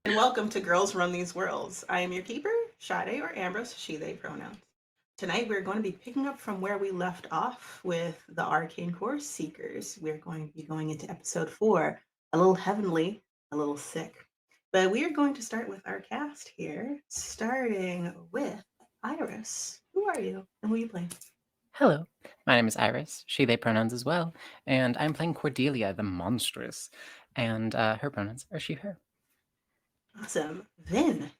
And welcome to Girls Run These Worlds. I am your keeper, Sade or Ambrose, she, they pronouns. Tonight we're going to be picking up from where we left off with the Arcane Core Seekers. We're going to be going into episode 4, a little heavenly, a little sick. But we are going to start with our cast here, starting with Iris. Who are you and who are you playing? Hello, my name is Iris, she, they pronouns as well, and I'm playing Cordelia the Monstrous, and her pronouns are she, her. Awesome. Vin.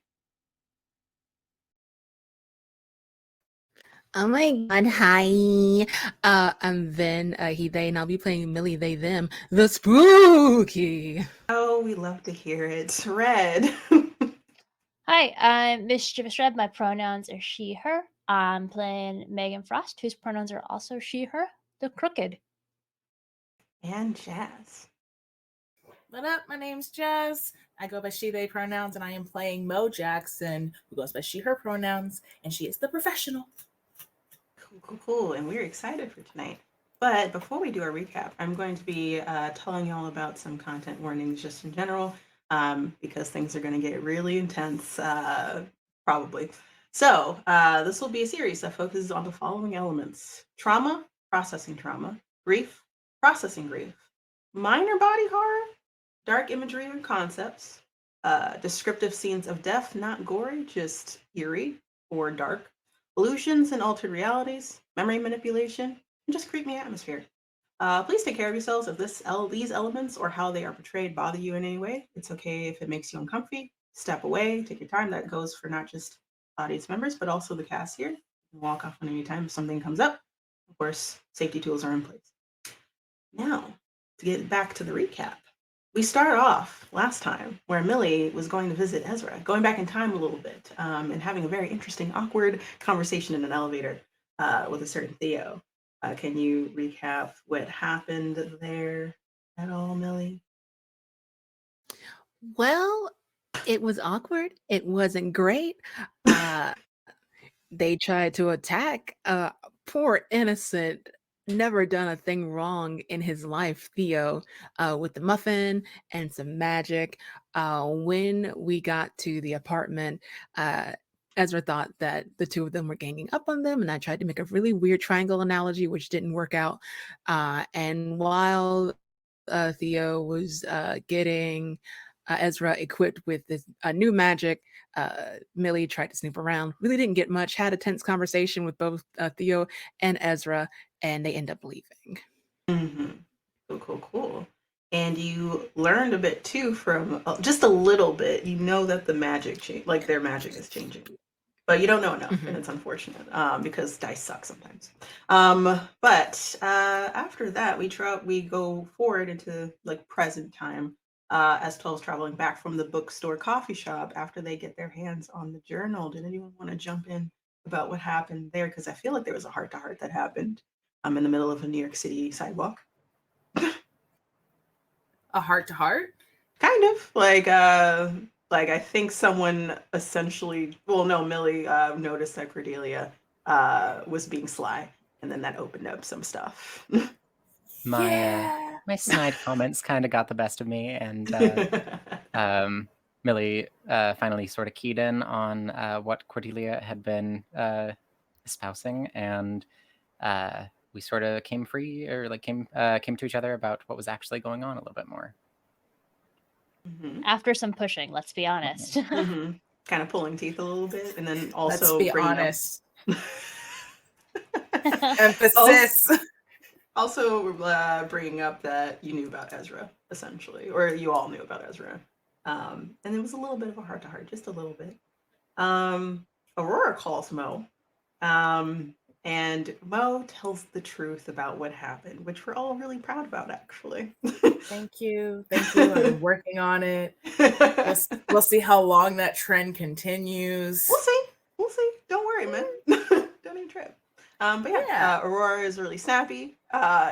Oh my god, hi. I'm Vin, he, they, and I'll be playing Millie, they, them, the spooky. Oh, we love to hear it. Red. Hi, I'm Mischievous Red. My pronouns are she, her. I'm playing Megan Frost, whose pronouns are also she, her, the crooked. And Jazz. What up? My name's Jazz. I go by she, they pronouns, and I am playing Mo Jackson, who goes by she, her pronouns, and she is the professional. Cool. And we're excited for tonight. But before we do our recap, I'm going to be telling y'all about some content warnings just in general, because things are going to get really intense, probably. So this will be a series that focuses on the following elements: trauma, processing trauma; grief, processing grief; minor body horror; dark imagery or concepts; descriptive scenes of death, not gory, just eerie or dark; illusions and altered realities; memory manipulation; and just creepy atmosphere. Please take care of yourselves if these elements or how they are portrayed bother you in any way. It's okay if it makes you uncomfy. Step away, take your time. That goes for not just audience members, but also the cast here. You can walk off on any time if something comes up. Of course, safety tools are in place. Now, to get back to the recap. We start off last time where Millie was going to visit Ezra, going back in time a little bit, and having a very interesting, awkward conversation in an elevator with a certain Theo. Can you recap what happened there at all, Millie? Well, it was awkward. It wasn't great. They tried to attack poor innocent, never done a thing wrong in his life, Theo, with the muffin and some magic. When we got to the apartment, Ezra thought that the two of them were ganging up on them, and I tried to make a really weird triangle analogy, which didn't work out. And while Theo was getting Ezra equipped with this new magic, Millie tried to snoop around. Really didn't get much. Had a tense conversation with both Theo and Ezra, and they end up leaving. Mm-hmm. Cool. And you learned a bit too from just a little bit. You know that the magic like their magic is changing, but you don't know enough, and it's unfortunate because dice suck sometimes. But after that, we go forward into like present time as 12's traveling back from the bookstore coffee shop after they get their hands on the journal. Did anyone want to jump in about what happened there? Because I feel like there was a heart-to-heart that happened in the middle of a New York City sidewalk. A heart-to-heart? Kind of like I think someone essentially, Millie noticed that Cordelia was being sly, and then that opened up some stuff. My snide comments kind of got the best of me, and Millie finally sort of keyed in on what Cordelia had been espousing, and we sort of came to each other about what was actually going on a little bit more. Mm-hmm. After some pushing, let's be honest. Mm-hmm. Kind of pulling teeth a little bit, and then also let's be honest. Emphasis. Also bringing up that you knew about Ezra, essentially, or you all knew about Ezra. And it was a little bit of a heart-to-heart, just a little bit. Aurora calls Mo, and Mo tells the truth about what happened, which we're all really proud about, actually. Thank you. I'm working on it. We'll see how long that trend continues. We'll see. Don't worry, man. Don't even trip. But yeah, Aurora is really snappy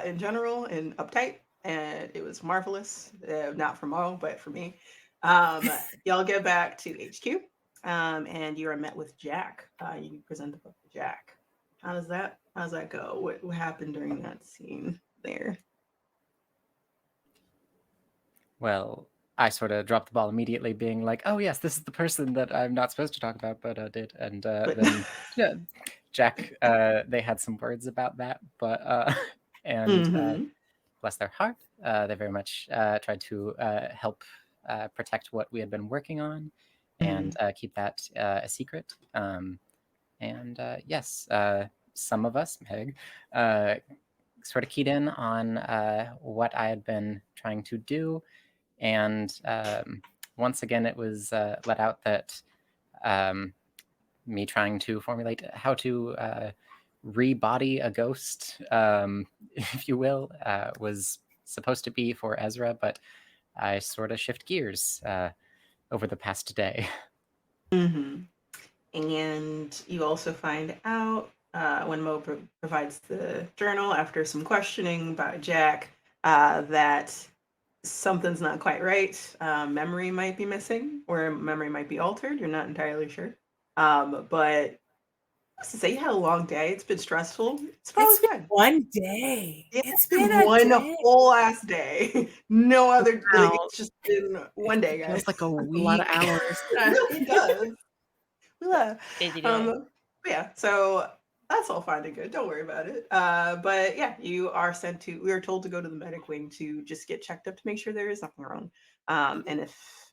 in general and uptight, and it was marvelous. Not for Mo, but for me. Y'all get back to HQ, and you are met with Jack. You present the book to Jack. How does that go? What happened during that scene there? Well, I sort of dropped the ball immediately, being like, "Oh yes, this is the person that I'm not supposed to talk about, but did." And then yeah, Jack, they had some words about that, but and Mhm. bless their heart, they very much tried to help protect what we had been working on and keep that a secret. And yes, some of us, Meg, sort of keyed in on what I had been trying to do. And once again, it was let out that me trying to formulate how to rebody a ghost, if you will, was supposed to be for Ezra, but I sort of shift gears over the past day. And you also find out when Mo provides the journal after some questioning by Jack that something's not quite right. Memory might be missing, or memory might be altered. You're not entirely sure. But let's just say you had a long day. It's been stressful. It's probably It's been fine. one day. Yeah, It's been a one day. whole ass day. No other. Like, Wow. it's just been one day, guys. Feels like a That's a lot of week. hours. It does. Yeah. Busy day. But yeah, so that's all fine and good. Don't worry about it. But yeah, you are sent to. We are told to go to the medic wing to just get checked up to make sure there is nothing wrong.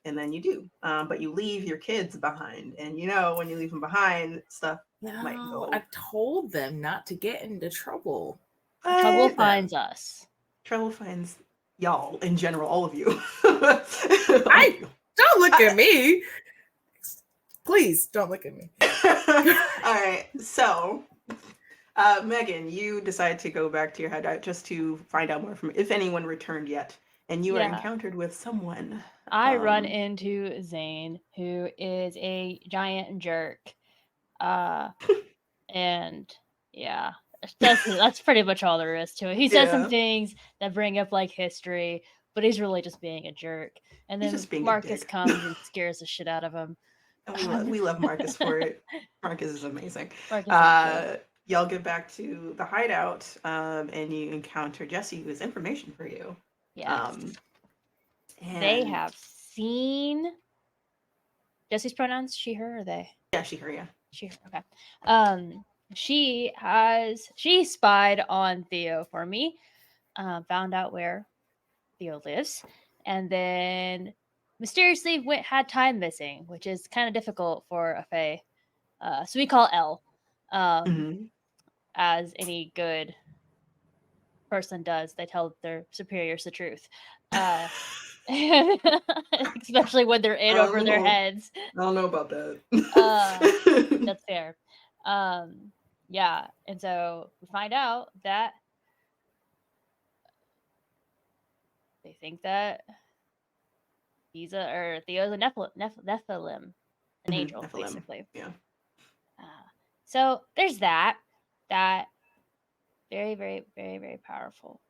And then you do. But you leave your kids behind, and you know when you leave them behind, stuff might No, go. I told them not to get into trouble. Trouble But finds us. trouble finds y'all in general, all of you. Don't look at me. Please don't look at me. All right, so Megan, you decide to go back to your hideout just to find out more from if anyone returned yet, and you are Yeah. encountered with someone. I run into Zane, who is a giant jerk. And yeah, that's pretty much all there is to it. He says some Yeah. things that bring up like history, but he's really just being a jerk. And He's then just being a Marcus dick. comes and scares the shit out of him. And we love Marcus for it. Marcus is amazing. Marcus is good. Y'all get back to the hideout, and you encounter Jesse, who has information for you. Yes. And They have seen Jesse's pronouns, she, her, or they? yeah, she, her, yeah. She, her, okay. She spied on Theo for me, found out where Theo lives, and then mysteriously had time missing, which is kind of difficult for a fae. So we call L, as any good person does. They tell their superiors the truth, especially when they're in over their heads. I don't know about that. That's fair. Yeah, and so we find out that they think that Theo's a Nephilim, an angel, Nephilim. basically. Yeah. So there's that. That very, very, very, very powerful.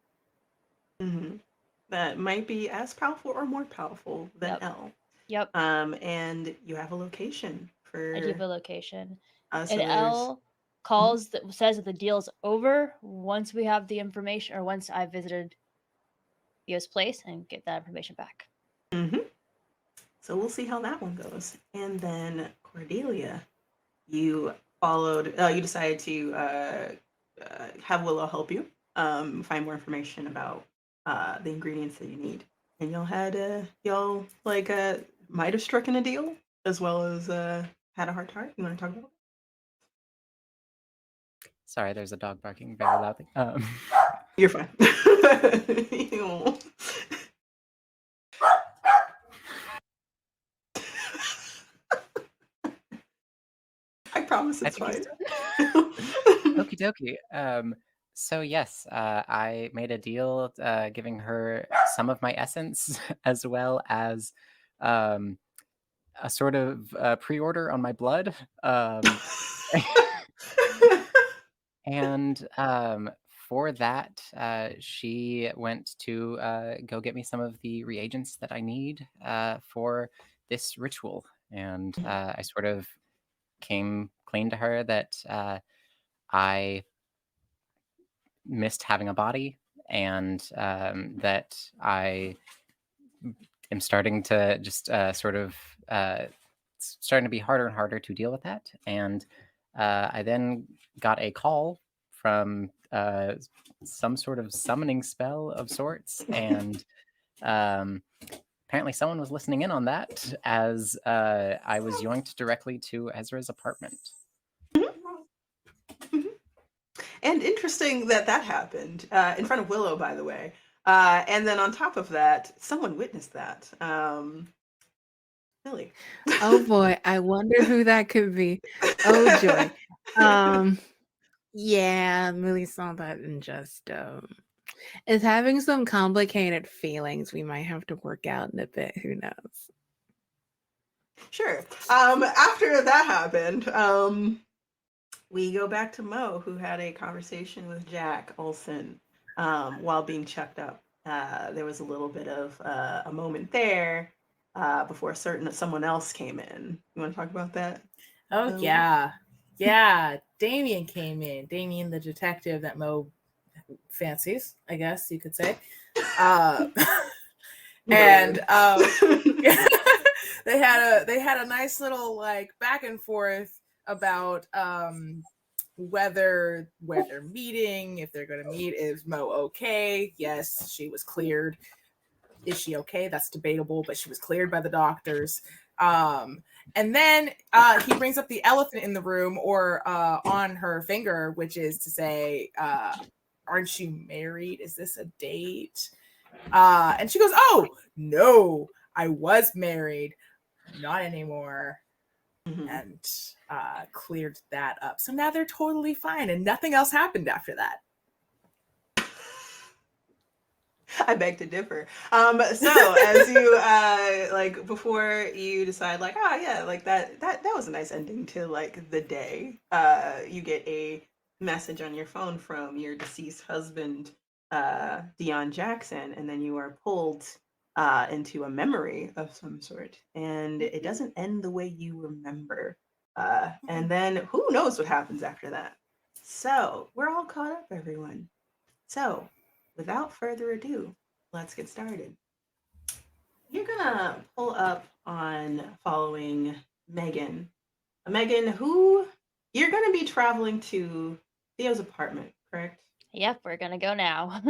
That might be as powerful or more powerful than L. Yep. And you have a location for. I do have a location. So and L calls says that the deal's over once we have the information, or once I visited Theo's place and get that information back. So we'll see how that one goes. And then Cordelia, you followed. You decided to have Willow help you find more information about the ingredients that you need. And y'all might have struck in a deal, as well as had a heart to heart. You want to talk about it? Sorry, there's a dog barking very loudly. You're fine. I promise it's fine. Okie dokie. So yes, I made a deal giving her some of my essence as well as a sort of pre-order on my blood. And for that, she went to go get me some of the reagents that I need for this ritual. And I sort of came clean to her that I missed having a body, and that I am starting to just sort of it's starting to be harder and harder to deal with that. And I then got a call from some sort of summoning spell of sorts, and apparently someone was listening in on that as I was yoinked directly to Ezra's apartment. And interesting that happened in front of Willow, by the way. And then on top of that, someone witnessed that. Millie. Oh boy, I wonder who that could be. Oh joy. Yeah, Millie saw that and just is having some complicated feelings we might have to work out in a bit. Who knows? Sure. After that happened, we go back to Mo, who had a conversation with Jack Olson while being checked up. There was a little bit of a moment there before someone else came in. You want to talk about that? Oh, yeah. Yeah. Damien came in. Damien, the detective that Mo fancies, I guess you could say. And they had a nice little like back and forth about whether they're meeting, if they're going to meet. Is Mo okay? Yes, she was cleared. Is she okay? That's debatable, but she was cleared by the doctors. And then he brings up the elephant in the room, or on her finger, which is to say, aren't you married? Is this a date? And she goes, oh, no, I was married. Not anymore. Mm-hmm. And cleared that up. So now they're totally fine, and nothing else happened after that. I beg to differ. So as you like before you decide like, oh yeah, like that was a nice ending to like the day, you get a message on your phone from your deceased husband, Dion Jackson, and then you are pulled into a memory of some sort, and it doesn't end the way you remember. And then who knows what happens after that. So we're all caught up, everyone. So without further ado, let's get started. You're gonna pull up on following Megan. Megan, who you're gonna be traveling to Theo's apartment, correct? Yep, we're gonna go now.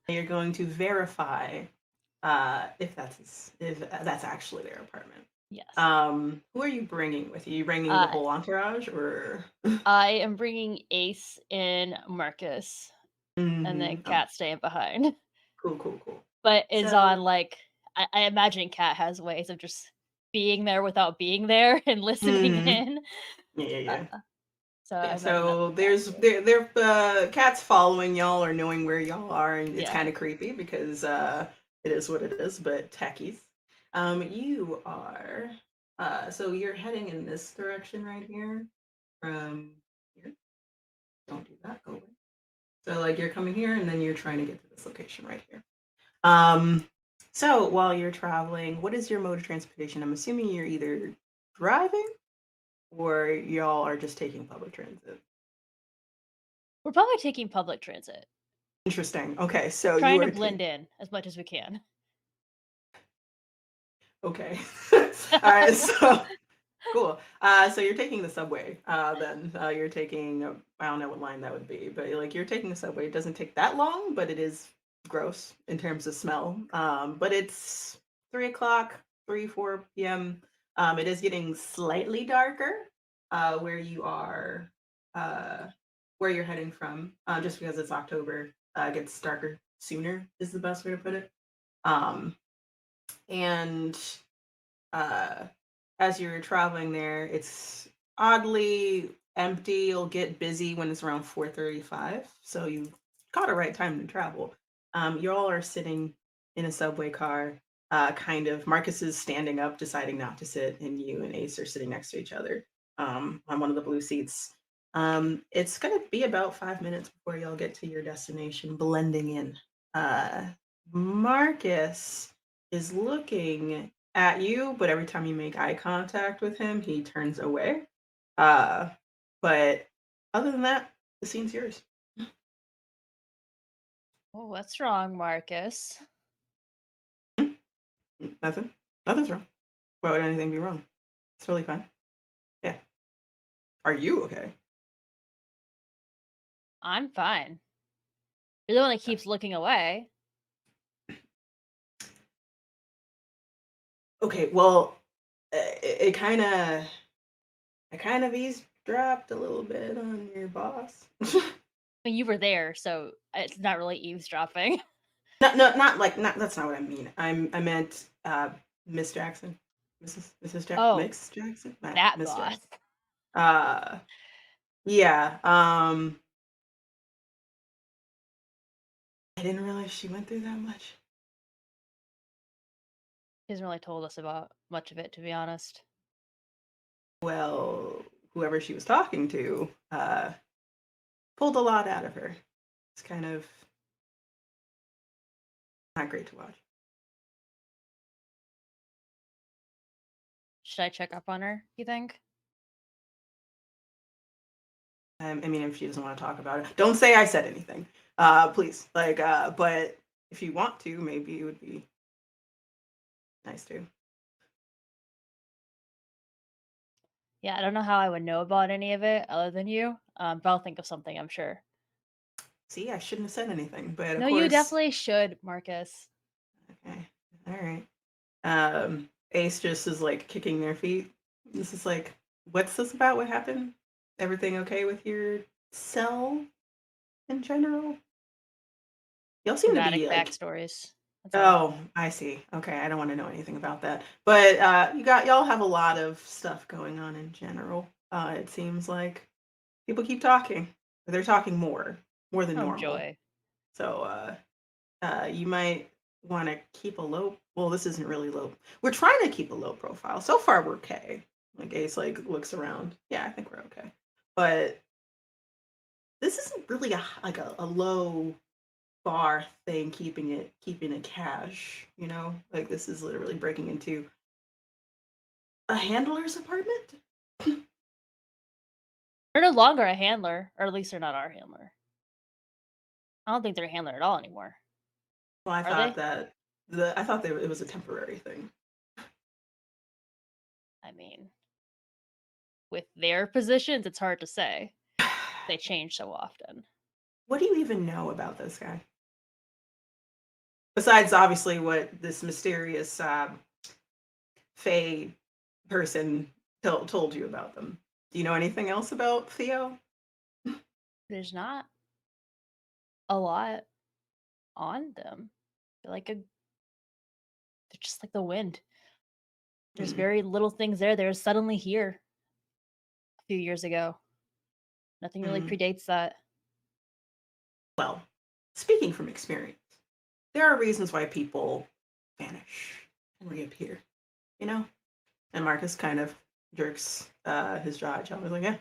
You're going to verify if that's actually their apartment. Yes. Who are you bringing with you? Are you bringing the whole entourage, or? I am bringing Ace and Marcus, and then Kat staying behind. Cool. But it's on like I imagine Kat has ways of just being there without being there and listening in. Yeah. So there's cats following y'all or knowing where y'all are, and it's kind of creepy because it is what it is. But techies, you are so you're heading in this direction right here from here. Don't do that. Go away. So like you're coming here, and then you're trying to get to this location right here. So while you're traveling, what is your mode of transportation? I'm assuming you're either driving or y'all are just taking public transit. we're probably taking public transit. Interesting. Okay, so Trying you to are blend in as much as we can. Okay. All right. So cool. So you're taking the subway. Then you're taking I don't know what line that would be, but like you're taking the subway. It doesn't take that long, but it is gross in terms of smell. But it's 3 o'clock, 4 p.m. It is getting slightly darker where you are, where you're heading from. Just because it's October, it gets darker sooner is the best way to put it. And as you're traveling there, it's oddly empty. You'll get busy when it's around 4:35. So you caught a right time to travel. You all are sitting in a subway car. Kind of Marcus is standing up, deciding not to sit, and you and Ace are sitting next to each other on one of the blue seats. It's gonna be about 5 minutes before y'all get to your destination, blending in. Marcus is looking at you, but every time you make eye contact with him, he turns away. But other than that, the scene's yours. Oh, what's wrong, Marcus? Nothing. Nothing's wrong. Why would anything be wrong? It's really fine. Yeah. Are you okay? I'm fine. You're the one that keeps looking away. Okay, well, it kind of, I kind of eavesdropped a little bit on your boss. I mean, you were there, so it's not really eavesdropping. No, no, not like not. That's not what I mean. I meant Miss Jackson, Mrs. Oh, Miss Jackson, that Miss boss. Jackson. Yeah. I didn't realize she went through that much. He hasn't really told us about much of it, to be honest. Well, whoever she was talking to pulled a lot out of her. It's kind of not great to watch. Should I check up on her, you think? I mean, if she doesn't want to talk about it, don't say I said anything, please. Like, but if you want to, maybe it would be nice to. Yeah, I don't know how I would know about any of it other than you, but I'll think of something, I'm sure. See, I shouldn't have said anything, but of No, course. you definitely should, Marcus. Okay, all right. Ace just is like kicking their feet. This is like, what's this about? What happened? Everything okay with your cell in general? Y'all seem to Dramatic be like, backstories. That's all. oh, I see. Okay, I don't want to know anything about that. But y'all have a lot of stuff going on in general. It seems like people keep talking. They're talking more than Oh, normal. joy. So you might want to keep a low. Well, this isn't really low. We're trying to keep a low profile. So far, we're okay. Like Ace like looks around. Yeah, I think we're okay. But this isn't really a low bar thing. Keeping it cash. You know, like this is literally breaking into a handler's apartment. They're no longer a handler, or at least they're not our handler. I don't think they're a handler at all anymore. Well, I Are thought they? that I thought it was a temporary thing. I mean, with their positions, it's hard to say. They change so often. What do you even know about this guy? Besides, obviously, what this mysterious Fae person told you about them. Do you know anything else about Theo? There's not a lot on them. They're they're just like the wind. There's Hmm. very little things there. They're suddenly here a few years ago. Nothing really Hmm. predates that. Well, speaking from experience, there are reasons why people vanish and reappear. You know, and Marcus kind of jerks his jaw at John. He's like, yeah,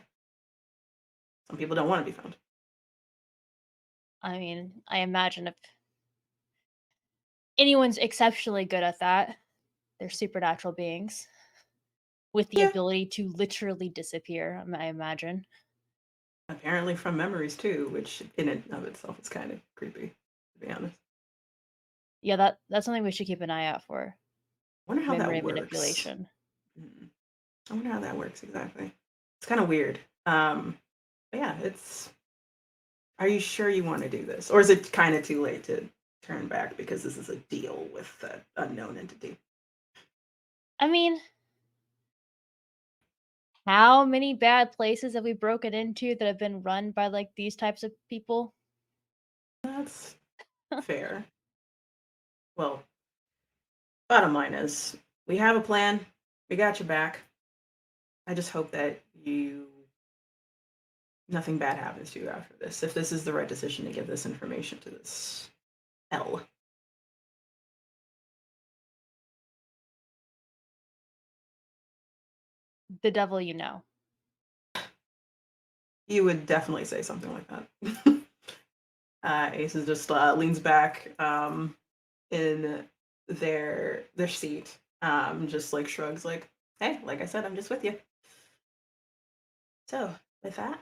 some people don't want to be found. I mean, I imagine if anyone's exceptionally good at that, they're supernatural beings with the Yeah, ability to literally disappear, I imagine. apparently from memories too, which in and of itself is kind of creepy, to be honest. Yeah, that's something we should keep an eye out for. I wonder how Memory that works. manipulation. I wonder how that works exactly. It's kind of weird. But yeah, it's. Are you sure you want to do this, or is it kind of too late to turn back because this is a deal with the unknown entity? I mean, how many bad places have we broken into that have been run by like these types of people? That's fair. Well, bottom line is we have a plan. We got your back. I just hope that nothing bad happens to you after this. If this is the right decision to give this information to this L. The devil you know. You would definitely say something like that. Ace just leans back in their seat, just like shrugs, like, "Hey, like I said, I'm just with you." So with that,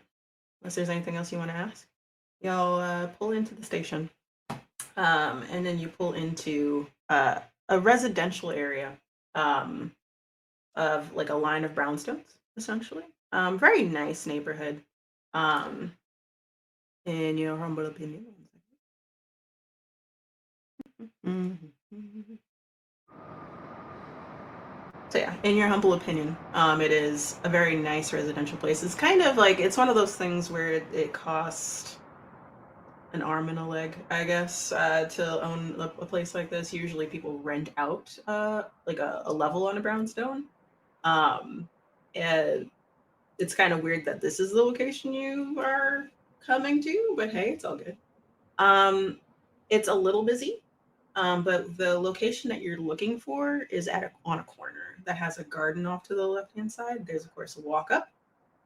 unless there's anything else you want to ask, y'all pull into the station, and then you pull into a residential area of like a line of brownstones, essentially. Very nice neighborhood. Um, in your humble opinion. Mhm. So yeah, in your humble opinion, it is a very nice residential place. It's kind of like it's one of those things where it costs an arm and a leg, I guess, to own a place like this. Usually, people rent out like a level on a brownstone. Um, and it's kind of weird that this is the location you are coming to, but hey, it's all good. Um, it's a little busy. But the location that you're looking for is on a corner that has a garden off to the left hand side. There's of course a walk up.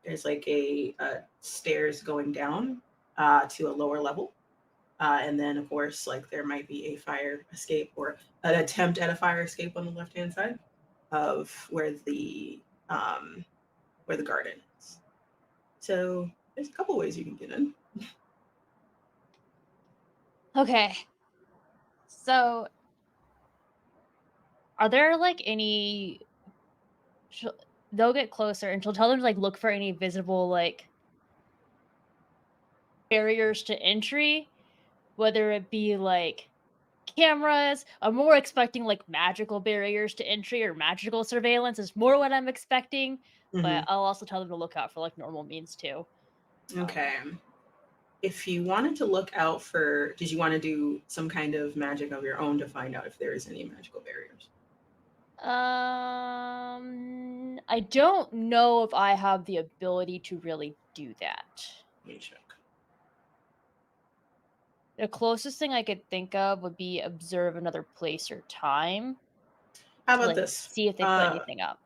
There's like a stairs going down to a lower level, and then of course like there might be a fire escape or an attempt at a fire escape on the left hand side of where the garden is. So there's a couple ways you can get in. Okay. So, are there like any? They'll get closer, and she'll tell them to like look for any visible like barriers to entry, whether it be like cameras. I'm more expecting like magical barriers to entry or magical surveillance is more what I'm expecting. But I'll also tell them to look out for like normal means too. Okay. If you wanted to look out for, did you want to do some kind of magic of your own to find out if there is any magical barriers? I don't know if I have the ability to really do that. Let me check. The closest thing I could think of would be observe another place or time. How to, about like, this? See if they put anything up.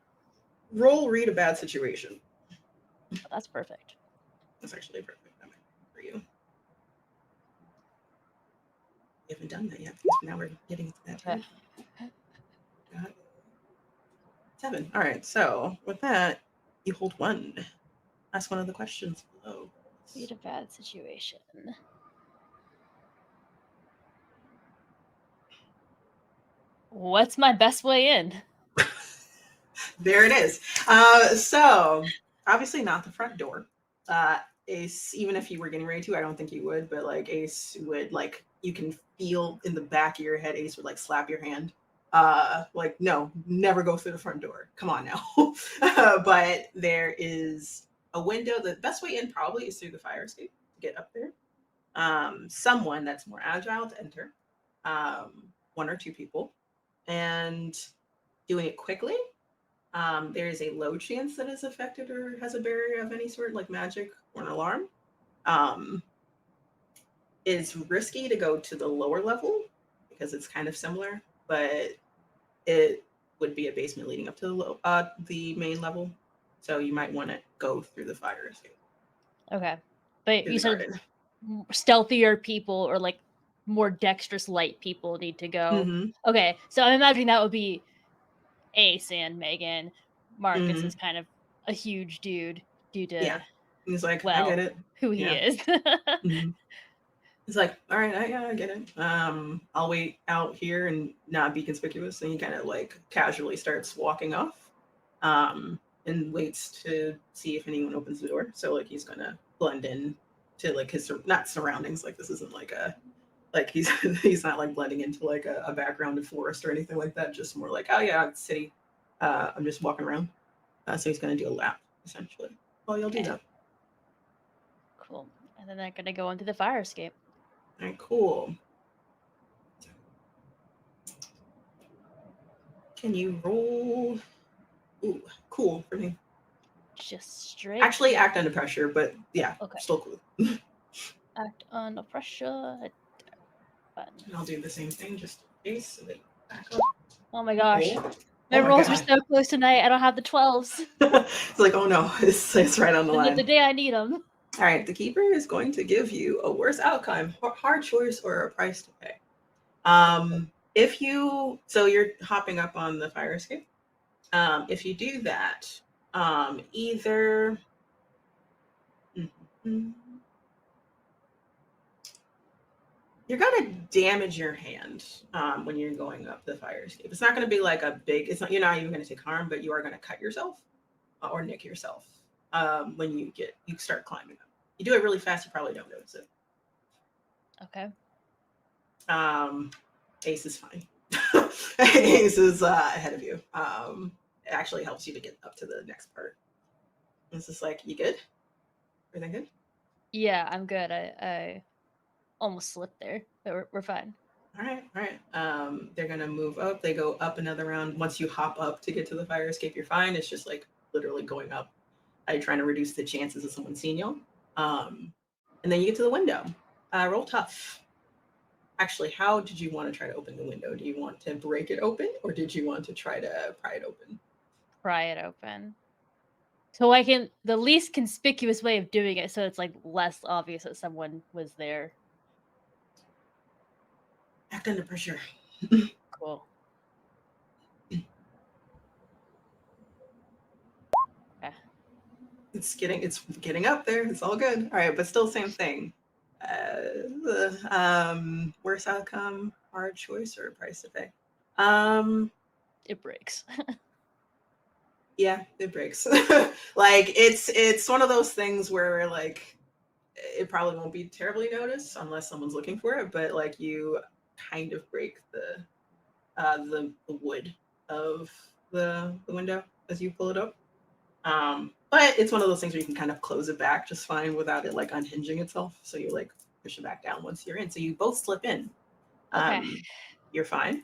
Roll read a bad situation. Oh, that's perfect. That's actually perfect for you. You haven't done that yet because now we're getting to that turn. Got it. 7. All right. So with that, you hold 1. Ask one of the questions below. Read a bad situation. What's my best way in? There it is. So obviously not the front door. Ace, even if you were getting ready to, I don't think you would, but like Ace would like you can feel in the back of your head, Ace would like slap your hand. Like, no, never go through the front door. Come on now. But there is a window. The best way in probably is through the fire escape to get up there. Someone that's more agile to enter. 1 or 2 people. And doing it quickly. There is a low chance that is affected or has a barrier of any sort, like magic or an alarm. It's risky to go to the lower level because it's kind of similar, but it would be a basement leading up to the main level. So you might want to go through the fire escape. Okay. But through you the said garden. stealthier people or like more dexterous light people need to go. Mhm. Okay, so I'm imagining that would be Ace and Megan. Marcus is kind of a huge dude due to Yeah. He's like, I get it. who he Yeah. is. Mhm. He's like, all right, I get it. I'll wait out here and not be conspicuous. And he kind of like casually starts walking off, and waits to see if anyone opens the door. So like he's gonna blend in to like his not surroundings. Like this isn't like a like he's he's not like blending into like a background of forest or anything like that. Just more like, oh yeah, it's city. I'm just walking around. So he's gonna do a lap essentially. Well, you'll do that. Cool. And then they're gonna go into the fire escape. All right, cool. Can you roll? Ooh, cool for me. Just straight. Actually, act under pressure, but yeah, okay. Still cool. Act under pressure. And I'll do the same thing, just in case. So they back up. Oh my gosh. Oh. My rolls God. are so close tonight. I don't have the 12s. It's like, oh no, it's right on the line. The day I need them. All right, the keeper is going to give you a worse outcome, hard choice, or a price to pay. If you, so you're hopping up on the fire escape. If you do that, either. You're gonna damage your hand when you're going up the fire escape. It's not gonna be like a big. It's not. You're not even gonna take harm, but you are gonna cut yourself or nick yourself when you start climbing up. You do it really fast. You probably don't notice it. Okay. Ace is fine. Ace is ahead of you. It actually helps you to get up to the next part. It's just like, you good? Everything good? Yeah, I'm good. I almost slipped there, but we're fine. All right. They're gonna move up. They go up another round. Once you hop up to get to the fire escape, you're fine. It's just like literally going up. You're trying to reduce the chances of someone seeing you. And then you get to the window. Roll tough. Actually, how did you want to try to open the window? Do you want to break it open, or did you want to try to pry it open? Pry it open. So I can the least conspicuous way of doing it, so it's like less obvious that someone was there. Act under pressure. Cool. Okay. It's getting up there. It's all good. All right, but still same thing. Worst outcome, hard choice, or price to pay? It breaks. Yeah, it breaks. Like it's one of those things where like it probably won't be terribly noticed unless someone's looking for it, but like you kind of break the wood of the window as you pull it up. But it's one of those things where you can kind of close it back just fine without it like unhinging itself. So you like push it back down once you're in. So you both slip in. Okay. You're fine.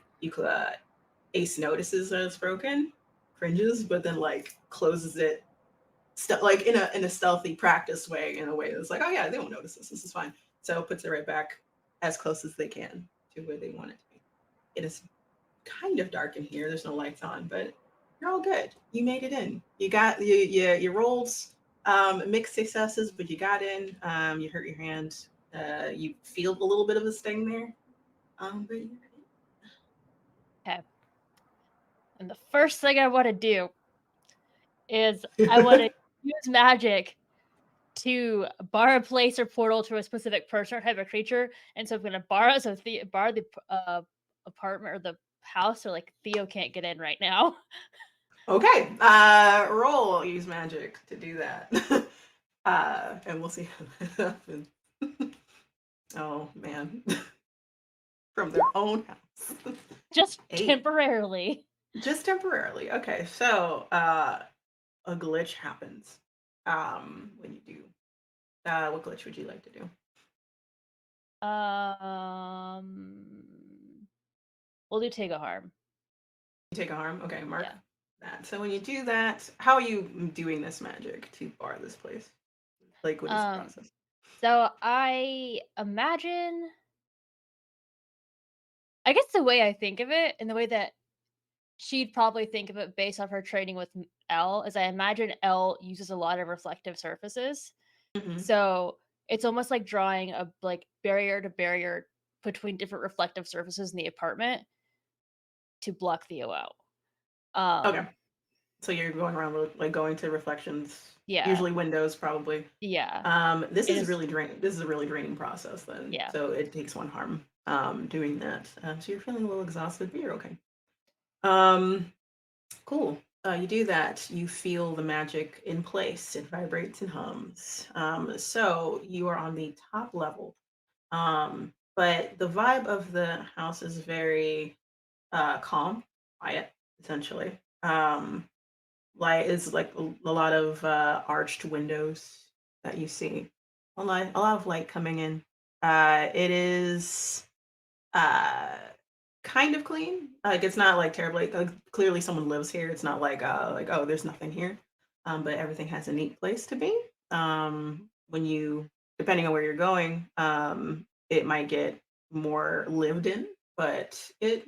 Ace notices that it's broken, cringes, but then like closes it like in a stealthy practice way, in a way that's like, oh yeah, they won't notice this. This is fine. So puts it right back as close as they can to where they want it to be. It is kind of dark in here. There's no lights on, but you're all good. You made it in. You got your rolls, mixed successes, but you got in. You hurt your hand. You feel a little bit of a sting there. But you're in. Okay. And the first thing I want to do is I want to use magic to bar a place or portal to a specific person or type of creature. And so I'm going to bar the apartment or the house, or like Theo can't get in right now. Okay. Roll. Use magic to do that. And we'll see how that happens. Oh man. From their own house. Just 8. temporarily. Just temporarily. Okay. So a glitch happens when you do. What glitch would you like to do? We'll do take a harm. You take a harm? Okay, mark Yeah. that. So when you do that, how are you doing this magic to bar this place? Like, what is the process? So I imagine, I guess the way I think of it, and the way that she'd probably think of it based on her training with Elle, is I imagine Elle uses a lot of reflective surfaces. Mhm. So it's almost like drawing a like barrier to barrier between different reflective surfaces in the apartment to block Theo out. Okay. So you're going around like going to reflections. Yeah. Usually windows, probably. Yeah. This is really draining. This is a really draining process then. Yeah. So it takes 1 harm doing that. So you're feeling a little exhausted, but you're okay. Cool. You do that, you feel the magic in place. It vibrates and hums. So you are on the top level. But the vibe of the house is very calm, quiet, essentially. Light is like a lot of arched windows that you see. A lot of light coming in. It is kind of clean. Like it's not like terribly. Clearly, someone lives here. It's not like oh, there's nothing here. But everything has a neat place to be. When you, depending on where you're going, it might get more lived in, but it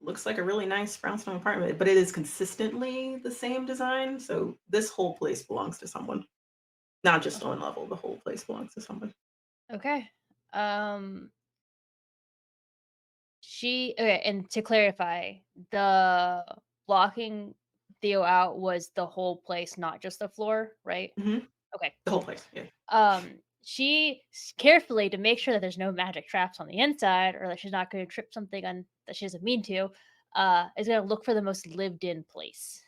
looks like a really nice brownstone apartment. But it is consistently the same design. So this whole place belongs to someone, not just on level. The whole place belongs to someone. Okay. Okay, and to clarify, the blocking Theo out was the whole place, not just the floor, right? Mhm. Okay, The whole cool. place. Yeah. she carefully, to make sure that there's no magic traps on the inside or that she's not going to trip something on that she doesn't mean to, is going to look for the most lived in place,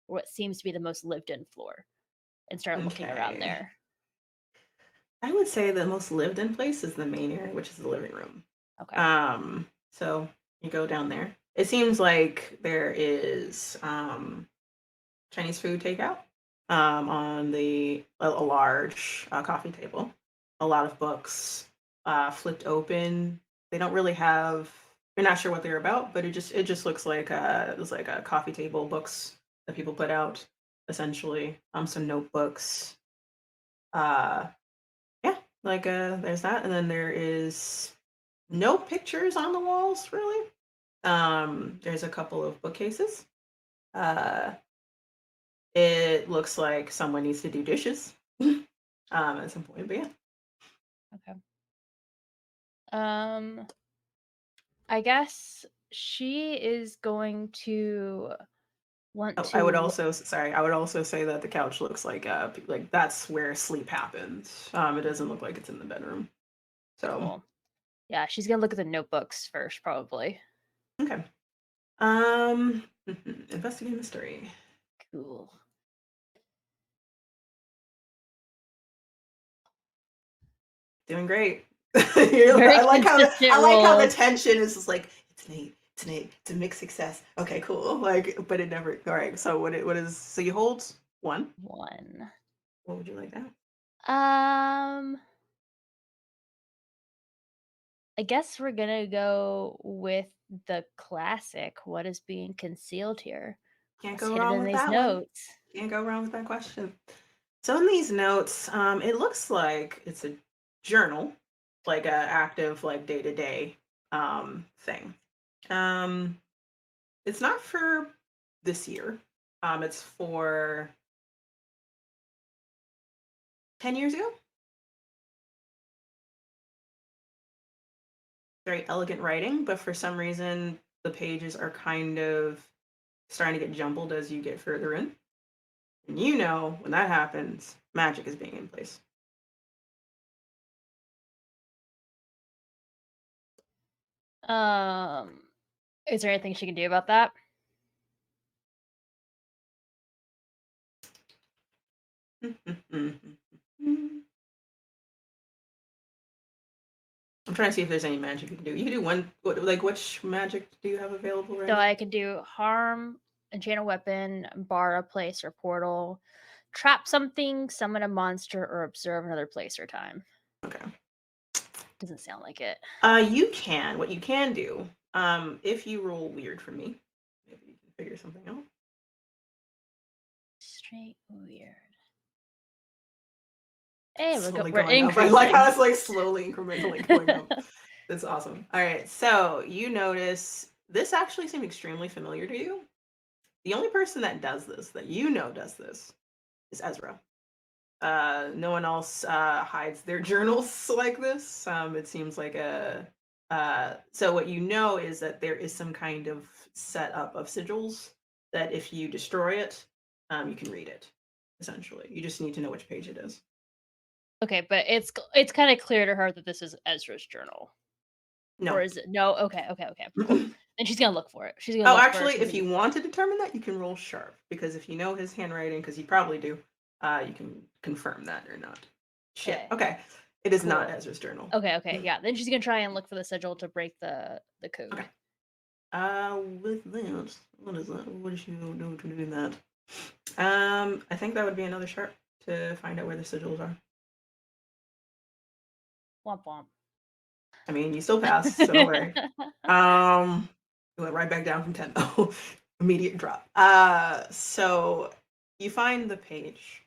or what seems to be the most lived in floor, and start looking around Okay. there. I would say the most lived in place is the main area, which is the living room. Okay. So you go down there. It seems like there is Chinese food takeout on a large coffee table. A lot of books flipped open. They don't really have. You're not sure what they're about, but it just looks like it was like a coffee table, books that people put out essentially. Some notebooks. Yeah, like there's that, and then there is no pictures on the walls really. There's a couple of bookcases. Uh, it looks like someone needs to do dishes at some point, but yeah. Okay. I guess she is going to want Oh, to. I would also say that the couch looks like that's where sleep happens. It doesn't look like it's in the bedroom. So Cool. Yeah, she's gonna look at the notebooks first, probably. okay. Investigate mystery. Cool. Doing great. Very I like how consistent the rolls. tension is just like it's Nate, it's a mixed success. Okay, cool. Like, but it never. All right. So what is? So you hold one. One. What would you like that? I guess we're gonna go with the classic. What is being concealed here? Can't What's go hidden wrong in with these that one. notes? Can't go wrong with that question. So in these notes, it looks like it's a journal, like a active, like day to day thing. Um, it's not for this year. It's for 10 years ago. Very elegant writing, but for some reason the pages are kind of starting to get jumbled as you get further in. And you know when that happens, magic is being in place. Is there anything she can do about that? I'm trying to see if there's any magic you can do. You can do one. Like, which magic do you have available right So now? I can do harm, enchant a weapon, bar a place or portal, trap something, summon a monster, or observe another place or time. Okay. Doesn't sound like it. You can. What you can do, if you roll weird for me, maybe you can figure something out. Straight weird. Hey, Slowly we're going up. I increasing. like how it's like slowly incrementally going up. That's awesome. All right, so you notice this actually seemed extremely familiar to you. The only person that does this, that you know does this, is Ezra. No one else hides their journals like this. It seems like so what you know is that there is some kind of setup of sigils that if you destroy it, you can read it. Essentially, you just need to know which page it is. Okay, but it's kind of clear to her that this is Ezra's journal. No. Or is it? No. Okay. Cool. And she's gonna look for it. She's gonna. Oh, look actually, for it. if you want to determine that, you can roll sharp because if you know his handwriting, because you probably do, you can confirm that or not. Shit. Okay. It is not Cool. Ezra's journal. Okay. Yeah. Then she's gonna try and look for the sigil to break the code. Okay. With that, what is that? What does she do to do that? I think that would be another sharp to find out where the sigils are. Womp womp. I mean, you still passed, so don't worry. You went right back down from 10 though. Immediate drop. So you find the page.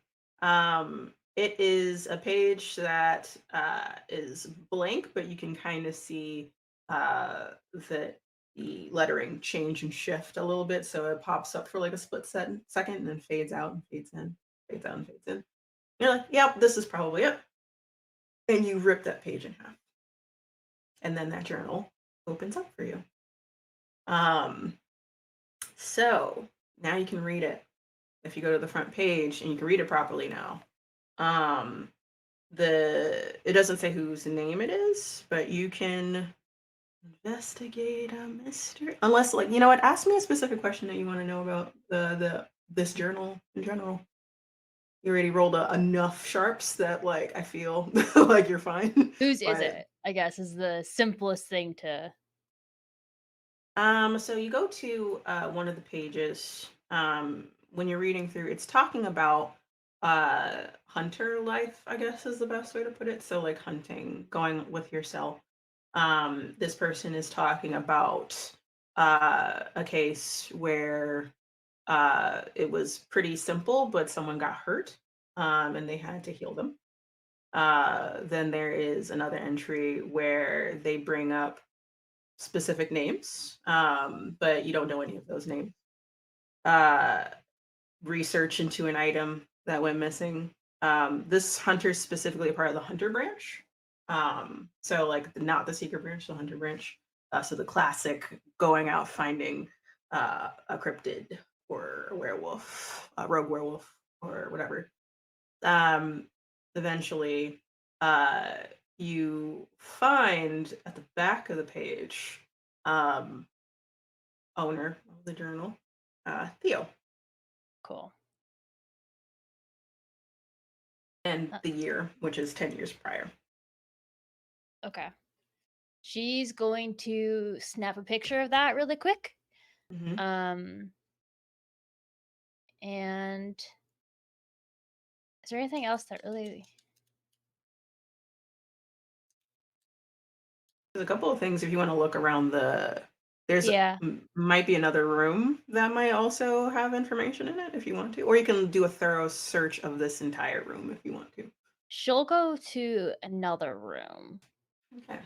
It is a page that is blank, but you can kind of see that the lettering change and shift a little bit. So it pops up for like a split second and then fades out and fades in, fades out and fades in. You're like, yep, this is probably it. And you rip that page in half. And then that journal opens up for you. So now you can read it. If you go to the front page and you can read it properly now. it doesn't say whose name it is, but you can investigate a mystery. Unless, like, you know what? Ask me a specific question that you want to know about this journal in general. You already rolled enough sharps that, like, I feel like you're fine. Whose is But it? I guess is the simplest thing to. so you go to one of the pages. When you're reading through, it's talking about hunter life, I guess is the best way to put it. So like hunting, going with yourself. This person is talking about a case where it was pretty simple, but someone got hurt, and they had to heal them. Then there is another entry where they bring up specific names, but you don't know any of those names. Uh, Research into an item that went missing. This hunter's specifically a part of the hunter branch. So like not the secret branch, the hunter branch. So the classic going out finding a cryptid or a werewolf, a rogue werewolf or whatever. Um, Eventually, uh, you find at the back of the page, um, owner of the journal, Theo, Cool. and the year, which is 10 years prior. Okay. She's going to snap a picture of that really quick. Mhm. And is there anything else that really? There's a couple of things if you want to look around there's Yeah. might be another room that might also have information in it if you want to, or you can do a thorough search of this entire room if you want to. She'll go to another room. Okay.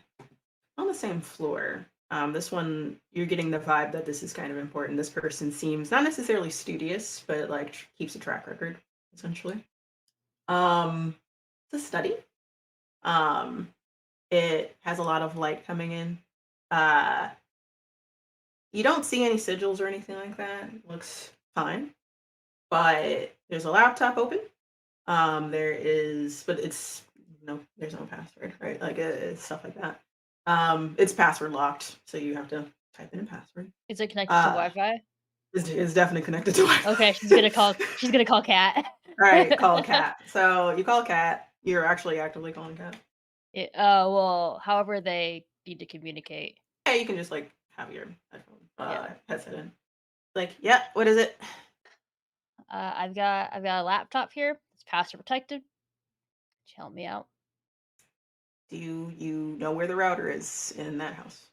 On the same floor, this one you're getting the vibe that this is kind of important. This person seems not necessarily studious, but like keeps a track record essentially. It's a study. Um, it has a lot of light coming in. Uh, you don't see any sigils or anything like that. It looks fine, but there's a laptop open. There is, but it's no, there's no password, right? Like it's stuff like that. It's password locked, so you have to type in a password. Is it connected to Uh, Wi-Fi? it's definitely connected to Wi-Fi. Okay, she's gonna call. She's gonna call Kat. All right, call Kat. So you call Kat. You're actually actively calling Kat. Well, however they need to communicate. Yeah, you can just like have your headphone, Yeah. headset in. Like, yeah, what is it? I've got a laptop here. It's password protected. Could you help me out? Do you know where the router is in that house?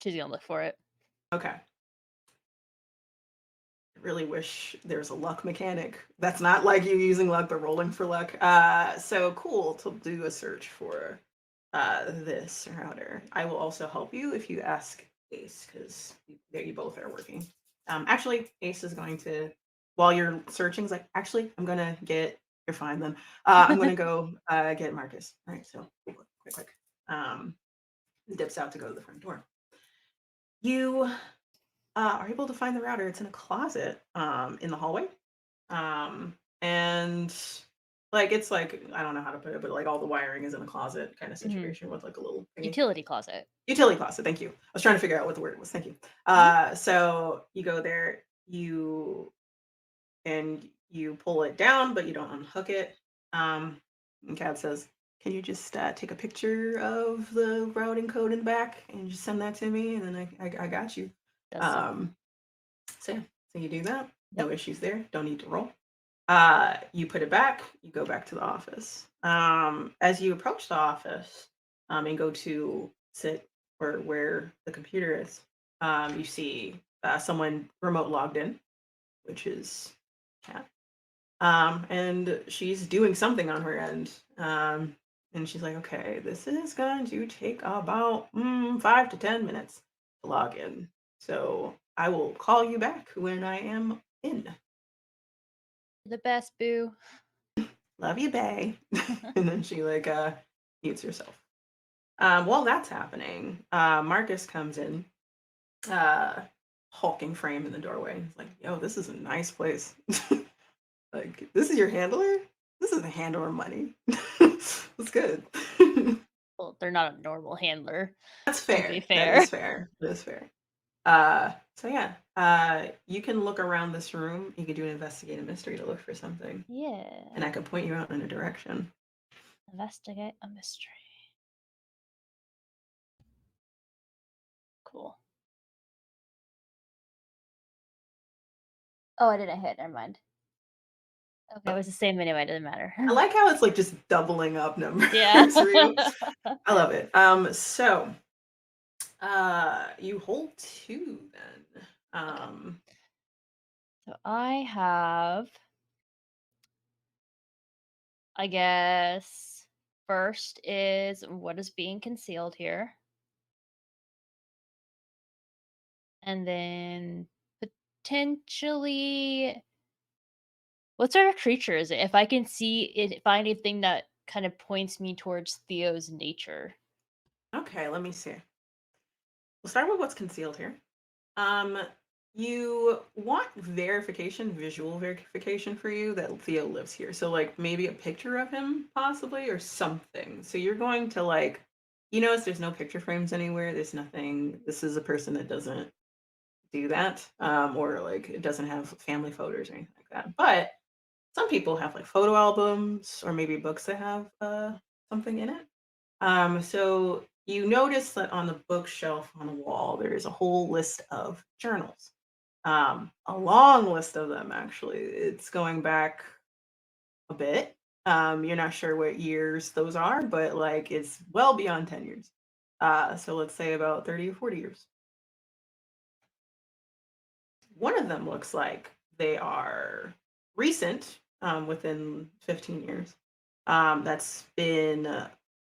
She's gonna look for it. Okay. I really wish there's a luck mechanic. That's not like you using luck, but rolling for luck. So cool to do a search for this router. I will also help you if you ask Ace, because you both are working. Actually, Ace is going to, while you're searching, is like, actually, I'm gonna get. You're fine then. I'm gonna go get Marcus. All right, so quick. He dips out to go to the front door. You are able to find the router. It's in a closet in the hallway. And like it's like I don't know how to put it, but like all the wiring is in a closet kind of situation with like a little thingy. Utility closet. Utility closet, thank you. I was trying to figure out what the word was. Thank you. So you go there, you pull it down, but you don't unhook it. And Kat says, "Can you just take a picture of the routing code in the back and just send that to me, and then I got you." So you do that. No issues there. Don't need to roll. You put it back. You go back to the office. As you approach the office and go to sit or where the computer is, you see someone remote logged in, which is Kat. And she's doing something on her end. And she's like, okay, this is going to take about 5 to 10 minutes to log in. So I will call you back when I am in. The best, boo. Love you, bae. And then she like mutes herself. While that's happening, Marcus comes in, hulking frame in the doorway. He's like, yo, this is a nice place. Like, this is your handler? This is a handler of money. That's good. Well, they're not a normal handler, That's to be fair. That fair. is fair. That is fair. So yeah, you can look around this room. You can do an investigative mystery to look for something, and Yeah. I could point you out in a direction. Investigate a mystery. Cool. Oh, I didn't hit. Never mind. Okay, it was the same anyway. Doesn't matter. I like how it's like just doubling up numbers Yeah. for you. I love it. So you hold 2 then. So I have, I guess, first is what is being concealed here. And then potentially, what sort of creature is it? If I can see it, find anything that kind of points me towards Theo's nature. Okay, let me see. We'll start with what's concealed here. Um, you want verification, visual verification for you that Theo lives here. So like maybe a picture of him possibly or something. So you're going to like, you notice there's no picture frames anywhere. There's nothing. This is a person that doesn't do that. Or like it doesn't have family photos or anything like that. But some people have like photo albums or maybe books that have something in it. So you notice that on the bookshelf on the wall, there is a whole list of journals. A long list of them, actually. It's going back a bit. You're not sure what years those are, but like it's well beyond 10 years. So let's say about 30 or 40 years. One of them looks like they are recent, within 15 years. That's been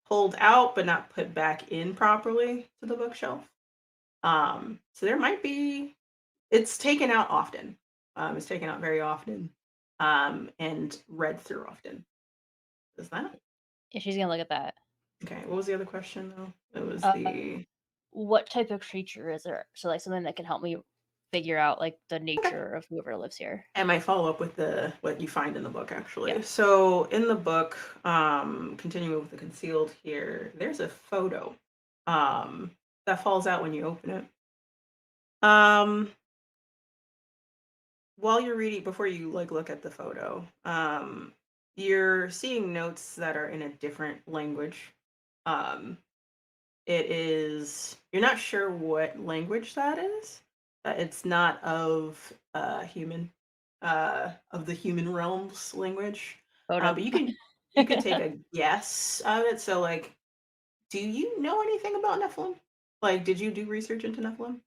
pulled out but not put back in properly to the bookshelf. So there might be, it's taken out often. It's taken out very often, and read through often. Is that Yeah, she's gonna look at that. okay? What was the other question though? It was Uh, the what type of creature is there? So like something that can help me figure out like the okay. nature of whoever lives here. I might follow up with the what you find in the book actually. Yeah. So in the book, continuing with the concealed here, there's a photo that falls out when you open it. Um, while you're reading, before you like look at the photo, you're seeing notes that are in a different language. Um, it is you're not sure what language that is. It's not of human of the human realms language. Photo. But you can take a guess of it. So like, do you know anything about Nephilim? Like, did you do research into Nephilim?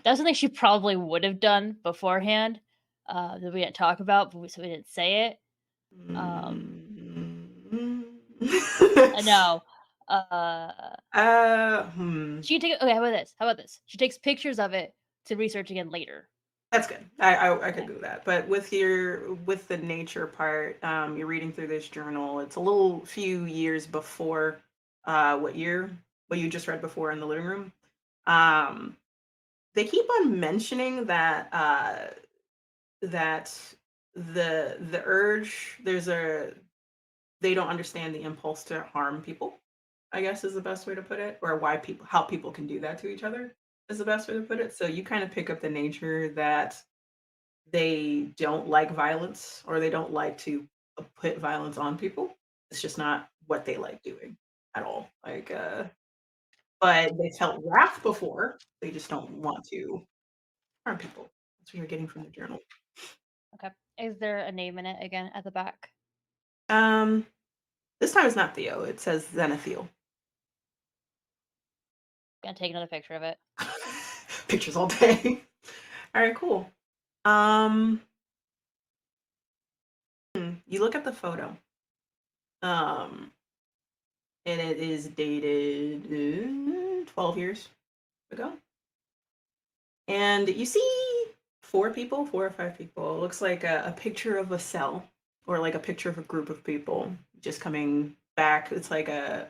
That's something she probably would have done beforehand. That we didn't talk about, so we didn't say it. No. She can take. Okay, how about this? How about this? She takes pictures of it to research again later. That's good. I could Yeah. do that. But with the nature part, you're reading through this journal. It's a little few years before what you just read before in the living room. Um, they keep on mentioning that the urge they don't understand the impulse to harm people, I guess is the best way to put it, or how people can do that to each other is the best way to put it. So you kind of pick up the nature that they don't like violence or they don't like to put violence on people. It's just not what they like doing at all. Like but they felt wrath before. They just don't want to harm people. That's what you're getting from the journal. Okay. Is there a name in it again at the back? Um this time it's not Theo, it says Zenithiel. Gonna take another picture of it. Pictures all day. All right, cool. Um, you look at the photo, um, and it is dated 12 years ago. And you see 4 or 5 people. It looks like a picture of a cell or like a picture of a group of people just coming back. It's like a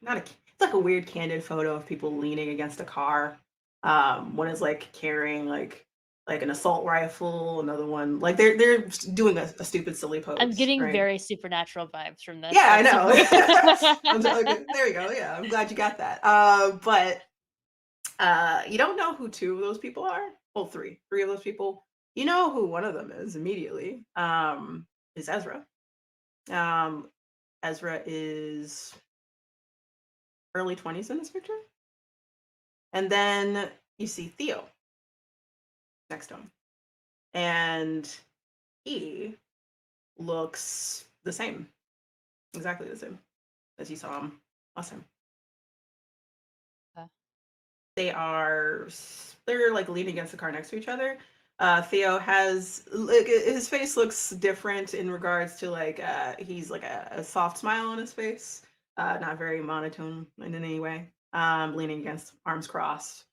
not a it's like a weird candid photo of people leaning against a car. One is like carrying like an assault rifle, another one like they're doing a stupid silly pose. I'm getting right? very supernatural vibes from this. Yeah, I That's know. super- Okay, there you go. Yeah, I'm glad you got that. But you don't know who two of those people are. Well, three of those people. You know who one of them is immediately. Is Ezra. Um, Ezra is early 20s in this picture, and then you see Theo next to him, and he looks the same, exactly the same as you saw him last time. Okay. They're like leaning against the car next to each other. Theo has like his face looks different in regards to like he's like a soft smile on his face, not very monotone in any way. Leaning against, arms crossed.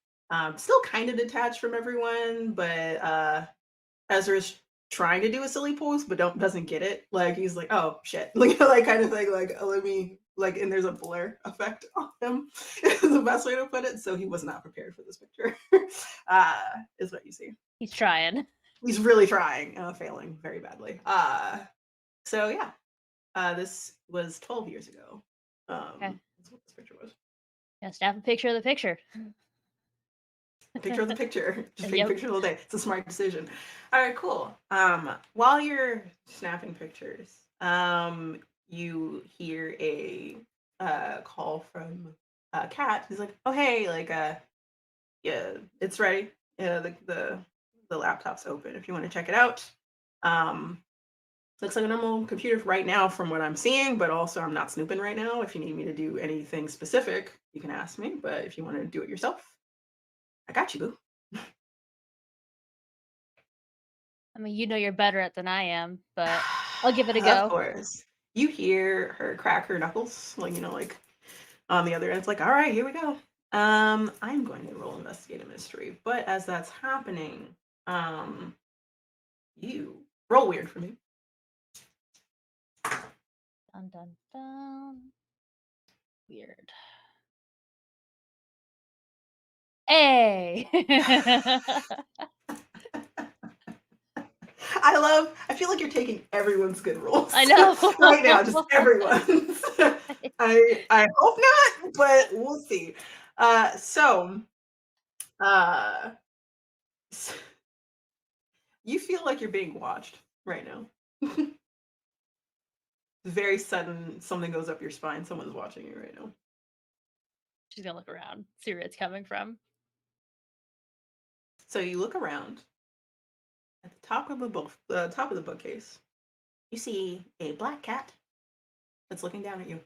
Still kind of detached from everyone, but Ezra's trying to do a silly pose, but doesn't get it. Like he's like, oh shit, like kind of thing. Like let me like, and there's a blur effect on him. Is the best way to put it. So he was not prepared for this picture. Is what you see. He's trying. He's really trying, failing very badly. So yeah, this was 12 years ago. Okay. That's what this picture was. Yeah, snap a picture of the picture. Picture of the picture. Just take Yep. pictures all day. It's a smart decision. All right, cool. While you're snapping pictures, you hear a call from Kat. He's like, "Oh hey, like yeah, it's ready. Yeah, the laptop's open if you want to check it out. Um, looks like a normal computer right now from what I'm seeing, but also I'm not snooping right now. If you need me to do anything specific, you can ask me. But if you want to do it yourself, I got you, boo." I mean, you know you're better at than I am, but I'll give it a Of go. course. You hear her crack her knuckles, like, like on the other end. It's like, all right, here we go. I'm going to roll investigate a mystery. But as that's happening, you roll weird for me. Dun dun dun. Weird. Hey. I feel like you're taking everyone's good rolls. I know. Right now, just everyone's. I hope not, but we'll see. So you feel like you're being watched right now. Very sudden, something goes up your spine. Someone's watching you right now. She's gonna look around, see where it's coming from. So you look around. At the top of the bookcase, you see a black cat that's looking down at you.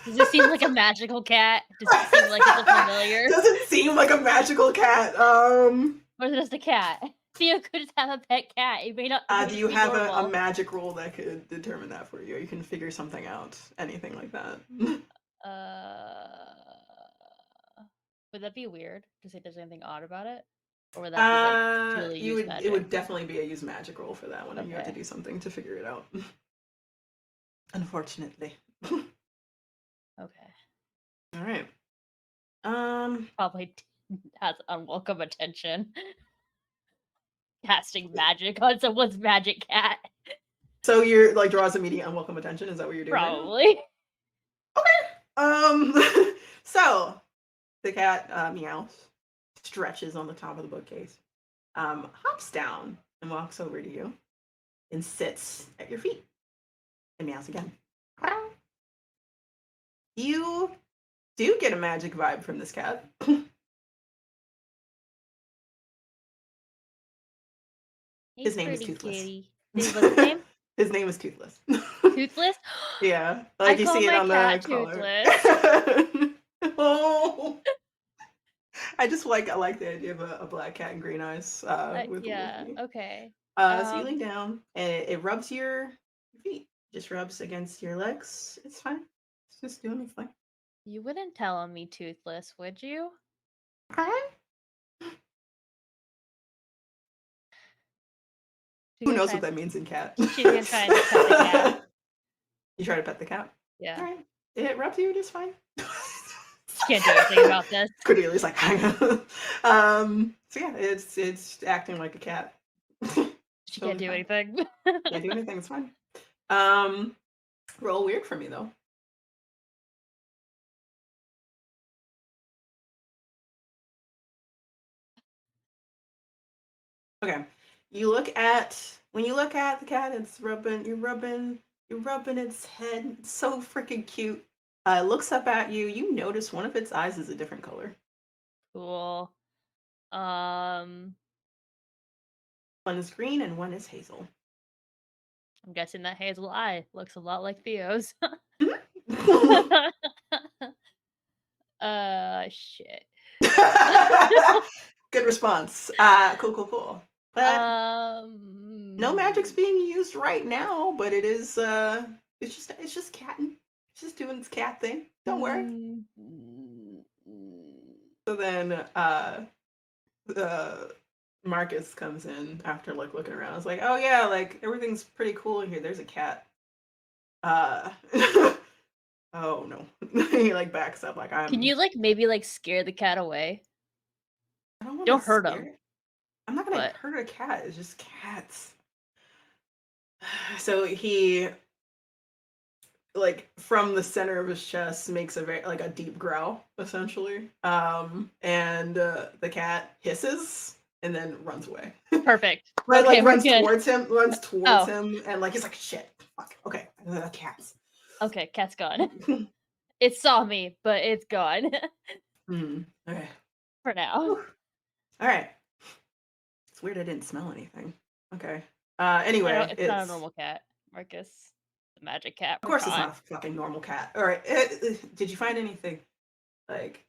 Does it seem like a magical cat? Does it seem like it's a familiar? Doesn't seem like a magical cat. Or is it just a cat? Theo could just have a pet cat. It may not. Do you have a magic roll that could determine that for you? Or you can figure something out. Anything like that. Would that be weird to say there's anything odd about it? Or would that be like truly use magic? It would definitely be a use magic roll for that one, and you have to Okay. do something to figure it out. Unfortunately. Okay. All right. Probably has unwelcome attention. Casting magic on someone's magic cat. So you're like draws immediate unwelcome attention. Is that what you're doing? Probably. Right now? Okay. So the cat meows, stretches on the top of the bookcase, hops down and walks over to you, and sits at your feet, and meows again. You do get a magic vibe from this cat. His name is Toothless. Kitty. What's his name? His name is Toothless. Toothless? Yeah, like I you call see it my on cat the collar. Toothless. Oh, I like the idea of a black cat and green eyes. Yeah, okay. So you lay down and it rubs your feet. Just rubs against your legs. It's fine. It's just doing its thing. You wouldn't tell him me toothless, would you? Okay. She's Who gonna knows try what that means in cat? She's gonna try and pet the cat. You try to pet the cat? Yeah. All right. It rubs you just fine. She can't do anything about this. Cordelia's like, so yeah, it's acting like a cat. She Totally can't do fine. anything. Can't do anything. It's fine. Roll weird for me though. Okay. When you look at the cat, you're rubbing its head. It's so freaking cute. It looks up at you. You notice one of its eyes is a different color. Cool. One is green and one is hazel. I'm guessing that hazel eye looks a lot like Theo's. Shit. Good response. Cool. But no magic's being used right now, but it is it's just catting. It's just doing its cat thing. Don't worry. So then Marcus comes in after like looking around. It's like, oh yeah, like everything's pretty cool in here. There's a cat. Oh no. He like backs up like Can you like maybe like scare the cat away? I don't want Don't to hurt scare him. it. I'm not gonna But hurt a cat. It's just cats. So he like from the center of his chest makes a very like a deep growl essentially. And the cat hisses and then runs away. perfect. Right, Okay, like we're runs good. towards Oh. him and like he's like shit. Fuck. Okay. Cats. Okay, cat's gone. It saw me, but it's gone Okay. for now. Whew. All right. It's weird I didn't smell anything. Okay. Anyway, It's not a normal cat, Marcus. The magic cat. Of course, it's not a fucking normal cat. All right. Did you find anything like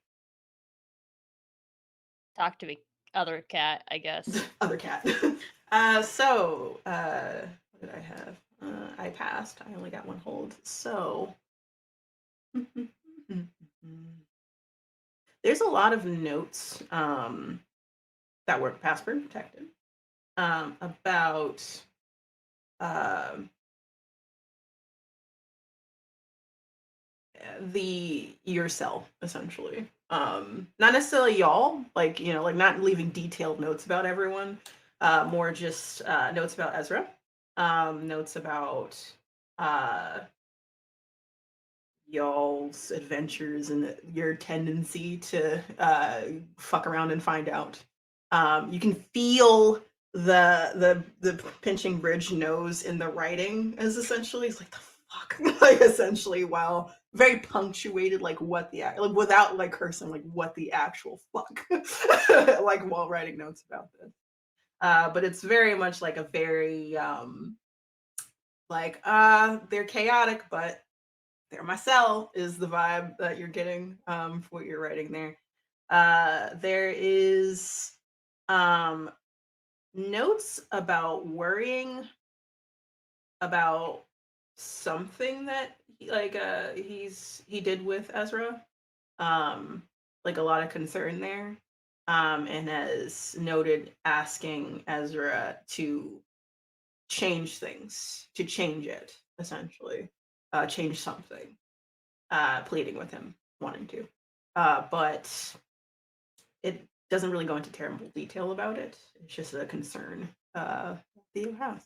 Talk to me, other cat, I guess. other cat? What did I have? I passed. I only got one hold. So there's a lot of notes that were password protected about your cell essentially. Not necessarily y'all, like like not leaving detailed notes about everyone, more just notes about Ezra, notes about y'all's adventures and your tendency to fuck around and find out. You can feel the pinching bridge nose in the writing as essentially it's like the fuck like essentially while very punctuated like what the like without like cursing like what the actual fuck like while writing notes about this. But it's very much like a very they're chaotic but they're my cell is the vibe that you're getting for what you're writing there. There is notes about worrying about something that he did with Ezra. Like a lot of concern there. And has noted asking Ezra to change things, to change it, essentially. Change something. Pleading with him, wanting to. But it doesn't really go into terrible detail about it. It's just a concern Theo has.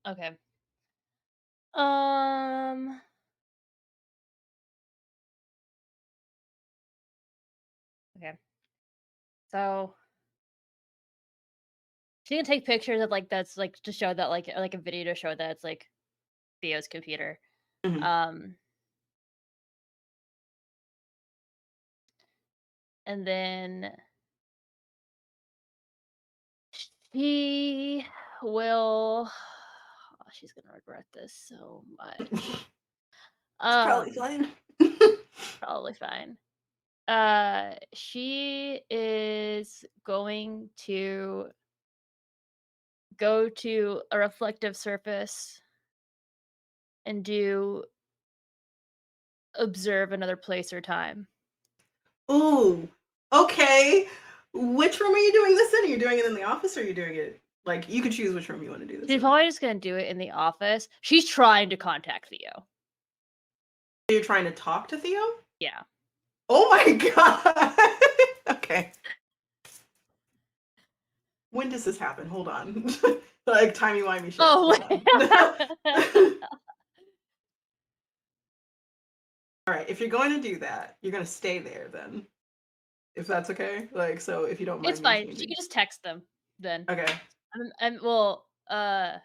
Okay. Okay. So she can take pictures of like that's like to show that like a video to show that it's like Theo's computer. Mhm. And then she will she's gonna regret this so much. It's probably fine. Probably fine. She is going to go to a reflective surface and do observe another place or time. Ooh, okay. Which room are you doing this in? Are you doing it in the office or are you doing it Like, you can choose which room you want to do this She's in. probably just gonna do it in the office. She's trying to contact Theo. You're trying to talk to Theo? Yeah. Oh my god! Okay. When does this happen? Hold on. Like, timey-wimey shit. Oh. All right, if you're going to do that, you're going to stay there then. If that's okay? Like, so if you don't mind It's me fine. She changing. can just text them then. Okay. Well, Are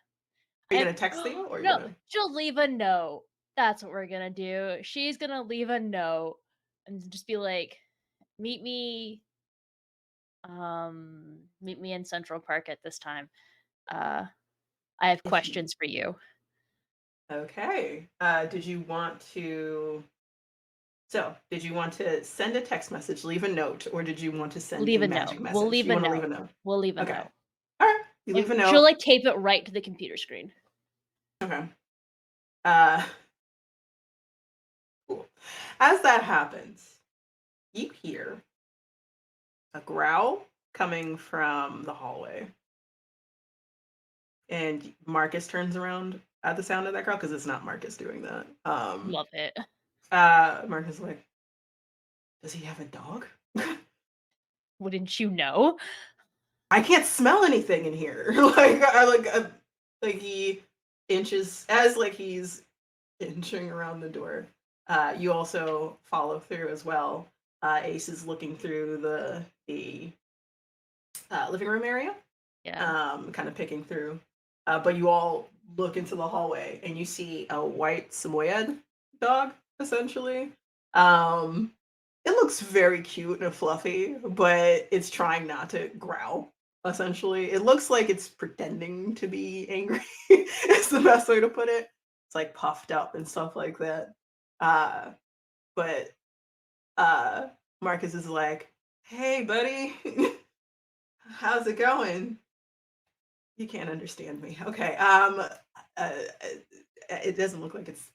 you going to text Theo or are you no, going to... she'll leave a note. That's what we're gonna do. She's gonna leave a note and just be like, meet me in Central Park at this time. I have questions for you. Okay. Did you want to... So, did you want to send a text message, leave a note, or did you want to send Leave a a magic note. message? We'll leave You a want to note. leave a note? We'll leave a Okay. note. All right. You leave a note. She'll like tape it right to the computer screen. Okay. Cool. As that happens, you hear a growl coming from the hallway. And Marcus turns around at the sound of that growl because it's not Marcus doing that. Love it. Marcus is like, does he have a dog? Wouldn't you know? I can't smell anything in here. Like he inches as like he's inching around the door. You also follow through as well. Ace is looking through the living room area. Yeah. Kind of picking through. But you all look into the hallway and you see a white Samoyed dog, essentially. It looks very cute and fluffy, but it's trying not to growl, essentially. It looks like it's pretending to be angry, is the best way to put it. It's like puffed up and stuff like that. But Marcus is like, hey, buddy, how's it going? You can't understand me. Okay. It doesn't look like it's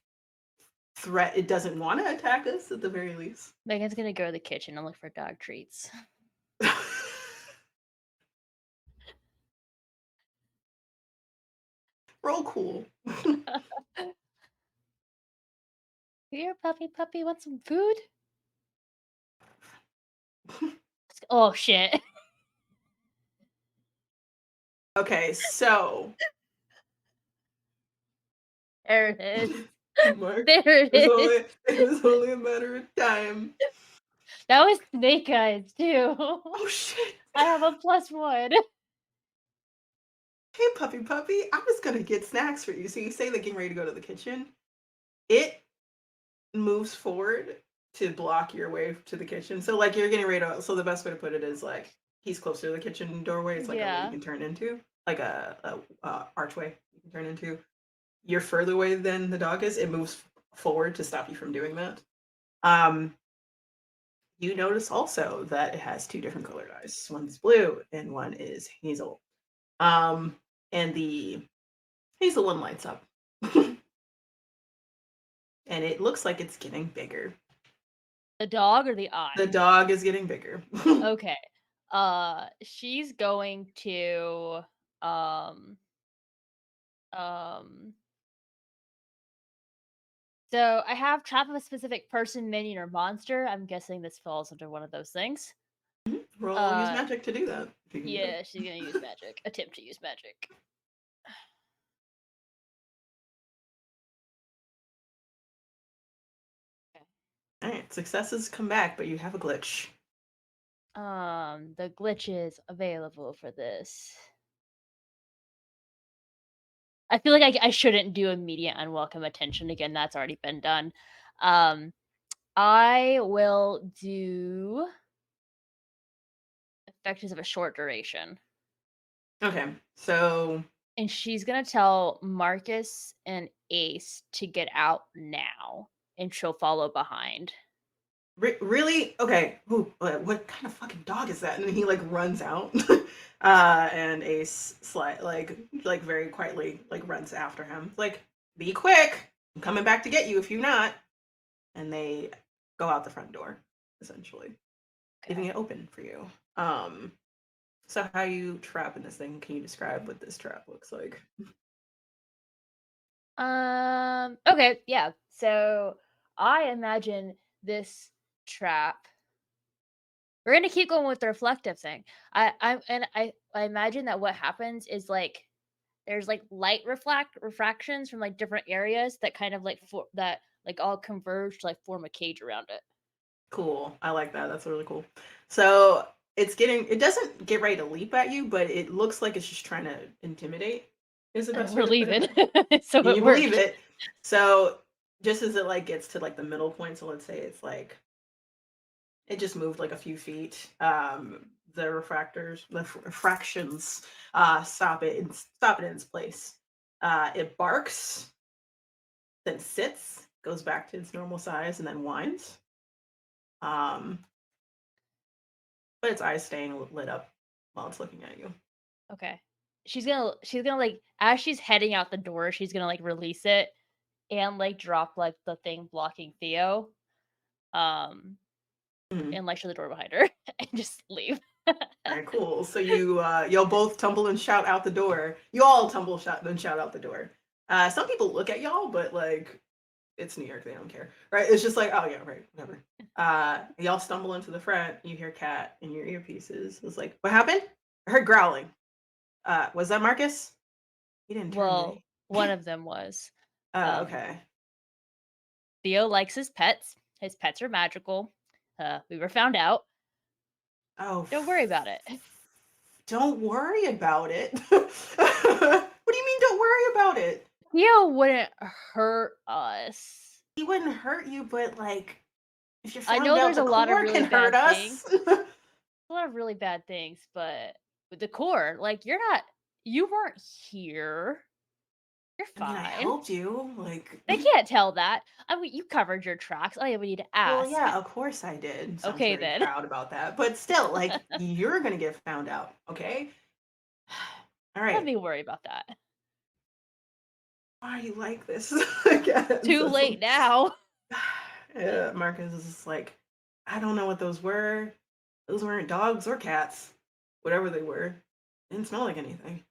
threat. It doesn't want to attack us at the very least. Megan's gonna go to the kitchen and look for dog treats. Roll cool. Here, puppy, want some food? Oh shit. Okay, so There it is. Mark, There it is. it was only a matter of time. That was Snake Eyes too. Oh shit. I have a +1. Hey puppy, I'm just gonna get snacks for you. So you say they're getting ready to go to the kitchen. It moves forward to block your way to the kitchen. So like you're getting ready to, so the best way to put it is like he's closer to the kitchen doorway. It's like a way you can turn into, like a archway you can turn into. You're further away than the dog is. It moves forward to stop you from doing that. You notice also that it has two different colored eyes. One's blue and one is hazel. And the hazel one lights up. And it looks like it's getting bigger. The dog or the eye? The dog is getting bigger. Okay. She's going to so I have trap of a specific person, minion, or monster. I'm guessing this falls under one of those things. Roll use magic to do that. Yeah, she's gonna use magic. Attempt to use magic. Alright, successes come back, but you have a glitch. The glitch is available for this. I feel like I shouldn't do immediate unwelcome attention again. That's already been done. I will do effects of a short duration. Okay, so And she's gonna tell Marcus and Ace to get out now, and she'll follow behind. really? Okay. Ooh, what kind of fucking dog is that? And he like runs out, and Ace like very quietly like runs after him. Like, be quick! I'm coming back to get you if you're not. And they go out the front door, essentially, leaving it open for you. So how you trap in this thing? Can you describe what this trap looks like? Okay, yeah. So I imagine this trap. We're gonna keep going with the reflective thing. I imagine that what happens is like there's like light refractions from like different areas that kind of like that like all converge to like form a cage around it. Cool. I like that. That's really cool. So it doesn't get ready to leap at you, but it looks like it's just trying to intimidate. Is the best way We're to put leaving, it. so And it you believe worked. it. So just as it like gets to like the middle point, so let's say it's like it just moved like a few feet. The refractions stop it in its place. It barks, then sits, goes back to its normal size, and then whines. Um, but its eyes staying lit up while it's looking at you. Okay. She's gonna like as she's heading out the door, she's gonna like release it and like drop like the thing blocking Theo. Um Mhm. and like shut the door behind her and just leave. All right, cool. So you'll both tumble and shout out the door. You all tumble, shout, then shout out the door. Some people look at y'all, but like it's New York, they don't care, right? It's just like, oh yeah, right, whatever. Y'all stumble into the front. You hear Cat in your earpieces. It's like, what happened? I heard growling. Was that Marcus? He didn't turn, did Well, he? one of them was. Oh, okay. Theo likes his pets. His pets are magical. We were found out. Oh, Don't worry about it. don't worry about it. What do you mean, don't worry about it? Theo wouldn't hurt us. He wouldn't hurt you, but like, if you're I found know out, there's the a lot of core really can hurt bad things. us. A lot of really bad things, but with the core, like you weren't here. You're I mean, I fine. helped you. Like, They can't tell that. I mean, you covered your tracks. All you need to well, ask. yeah, of course I did. Sounds Okay, very then. proud about that. But still, like, you're gonna get found out, okay? All Let right. me worry about that. Why are you like this? Again, Too late now. Yeah, Marcus is just like, I don't know what those were. Those weren't dogs or cats. Whatever they were. Didn't smell like anything.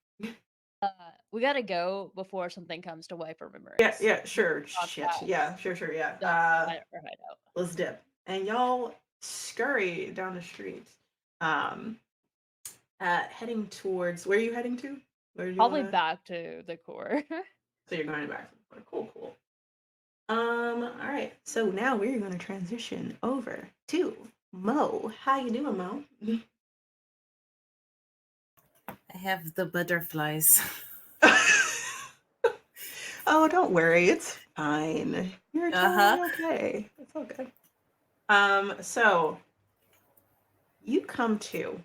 We gotta go before something comes to wipe our Yeah, memories. yeah, sure. Talk Shit. about Yeah, sure, yeah. the our hideout. Let's dip. And y'all scurry down the street. Um heading towards where are you heading to? Where do you Probably wanna back to the core. So you're going back to the point. Cool. All right. So now we're gonna transition over to Mo. How you doing, Mo? I have the butterflies. Oh, don't worry, it's fine. You're totally okay. It's all good. So you come to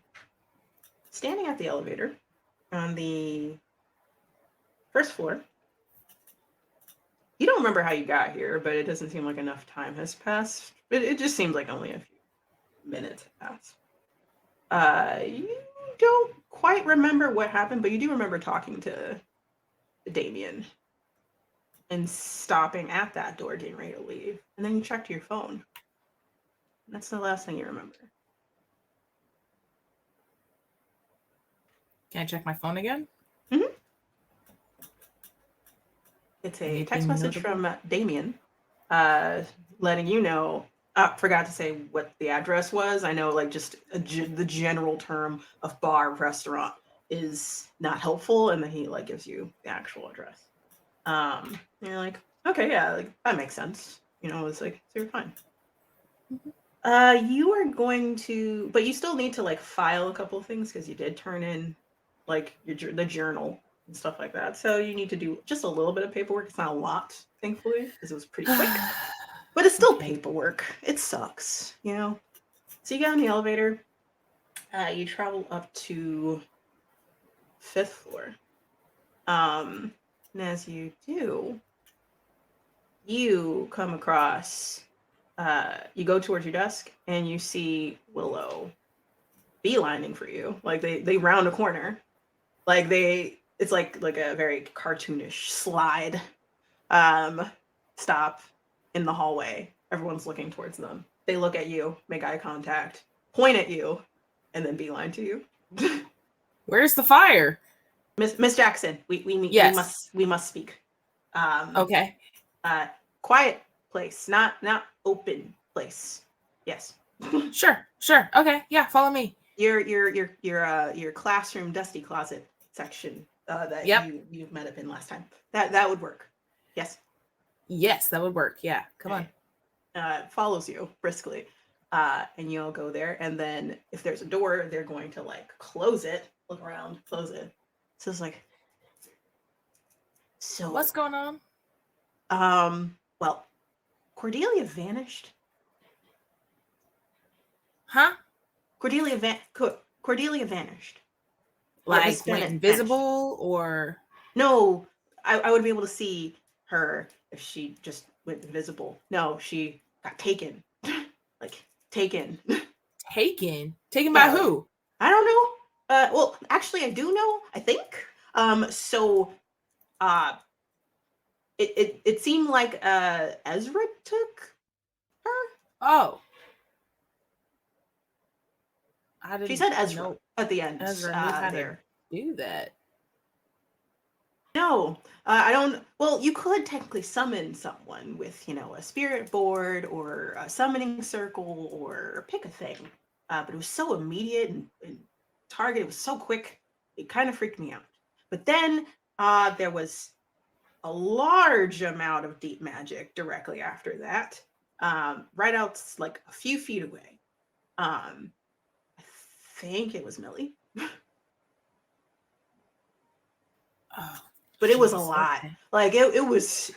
standing at the elevator on the first floor. You don't remember how you got here, but it doesn't seem like enough time has passed. It just seems like only a few minutes have passed. You don't quite remember what happened, but you do remember talking to Damien and stopping at that door, getting ready to leave. And then you checked your phone. That's the last thing you remember. Can I check my phone again? Mm-hmm. It's a Anything text message notable? from Damien, letting you know. Forgot to say what the address was. I know, like, just the general term of bar restaurant is not helpful, and then he like gives you the actual address. And you're like, okay, yeah, like that makes sense. You know, it's like, so you're fine. You are going to, but you still need to like file a couple of things because you did turn in like the journal and stuff like that. So you need to do just a little bit of paperwork. It's not a lot, thankfully, because it was pretty quick, but it's still paperwork. It sucks, you know. So you get on the elevator. You travel up to 5th floor. And as you do, you come across. You go towards your desk and you see Willow beelining for you. Like they round a corner. Like it's like a very cartoonish slide. Stop in the hallway. Everyone's looking towards them. They look at you, make eye contact, point at you, and then beeline to you. Where's the fire? Miss Jackson, Yes. we must speak. Okay. Quiet place, not open place. Yes. Sure. Okay. Yeah, follow me. Your classroom dusty closet section that you've met up in last time. That would work. Yes. Yes, that would work. Yeah. Come on. Follows you briskly. And you'll go there, and then if there's a door, they're going to like close it, look around, close it. So it's like, so What's going on? Well, Cordelia vanished. Huh? Cordelia vanished. Like went invisible or? No, I would be able to see her if she just went invisible. No, she got taken. Like taken. Taken by who? I don't know. Well, actually, I do know. I think. So, it seemed like Ezra took her. Oh. She said Ezra at the end. Ezra knew how to do that. No, I don't. Well, you could technically summon someone with, a spirit board or a summoning circle or pick a thing. But it was so immediate and target. It was so quick. It kind of freaked me out. But then there was a large amount of deep magic directly after that. Right out like a few feet away. I think it was Millie. Oh. But it was a lot. Okay. Like it was.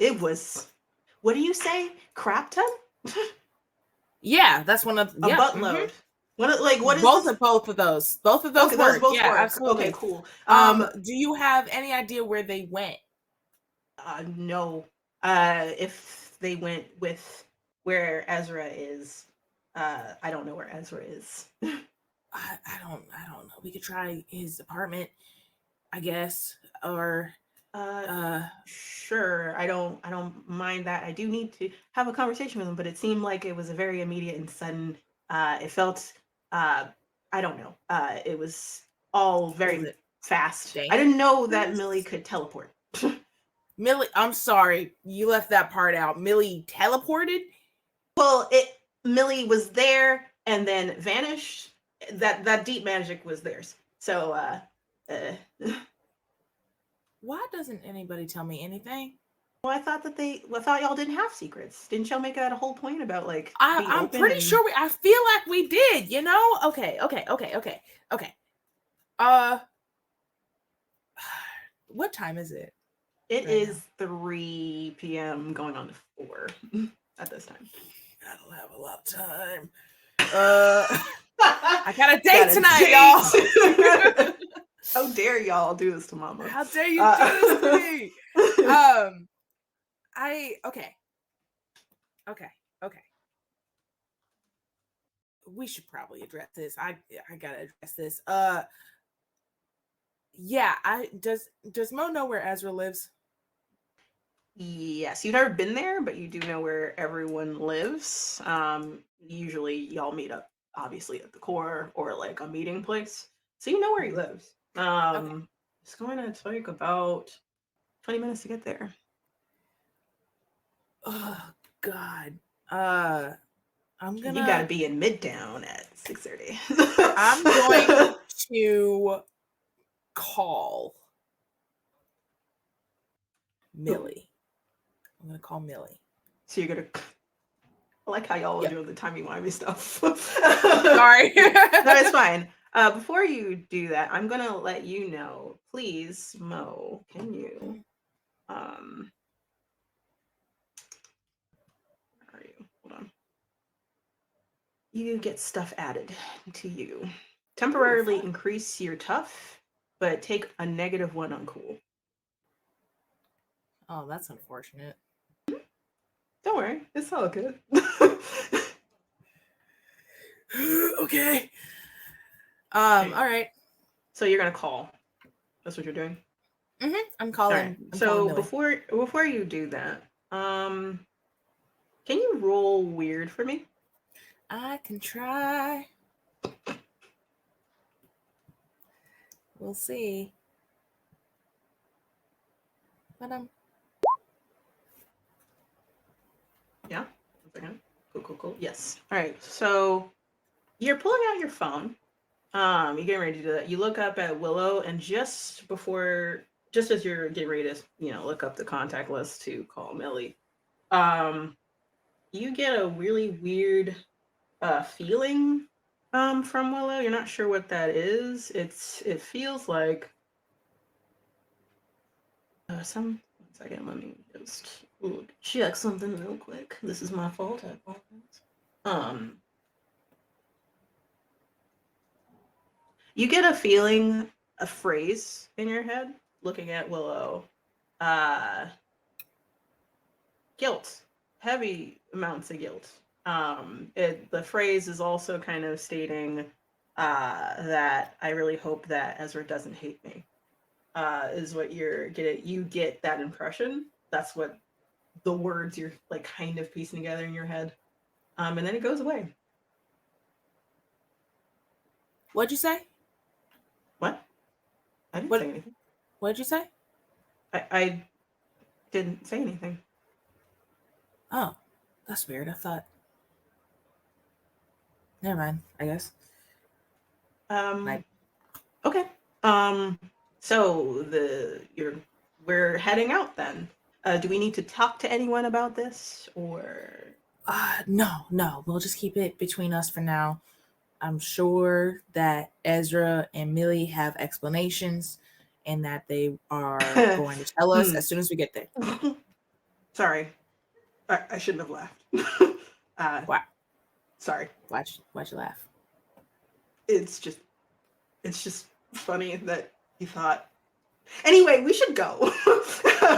What do you say? Crap ton? Yeah, that's one of a buttload. What is both this? of those? Both of those okay, work. Both yeah, work. absolutely. Okay, cool. Do you have any idea where they went? No. If they went with where Ezra is, I don't know where Ezra is. I don't know. We could try his apartment, I guess, or. Sure. I don't mind that. I do need to have a conversation with him, but it seemed like it was a very immediate and sudden. It felt, I don't know. It was all very fast. I didn't know that Millie could teleport. Millie, I'm sorry, you left that part out. Millie teleported? Well, Millie was there and then vanished. That deep magic was theirs. So, why doesn't anybody tell me anything? Well, I thought y'all didn't have secrets. Didn't y'all make that a whole point about like? I'm pretty sure I feel like we did. Okay. What time is it? It is 3 p.m. going on to 4 at this time. I don't have a lot of time. I got a date tonight, y'all. How dare y'all do this to Mama? How dare you do this to me? Okay. We should probably address this. I gotta address this. Yeah. Does Mo know where Ezra lives? Yes, you've never been there, but you do know where everyone lives. Usually, y'all meet up, obviously, at the core or like a meeting place, so you know where he lives. Okay. It's going to take about 20 minutes to get there. Oh God. You gotta be in Midtown at 6:30. I'm going to call Millie. I'm gonna call Millie. So you're gonna. I like how y'all are doing the timey-wimey stuff. Sorry. No, it's fine. Before you do that, I'm gonna let you know, please, Mo, can you where are you? Hold on. You get stuff added to you. Temporarily increase your tough, but take a -1 on cool. Oh, that's unfortunate. Don't worry, it's all good. Okay. All right. So you're gonna call. That's what you're doing? Mm-hmm. I'm calling. Right. I'm so calling before you do that, can you roll weird for me? I can try. we'll see. But Yeah. 1 second. Cool. Yes. All right. So you're pulling out your phone. You're getting ready to do that. You look up at Willow, and just as you're getting ready to, look up the contact list to call Millie, you get a really weird feeling from Willow. You're not sure what that is. It feels like 1 second. Let me just check something real quick. This is my fault. I apologize. You get a feeling, a phrase in your head, looking at Willow. Guilt, heavy amounts of guilt. The phrase is also kind of stating that I really hope that Ezra doesn't hate me. Is what you're getting. You get that impression. That's what the words you're like kind of piecing together in your head. And then it goes away. what'd you say? What? I didn't What- say anything. What'd you say? I didn't say anything. Oh, that's weird. I thought. Never mind. I guess. Right. Okay. So we're heading out then. Do we need to talk to anyone about this, or? No. We'll just keep it between us for now. I'm sure that Ezra and Millie have explanations, and that they are going to tell us as soon as we get there. Sorry, I shouldn't have laughed. Wow. Sorry. Why'd you laugh? It's just funny that you thought. Anyway, we should go.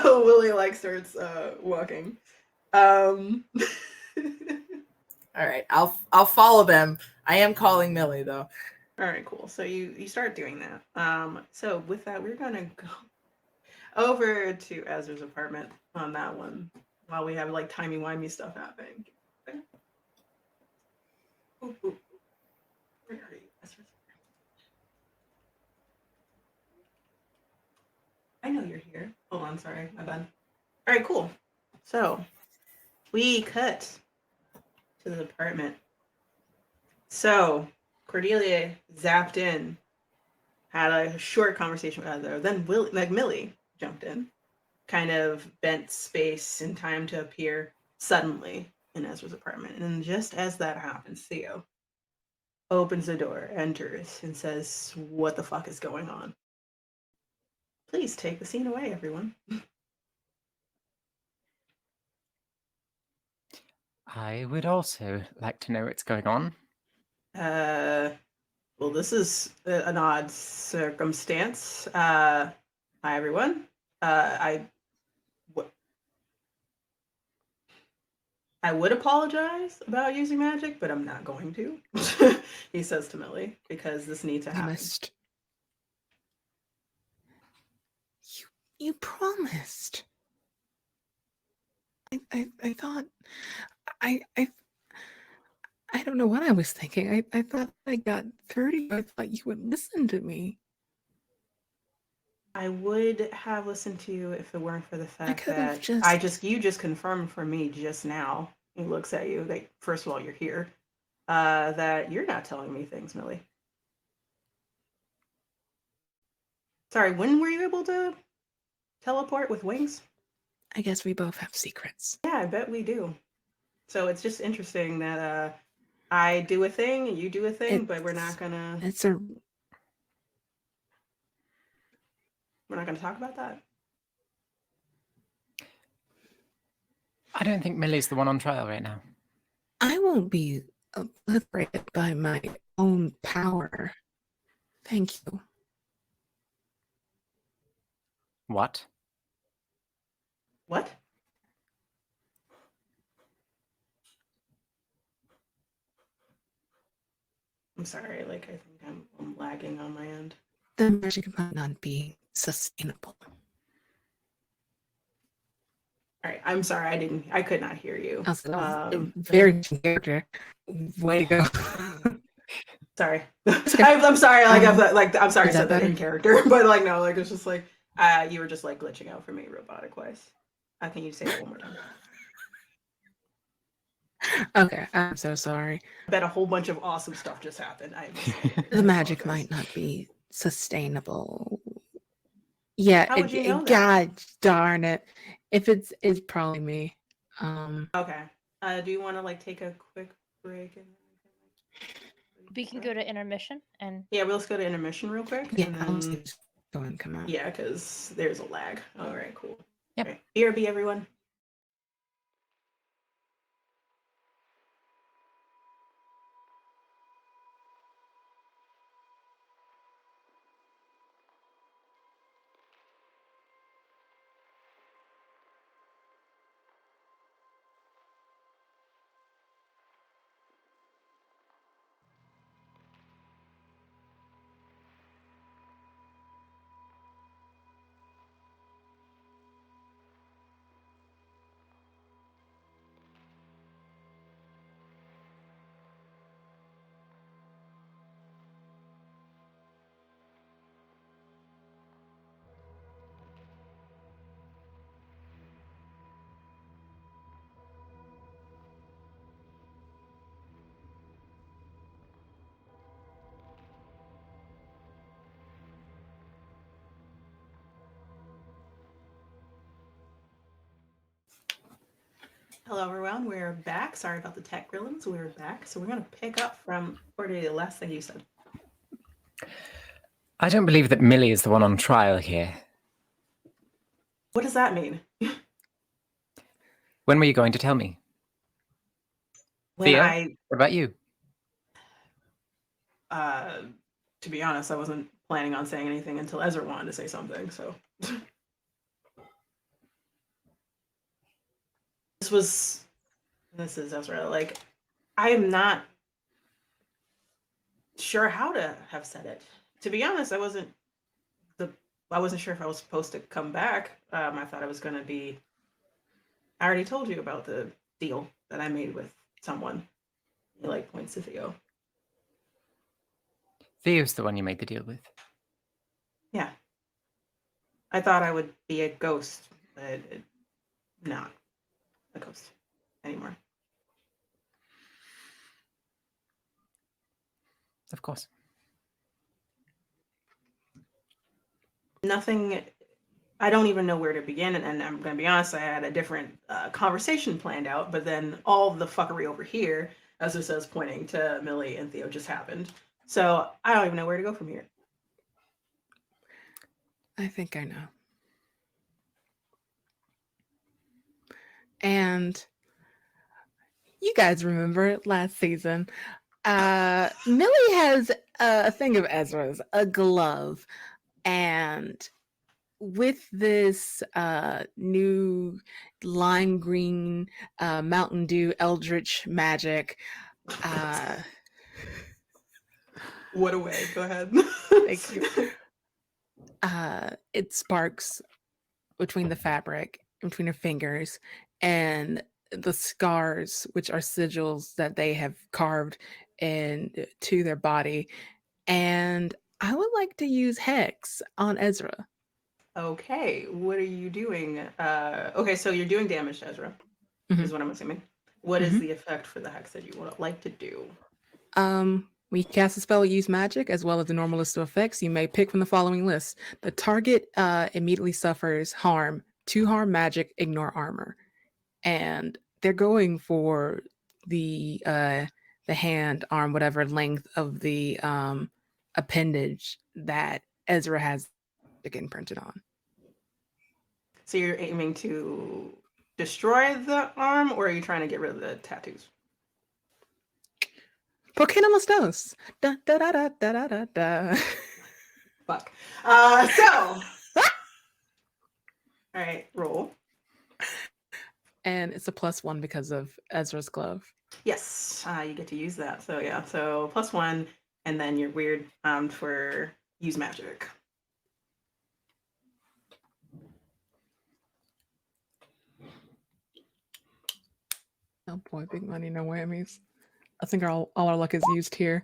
Willie starts walking. All right, I'll follow them. I am calling Millie though. All right, cool. So you start doing that. So with that, we're gonna go over to Ezra's apartment on that one while we have timey-wimey stuff happening. Okay. Ooh. Where are you, Ezra? I know you're here. Hold on, sorry, my bad. All right, cool. So we cut to the apartment. So Cordelia zapped in, had a short conversation with Ezra. Then Millie jumped in, kind of bent space and time to appear suddenly in Ezra's apartment. And just as that happens, Theo opens the door, enters, and says, "What the fuck is going on?" Please take the scene away, everyone. I would also like to know what's going on. Well, this is an odd circumstance. Hi, everyone. I would apologize about using magic, but I'm not going to. He says to Millie, because this needs to happen. Promised. You promised. I thought I don't know what I was thinking. I thought I got 30. I thought you would listen to me. I would have listened to you if it weren't for the fact could have that you just confirmed for me just now. He looks at you. First of all, you're here. That you're not telling me things, Millie. Sorry, when were you able to teleport with wings? I guess we both have secrets. Yeah, I bet we do. So it's just interesting that I do a thing and you do a thing, but we're not gonna talk about that. I don't think Millie's the one on trial right now. I won't be obliterated by my own power. Thank you. What? What? I'm sorry, I think I'm lagging on my end. The magic might not be sustainable. All right, I'm sorry, I could not hear you. Also, very character. Way to go. Sorry. okay. I'm sorry. Like, I'm sorry I is that said that in better? character, but like, no, like, it's just like, you were just like glitching out for me robotic wise. Can you say that one more time? Okay, I'm so sorry. I bet a whole bunch of awesome stuff just happened. The magic might not be sustainable. Yeah, How would you know that? God darn it. If it's probably me. Okay. Do you want to like take a quick break and We can go to intermission and yeah, let's go to intermission real quick. Yeah, and I'll then just go and come out. yeah, because there's a lag. All right, cool. Yep. All right. BRB, everyone. Hello, everyone. We're back. Sorry about the tech grillings. We're back. So we're going to pick up from Cordelia, the last thing you said. I don't believe that Millie is the one on trial here. What does that mean? When were you going to tell me? When Thea? I, What about you? to be honest, I wasn't planning on saying anything until Ezra wanted to say something. So this is Ezra. Like, I am not sure how to have said it. To be honest, I wasn't sure if I was supposed to come back. I thought I was going to be. I already told you about the deal that I made with someone. He like points to Theo. Theo's the one you made the deal with. Yeah. I thought I would be a ghost, but not a ghost anymore. Of course. Nothing. I don't even know where to begin, and I'm going to be honest, I had a different conversation planned out, but then all the fuckery over here, as it says, pointing to Millie and Theo, just happened. So I don't even know where to go from here. I think I know. And you guys remember last season, Millie has a thing of Ezra's, a glove, and with this new lime green Mountain Dew Eldritch magic, What a way. Go ahead. thank you. It sparks between the fabric, between her fingers, and the scars, which are sigils that they have carved into their body. And I would like to use Hex on Ezra. Okay, what are you doing? Okay, so you're doing damage to Ezra, is what I'm assuming. What is the effect for the hex that you would like to do? When you cast a spell, use magic, as well as the normal list of effects. You may pick from the following list. The target immediately suffers harm. 2 harm magic, ignore armor. And they're going for the hand, arm, whatever length of the appendage that Ezra has imprinted on. So you're aiming to destroy the arm, or are you trying to get rid of the tattoos? ¿Por qué no los dos? Da, da, da, da, da, da, da. Fuck. All right, roll. And it's a +1 because of Ezra's glove. Yes, you get to use that. So yeah, so +1, and then you're weird for use magic. Oh boy, big money, no whammies. I think all our luck is used here.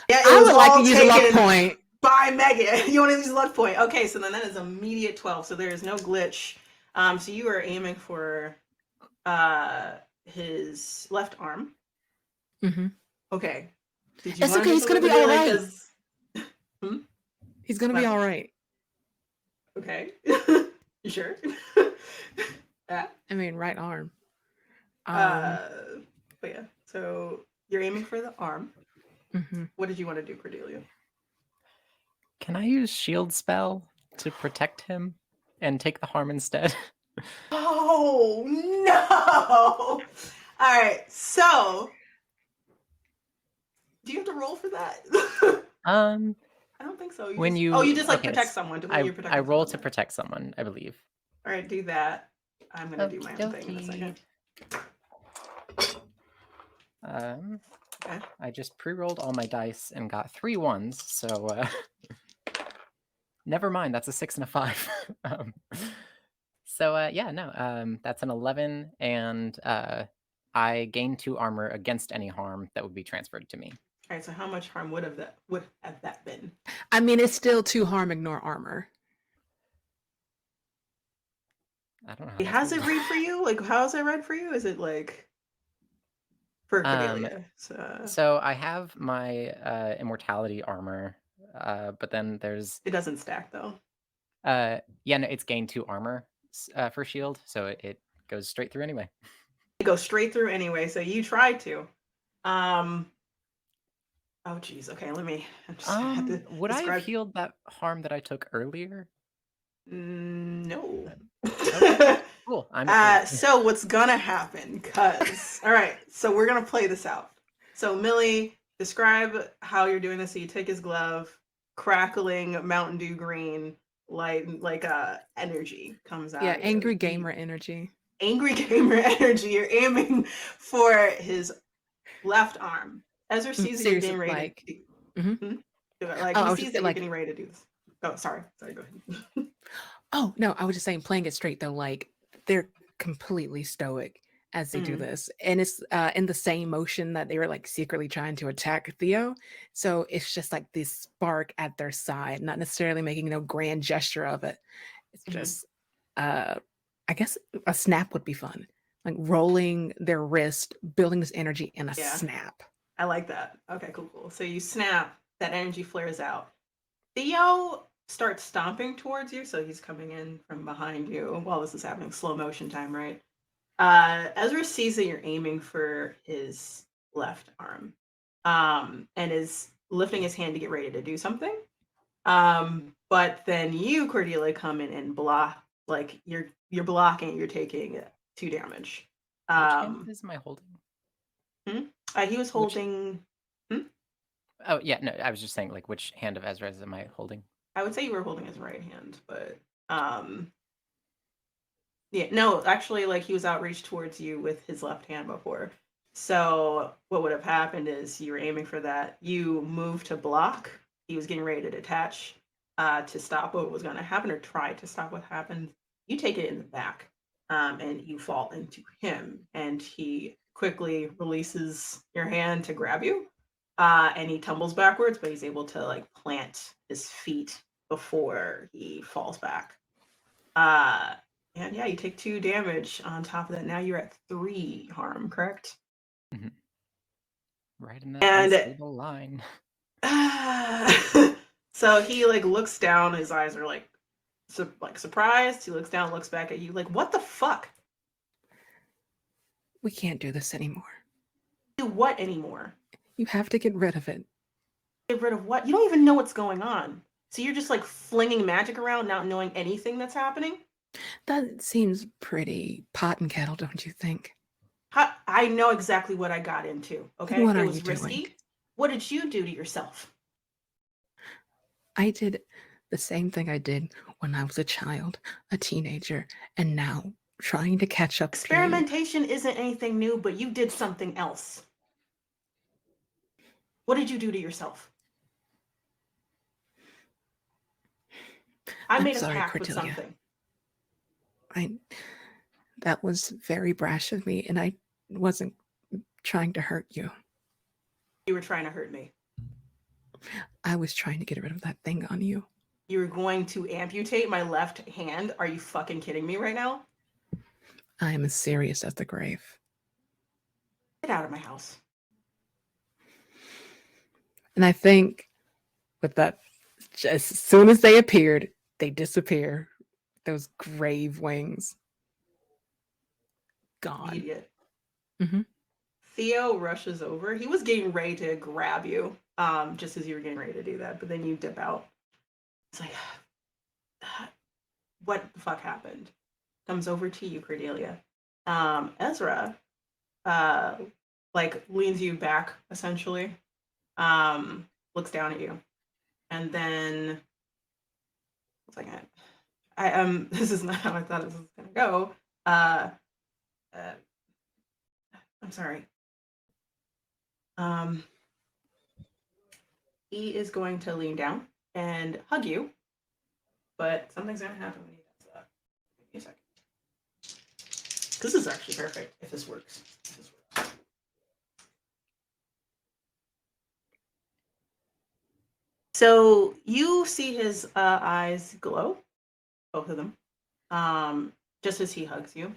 Yeah, it I was would like all to use a luck taken point. by Megan. You want to use a luck point? Okay, so then that is immediate 12. So there is no glitch. So you are aiming for his left arm. Mm-hmm. Okay. Did you It's want okay. to He's gonna be all right. He's gonna be Left. all right. Okay. You sure? Yeah. I mean, right arm. But yeah. So you're aiming for the arm. Mm-hmm. What did you want to do, Cordelia? Can I use shield spell to protect him and take the harm instead? Oh no! All right. So do you have to roll for that? I don't think so. When just, you oh, you just like okay, protect someone. I roll to protect someone, I believe. All right, do that. I'm gonna do my own thing in a Okey-dokey. second. Okay. I just pre-rolled all my dice and got 3 1s, so never mind. That's a 6 and a 5. Yeah, no. That's an 11, and I gain 2 armor against any harm that would be transferred to me. All right. So how much harm would have that been? I mean, it's still 2 harm, ignore armor. I don't know. How's it read for you? Like, how's it read for you? Is it like for Cordelia? So I have my immortality armor, but then there's It doesn't stack though. yeah, no, it's gained 2 armor for shield, so it goes straight through anyway. It goes straight through anyway. So you tried to. Oh geez. Okay, let me. Would I have healed that harm that I took earlier? No. Okay, cool. So what's gonna happen? All right, so we're gonna play this out. So Millie, describe how you're doing this. So you take his glove, crackling Mountain Dew green, like energy comes out. Yeah, angry gamer energy. Angry gamer energy. You're aiming for his left arm. Ezra sees that you're getting ready. Like, he I was sees just that like, you're getting ready to do this. Oh, sorry, go ahead. Oh no, I was just saying, playing it straight though, like they're completely stoic as they do this, and it's in the same motion that they were like secretly trying to attack Theo. So it's just like this spark at their side, not necessarily making no grand gesture of it. It's just, I guess a snap would be fun, like rolling their wrist, building this energy, and a snap. I like that. Okay, cool. So you snap, that energy flares out. Theo starts stomping towards you, so he's coming in from behind you while this is happening. Slow motion time, right? Ezra sees that you're aiming for his left arm, and is lifting his hand to get ready to do something. But then you, Cordelia, come in and block. Like you're blocking. You're taking 2 damage. Which hand is my holding? He was holding. Oh yeah, no, I was just saying, like, which hand of Ezra's am I holding? I would say you were holding his right hand, but yeah, no, actually, like he was outreached towards you with his left hand before. So what would have happened is you were aiming for that. You moved to block. He was getting ready to detach to stop what was going to happen or try to stop what happened. You take it in the back, and you fall into him, and he quickly releases your hand to grab you, and he tumbles backwards, but he's able to like plant his feet before he falls back. And yeah, you take 2 damage on top of that. Now you're at 3 harm, correct? Right in that unstable line. So he like looks down. His eyes are like surprised. He looks down, looks back at you, like, what the fuck? We can't do this anymore. Do what anymore? You have to get rid of it. Get rid of what? You don't even know what's going on. So you're just like flinging magic around, not knowing anything that's happening? That seems pretty pot and kettle, don't you think? I know exactly what I got into. Okay, What it are was you risky. doing? What did you do to yourself? I did the same thing I did when I was a child, a teenager, and now trying to catch up to you. Experimentation isn't anything new, but you did something else. What did you do to yourself? I made a pact with something. That was very brash of me, and I wasn't trying to hurt you. You were trying to hurt me. I was trying to get rid of that thing on you. You're going to amputate my left hand? Are you fucking kidding me right now? I am as serious as the grave. Get out of my house. And I think with that, as soon as they appeared, they disappear. Those grave wings. Gone. Idiot. Mhm. Theo rushes over. He was getting ready to grab you, just as you were getting ready to do that, but then you dip out. It's like, what the fuck happened? Comes over to you, Cordelia. Ezra, like leans you back essentially, looks down at you, and then it's like, this is not how I thought this was gonna go. I'm sorry. He is going to lean down and hug you, but something's gonna happen when he does that. Give me a second. This is actually perfect if this works. So you see his eyes glow, both of them, just as he hugs you.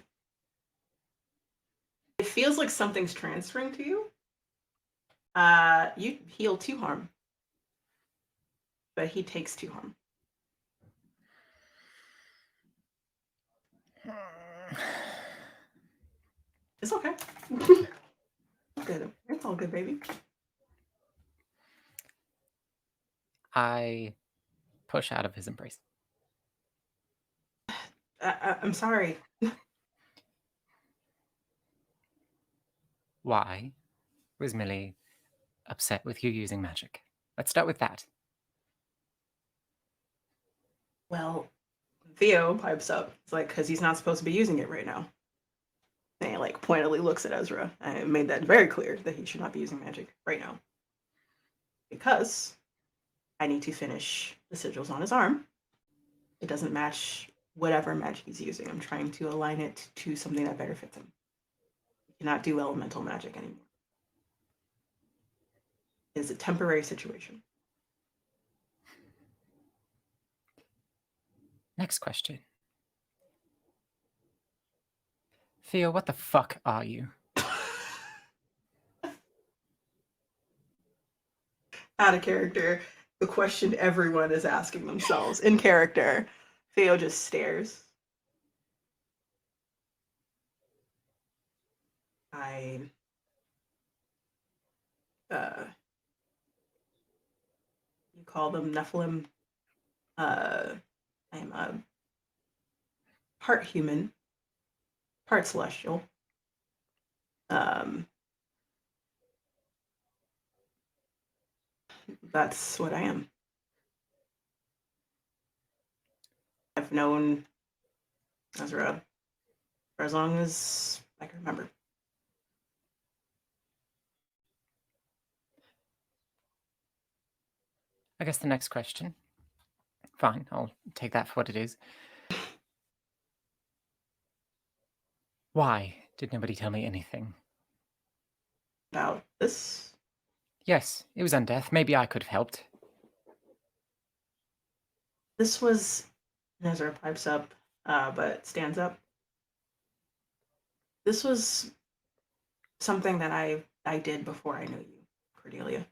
It feels like something's transferring to you. You heal 2 harm, but he takes 2 harm. It's okay. Good. It's all good, baby. I push out of his embrace. I'm sorry. Why was Millie upset with you using magic? Let's start with that. Well, Theo pipes up. It's like, because he's not supposed to be using it right now. And he like pointedly looks at Ezra. I made that very clear that he should not be using magic right now. Because I need to finish the sigils on his arm. It doesn't match whatever magic he's using. I'm trying to align it to something that better fits him. He cannot do elemental magic anymore. It is a temporary situation. Next question. Theo, what the fuck are you? Out of character, the question everyone is asking themselves. In character, Theo just stares. You call them Nephilim. I am a part human, part celestial. That's what I am. I've known Ezra for as long as I can remember. I guess the next question. Fine, I'll take that for what it is. Why did nobody tell me anything? About this? Yes, it was undeath. Maybe I could have helped. This was... Ezra pipes up, but stands up. This was something that I did before I knew you, Cordelia.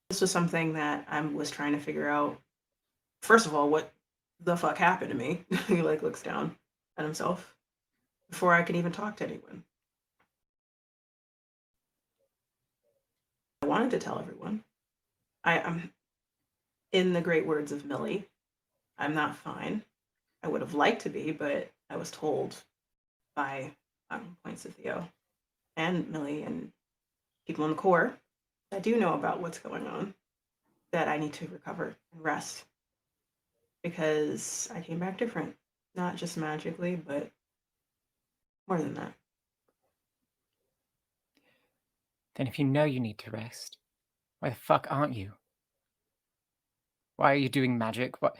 This was something that I was trying to figure out. First of all, what the fuck happened to me? He like looks down at himself before I could even talk to anyone. I wanted to tell everyone. I'm in the great words of Millie, I'm not fine. I would have liked to be, but I was told by points of Theo and Millie and people in the core that do know about what's going on, that I need to recover and rest. Because I came back different. Not just magically, but more than that. Then if you know you need to rest, why the fuck aren't you? Why are you doing magic? What?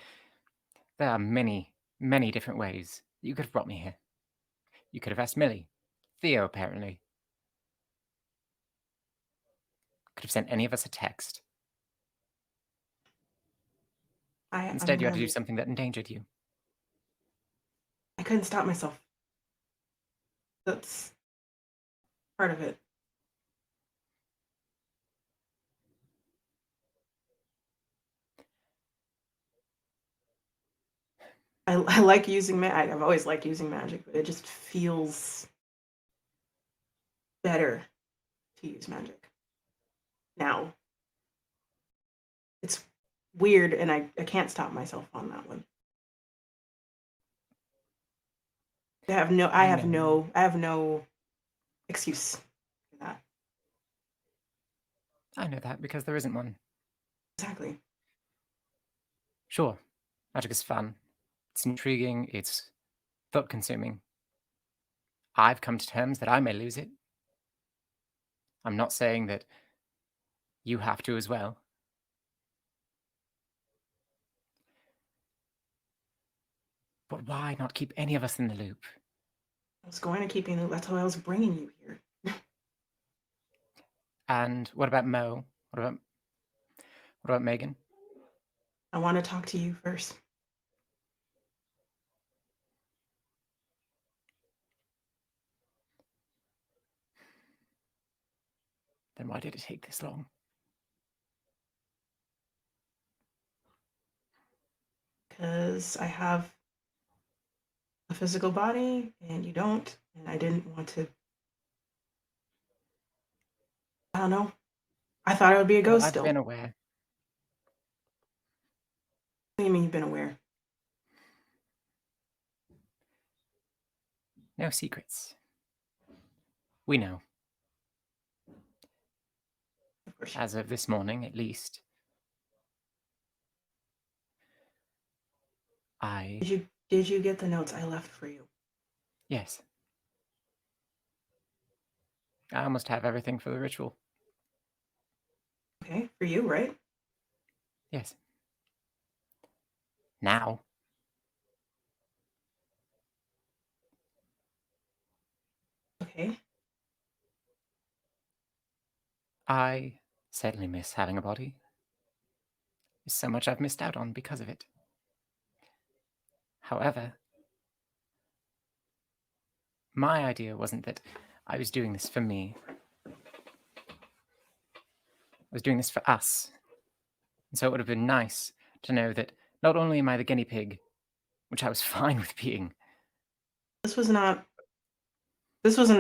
There are many, many different ways you could have brought me here. You could have asked Millie. Theo, apparently. Could have sent any of us a text. I'm Instead, you had to do gonna- something that endangered you. I couldn't stop myself. That's part of it. I like using I've always liked using magic, but it just feels better to use magic now. It's weird, and I can't stop myself on that one. I have no excuse for that. I know that because there isn't one. Exactly. Sure, magic is fun. It's intriguing. It's thought-consuming. I've come to terms that I may lose it. I'm not saying that you have to as well. But why not keep any of us in the loop? I was going to keep you. That's why I was bringing you here. And what about Mo? What about Megan? I want to talk to you first. Then why did it take this long? Because I have a physical body and you don't, and I didn't want to. I don't know. I thought I would be a Well, ghost I've still. been aware. What do you mean you've been aware? No secrets. We know. Of course. As of this morning, at least. Did you get the notes I left for you? Yes. I almost have everything for the ritual. Okay, for you, right? Yes. Now. Okay. I certainly miss having a body. There's so much I've missed out on because of it. However, my idea wasn't that I was doing this for me. I was doing this for us. And so it would have been nice to know that not only am I the guinea pig, which I was fine with being. This wasn't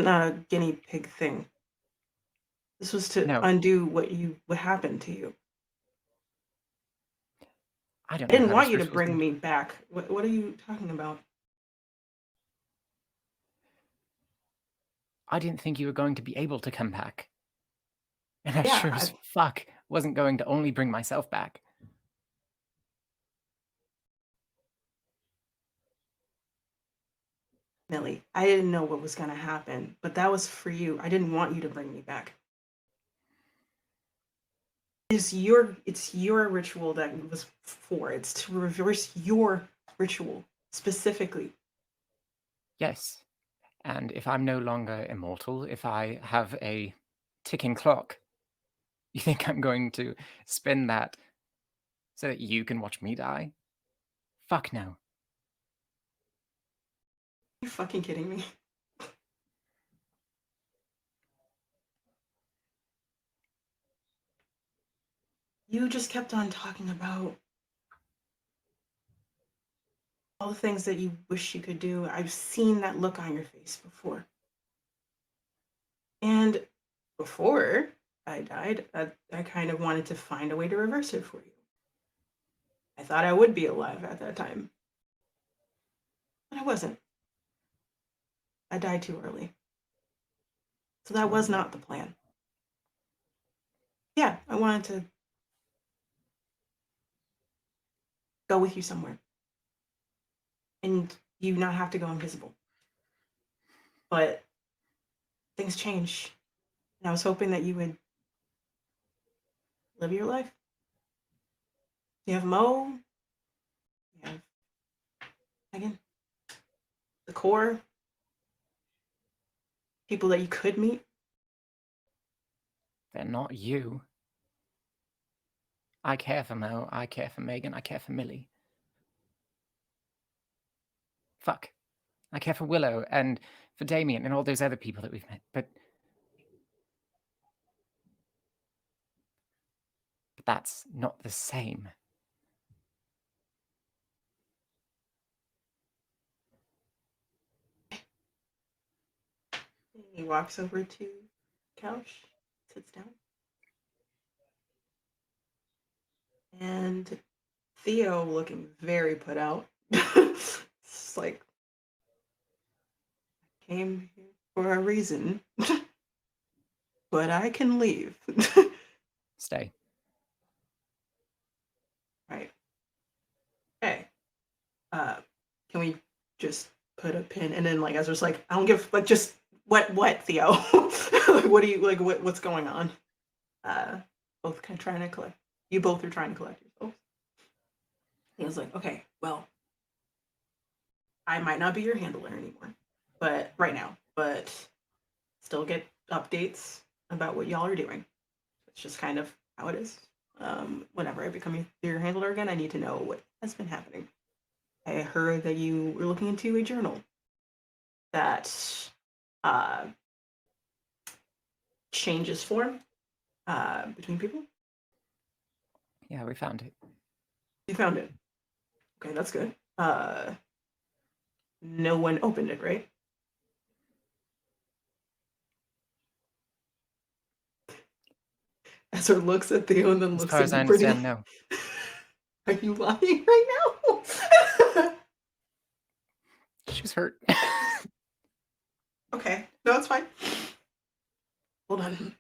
a guinea pig thing. This was to No. undo what happened to you. I don't I know didn't how want this you to ritual's bring going me back. What are you talking about? I didn't think you were going to be able to come back. And I Yeah, sure as fuck wasn't going to only bring myself back. Millie, I didn't know what was going to happen, but that was for you. I didn't want you to bring me back. It's your ritual that was for. It's to reverse your ritual specifically. Yes. And if I'm no longer immortal, if I have a ticking clock, you think I'm going to spin that so that you can watch me die? Fuck no. Are you fucking kidding me? You just kept on talking about all the things that you wish you could do. I've seen that look on your face before. And before I died, I kind of wanted to find a way to reverse it for you. I thought I would be alive at that time. But I wasn't. I died too early. So that was not the plan. Yeah, I wanted to go with you somewhere. And you not have to go invisible. But things change. And I was hoping that you would live your life. You have Mo. You have Megan. The core. People that you could meet. They're not you. I care for Mo, I care for Megan, I care for Millie. Fuck. I care for Willow and for Damien and all those other people that we've met, but that's not the same. He walks over to the couch, sits down. And Theo, looking very put out, it's like, I came here for a reason, but I can leave. Stay. Right. Okay. Can we just put a pin and then like Ezra's like, I don't give like just what Theo? What do you like what's going on? Both kind of trying to collect. You both are trying to collect yourselves. He was like, okay, well, I might not be your handler anymore, but right now, but still get updates about what y'all are doing. It's just kind of how it is. Whenever I become your handler again, I need to know what has been happening. I heard that you were looking into a journal that changes form between people. Yeah, we found it. You found it. Okay, that's good. No one opened it, right? Ezra looks at Theo and then As looks far at as I you pretty. understand, no. Are you lying right now? She was hurt. Okay, no, it's fine. Hold on.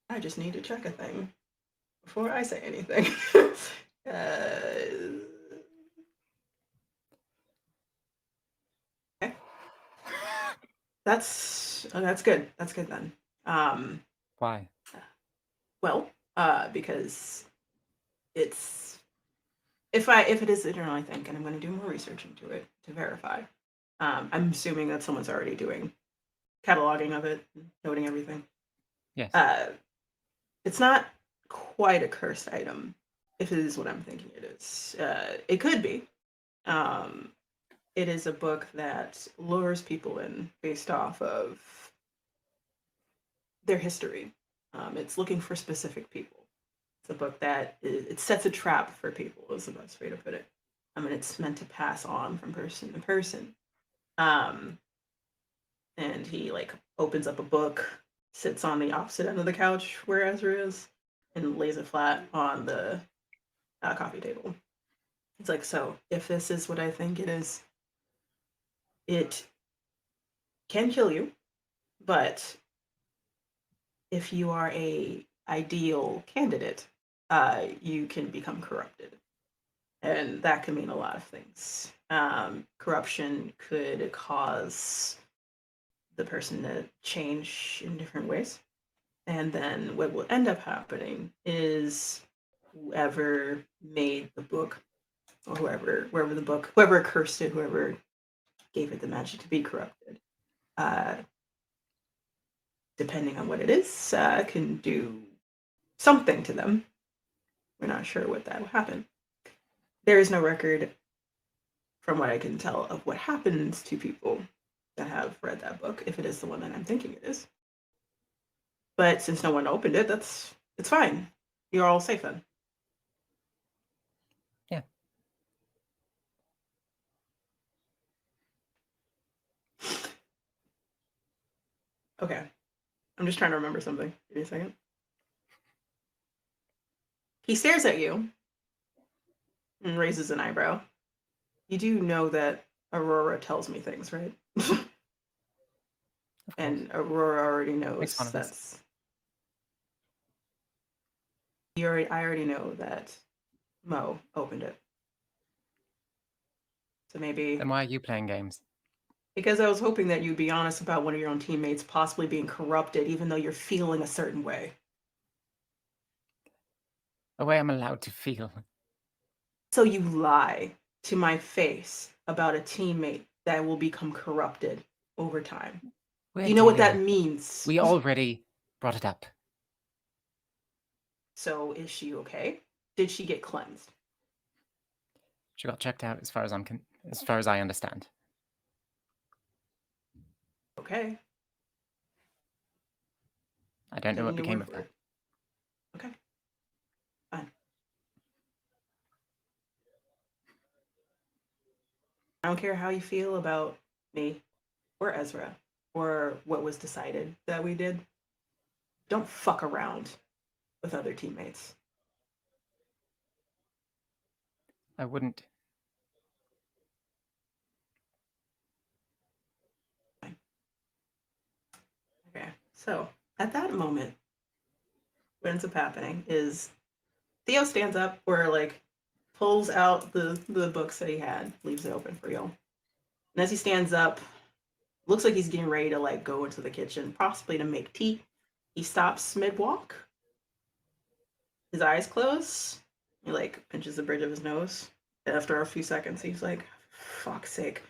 I just need to check a thing before I say anything. Okay. That's good. That's good then. Why? Well, because it's if it is the journal, I think, and I'm going to do more research into it to verify. I'm assuming that someone's already doing cataloging of it, noting everything. Yes. It's not quite a cursed item, if it is what I'm thinking it is. It could be. It is a book that lures people in based off of their history. It's looking for specific people. It's a book that it sets a trap for people, is the best way to put it. And it's meant to pass on from person to person. And he like opens up a book, sits on the opposite end of the couch where Ezra is, and lays it flat on the coffee table. It's like, so if this is what I think it is, it can kill you, but if you are a ideal candidate, you can become corrupted. And that can mean a lot of things. Corruption could cause the person to change in different ways. And then what will end up happening is whoever made the book, or whoever cursed it, whoever gave it the magic to be corrupted, depending on what it is, can do something to them. We're not sure what that will happen. There is no record, from what I can tell, of what happens to people that have read that book, if it is the one that I'm thinking it is. But since no one opened it, it's fine. You're all safe then. Yeah. Okay. I'm just trying to remember something. Give me a second. He stares at you and raises an eyebrow. You do know that Aurora tells me things, right? And Aurora already knows Makes fun of us. I already know that Mo opened it. So maybe Then why are you playing games? because I was hoping that you'd be honest about one of your own teammates possibly being corrupted, even though you're feeling a certain way. A way I'm allowed to feel. So you lie to my face about a teammate that will become corrupted over time. We're You know what that dealing. means. We already brought it up. So is she okay? Did she get cleansed? She got checked out as far as I understand. Okay. I don't know what Taking your became word of for that. it. Okay. Fine. I don't care how you feel about me or Ezra or what was decided that we did. Don't fuck around with other teammates. I wouldn't. Okay. So at that moment, what ends up happening is Theo stands up or like pulls out the books that he had, leaves it open for you. And as he stands up, looks like he's getting ready to like go into the kitchen, possibly to make tea. He stops mid-walk. His eyes close. He like pinches the bridge of his nose. And after a few seconds, he's like, fuck's sake.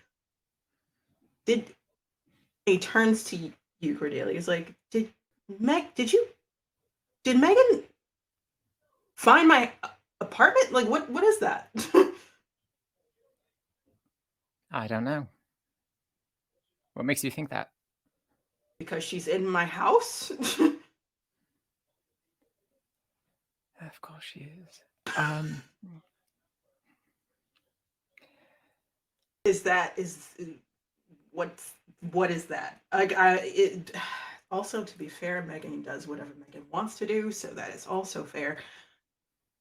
He turns to you, Cordelia. He's like, did Megan find my apartment? Like, what is that? I don't know. What makes you think that? Because she's in my house? Of course she is. What is that? Like, also, to be fair, Megan does whatever Megan wants to do, so that is also fair.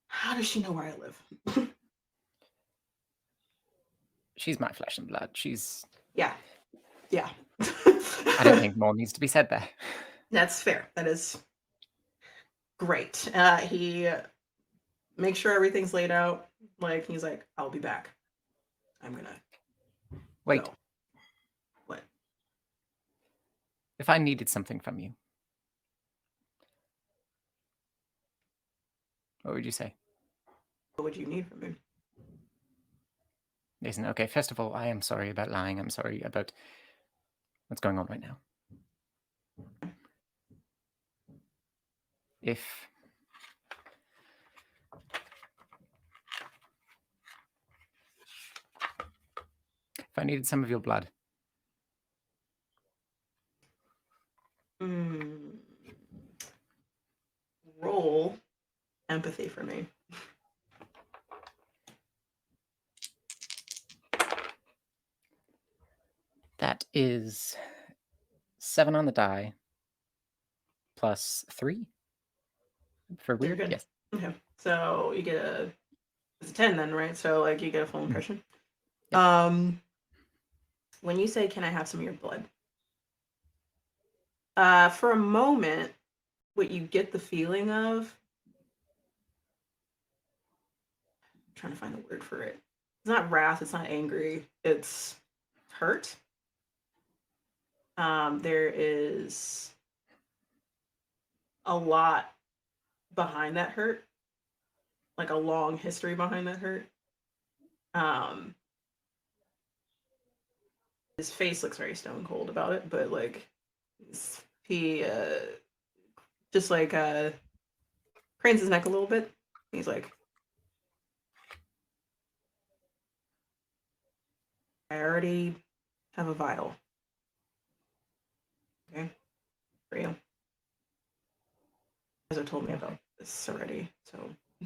How does she know where I live? She's my flesh and blood. She's... Yeah. I don't think more needs to be said there. That's fair. That is great. He makes sure everything's laid out. Like, he's like, I'll be back. I'm gonna Wait. go. What? If I needed something from you, what would you say? What would you need from me? Nathan, okay, first of all, I am sorry about lying. I'm sorry about what's going on right now. If I needed some of your blood, Roll empathy for me. that is 7 on the die plus 3 for You're weird. good. Yes. Okay. So you get it's a 10 then, right? So like you get a full impression. Yep. When you say, can I have some of your blood? For a moment, what you get the feeling of, I'm trying to find a word for it. It's not wrath, it's not angry, it's hurt. There is a lot behind that hurt, like a long history behind that hurt. His face looks very stone cold about it, but like he just like cranes his neck a little bit. He's like, I already have a vial. Okay, for you. As I told me about this already, so. I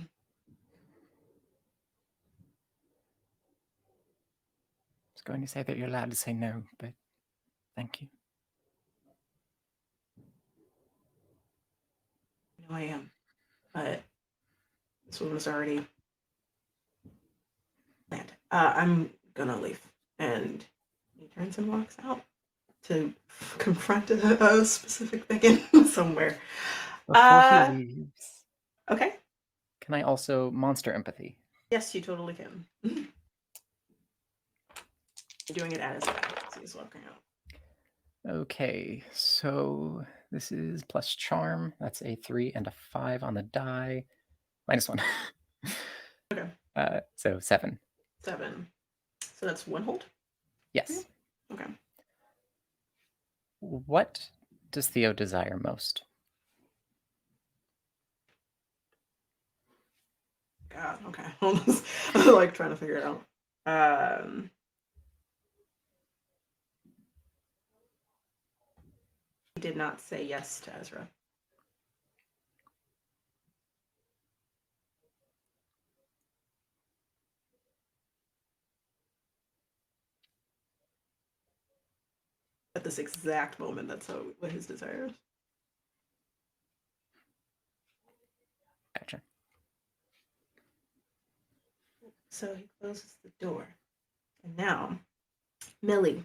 was going to say that you're allowed to say no, but thank you. I know I am, but this one was already planned. I'm gonna leave. And he turns and walks out to confront a specific thing somewhere. Before he leaves, Okay. can I also monster empathy? Yes, you totally can. You're doing it at his back as he's walking out. Okay, so this is plus charm. That's a 3 and a 5 on the die. -1. Okay. So 7. 7. So that's 1 hold? Yes. Okay. What does Theo desire most? God, okay. I'm like trying to figure it out. He did not say yes to Ezra. At this exact moment, that's what his desire is. Gotcha. So he closes the door. And now, Millie,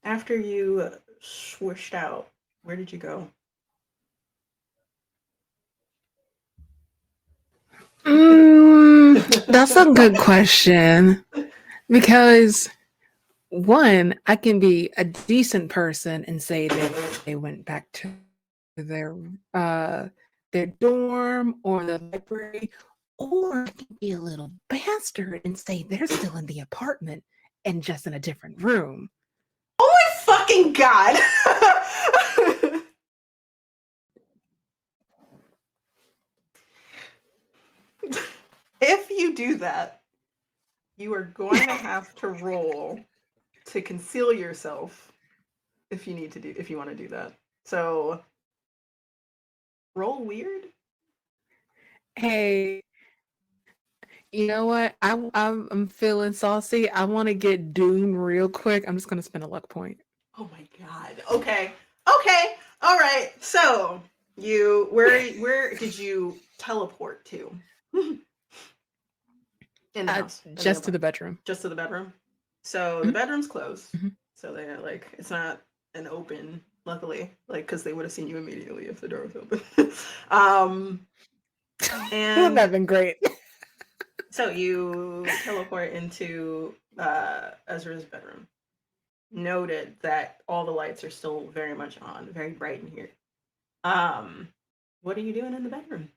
after you swooshed out, where did you go? That's a good question. Because one, I can be a decent person and say that they went back to their dorm or the library, or I can be a little bastard and say they're still in the apartment and just in a different room. Oh my fucking god! If you do that, you are going to have to roll to conceal yourself if you want to do that. So roll weird. Hey, you know what? I'm feeling saucy. I want to get doomed real quick. I'm just gonna spend a luck point. Oh my god. Okay. All right. So where did you teleport to? In the house. Just to the bedroom. Just to the bedroom. So the bedroom's closed. Mhm. So they're like, it's not an open, luckily, like, because they would have seen you immediately if the door was open. Wouldn't And that been great? so you teleport into Ezra's bedroom. Noted that all the lights are still very much on, very bright in here. What are you doing in the bedroom?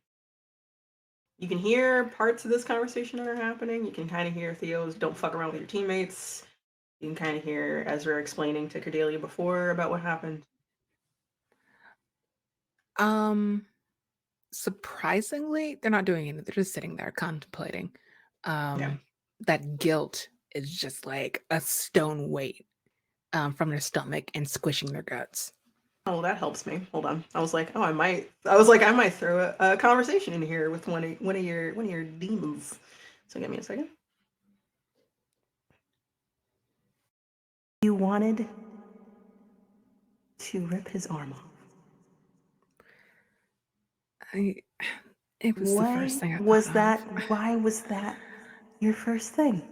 You can hear parts of this conversation that are happening. You can kind of hear Theo's "don't fuck around with your teammates." You can kind of hear Ezra explaining to Cordelia before about what happened. Surprisingly, they're not doing anything. They're just sitting there contemplating. That guilt is just like a stone weight from their stomach and squishing their guts. Oh, that helps me. Hold on. I was like, I might throw a conversation in here with one of your demons. So give me a second. You wanted to rip his arm off. It was the first thing I was thought that? of. Why was that your first thing?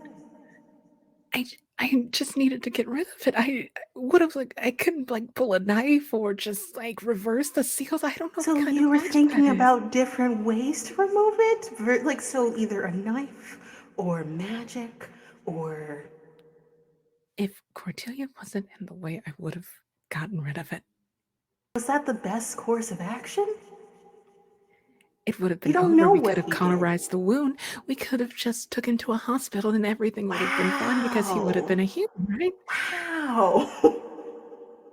I just needed to get rid of it. I couldn't like pull a knife or just like reverse the seals. I don't know. So what kind you of were magic thinking that is. about different ways to remove it? Like, so either a knife or magic or... If Cordelia wasn't in the way, I would have gotten rid of it. Was that the best course of action? It would have You been don't over. know We what could have he did. cauterized the wound. We could have just took him to a hospital and everything would have been fine because he would have been a human, right? Wow.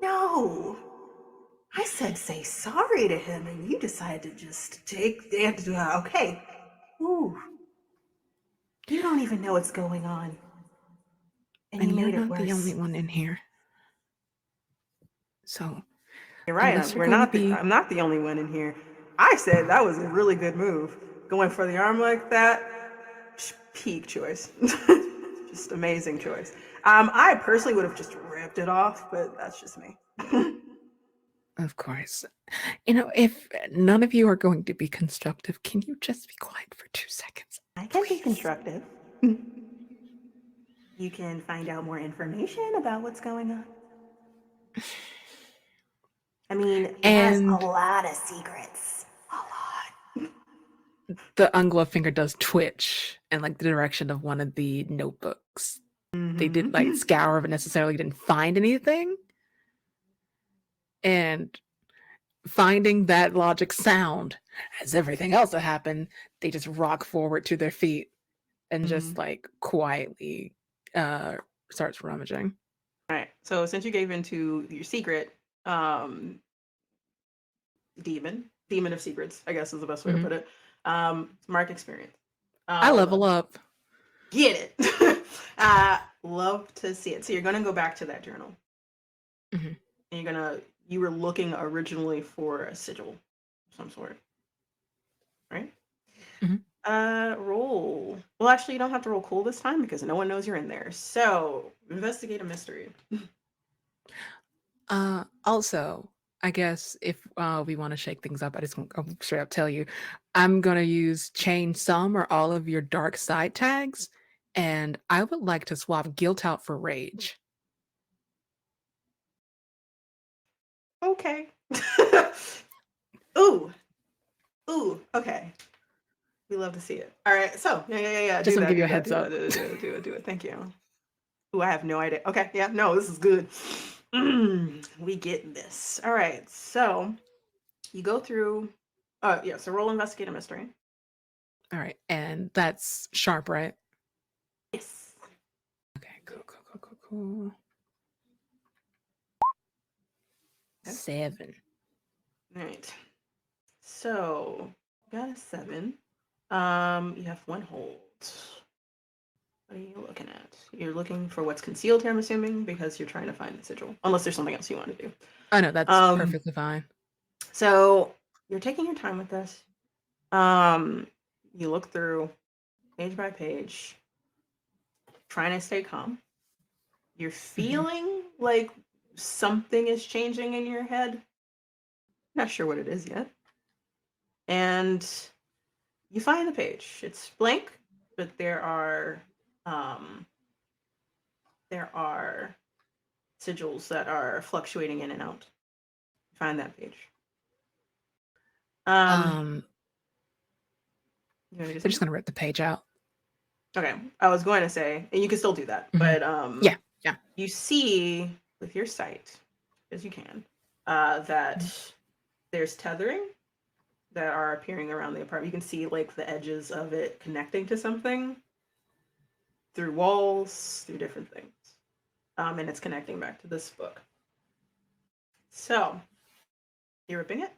No. I said say sorry to him and you decided to just take the... Okay. Ooh. You don't even know what's going on. And you you're made it not worse. the only one in here. So You're right. I'm not the only one in here. I said that was a really good move. Going for the arm like that, peak choice. Just amazing choice. I personally would have just ripped it off, but that's just me. Of course. If none of you are going to be constructive, can you just be quiet for 2 seconds? I can be constructive. You can find out more information about what's going on. I mean, he has a lot of secrets. A lot. The ungloved finger does twitch in like the direction of one of the notebooks. Mm-hmm. They didn't like scour, but necessarily didn't find anything. And finding that logic sound, as everything else that happened, they just rock forward to their feet and just like quietly starts rummaging. All right. So since you gave into your secret, demon of secrets, I guess is the best way to put it. Mark experience. I level up. Get it. Love to see it. So you're gonna go back to that journal. And you were looking originally for a sigil of some sort. Right? Roll. Well, actually, you don't have to roll cool this time because no one knows you're in there. So investigate a mystery. Also, I guess if we want to shake things up, I'll straight up tell you, I'm gonna use change some or all of your dark side tags, and I would like to swap guilt out for rage. Okay. Ooh. Okay. We love to see it. All right. So yeah. Just to give you a heads up. Do it. Thank you. Ooh, I have no idea. Okay. Yeah. No, this is good. We get this. All right. So you go through. Yeah. So roll investigate a mystery. All right, and that's sharp, right? Yes. Okay. Cool. 7. All right. So got a 7. You have 1 hold. What are you looking at? You're looking for what's concealed here, I'm assuming, because you're trying to find the sigil. Unless there's something else you want to do. Oh no, that's perfectly fine. So you're taking your time with this. You look through page by page, trying to stay calm. You're feeling like something is changing in your head. Not sure what it is yet. And you find the page. It's blank, but there are sigils that are fluctuating in and out. Find that page. We're just gonna rip the page out. Okay, I was going to say, and you can still do that, but yeah. You see with your sight, as you can, that there's tethering that are appearing around the apartment. You can see like the edges of it connecting to something through walls, through different things, and it's connecting back to this book. So, you ripping it?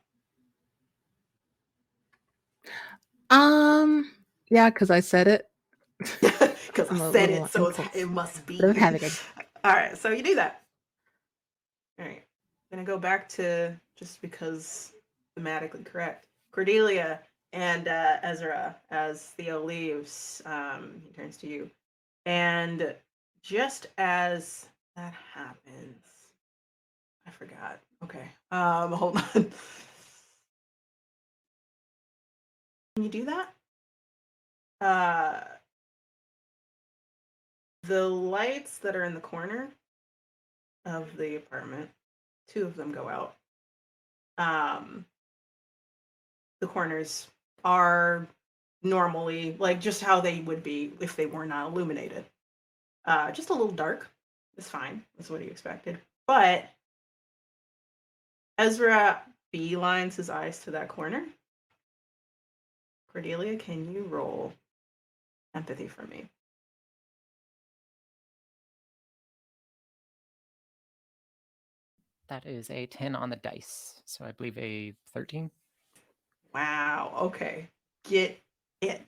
Yeah, because I said it. Because I said it, so it must be. All right, so you do that. All right, I'm gonna go back to just because thematically correct. Cordelia and Ezra, as Theo leaves, he turns to you, and just as that happens, I forgot. Okay, hold on. Can you do that? The lights that are in the corner of the apartment, 2 of them go out. The corners are normally like just how they would be if they were not illuminated. Just a little dark. It's fine. That's what he expected. But Ezra beelines his eyes to that corner. Cordelia, can you roll empathy for me? That is a 10 on the dice, so I believe a 13. Wow. Okay. Get it.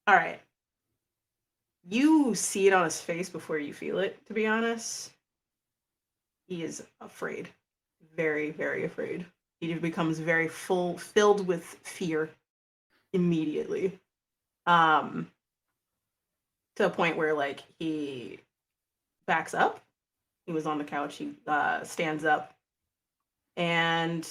All right. You see it on his face before you feel it, to be honest. He is afraid. Very, very afraid. He becomes very filled with fear immediately. To a point where like he backs up. He was on the couch. He stands up, and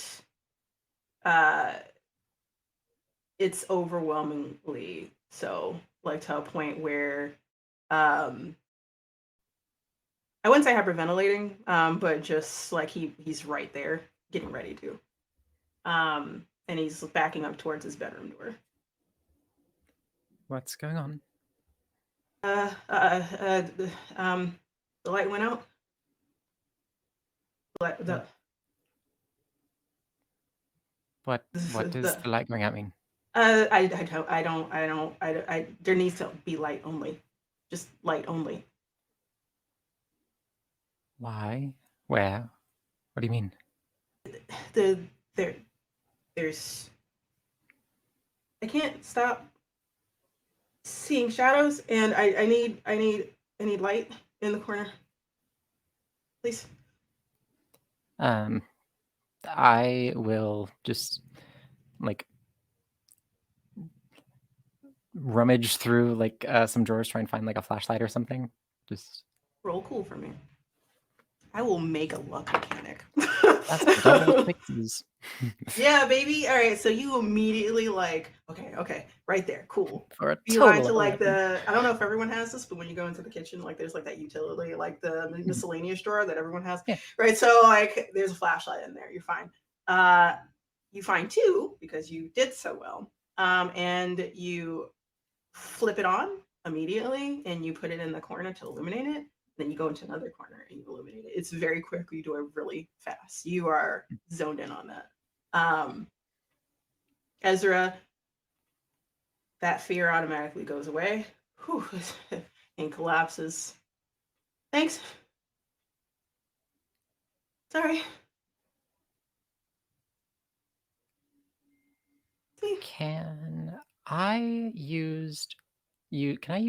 it's overwhelmingly so, like to a point where I wouldn't say hyperventilating, but just like he's right there, getting ready to, and he's backing up towards his bedroom door. What's going on? The light went out. What does the light going out mean? I don't. There needs to be light only, just light only. Why? Where? What do you mean? There's I can't stop seeing shadows, and I need light in the corner, please. I will just like rummage through like some drawers, try and find like a flashlight or something. Just Roll cool for me. I will make a luck mechanic. that's double sixes. Yeah, baby. All right, so you immediately like, okay, right there, cool. For a Beeline total to of like 11. I don't know if everyone has this, but when you go into the kitchen, like there's like that utility, like the miscellaneous drawer that everyone has. Yeah. Right. So like there's a flashlight in there. You're fine. You find two because you did so well. And you flip it on immediately and you put it in the corner to illuminate it. Then you go into another corner and you illuminate it. It's very quick. You do it really fast. You are zoned in on that. Ezra, that fear automatically goes away. Whew, and collapses. Thanks. Sorry. Can I use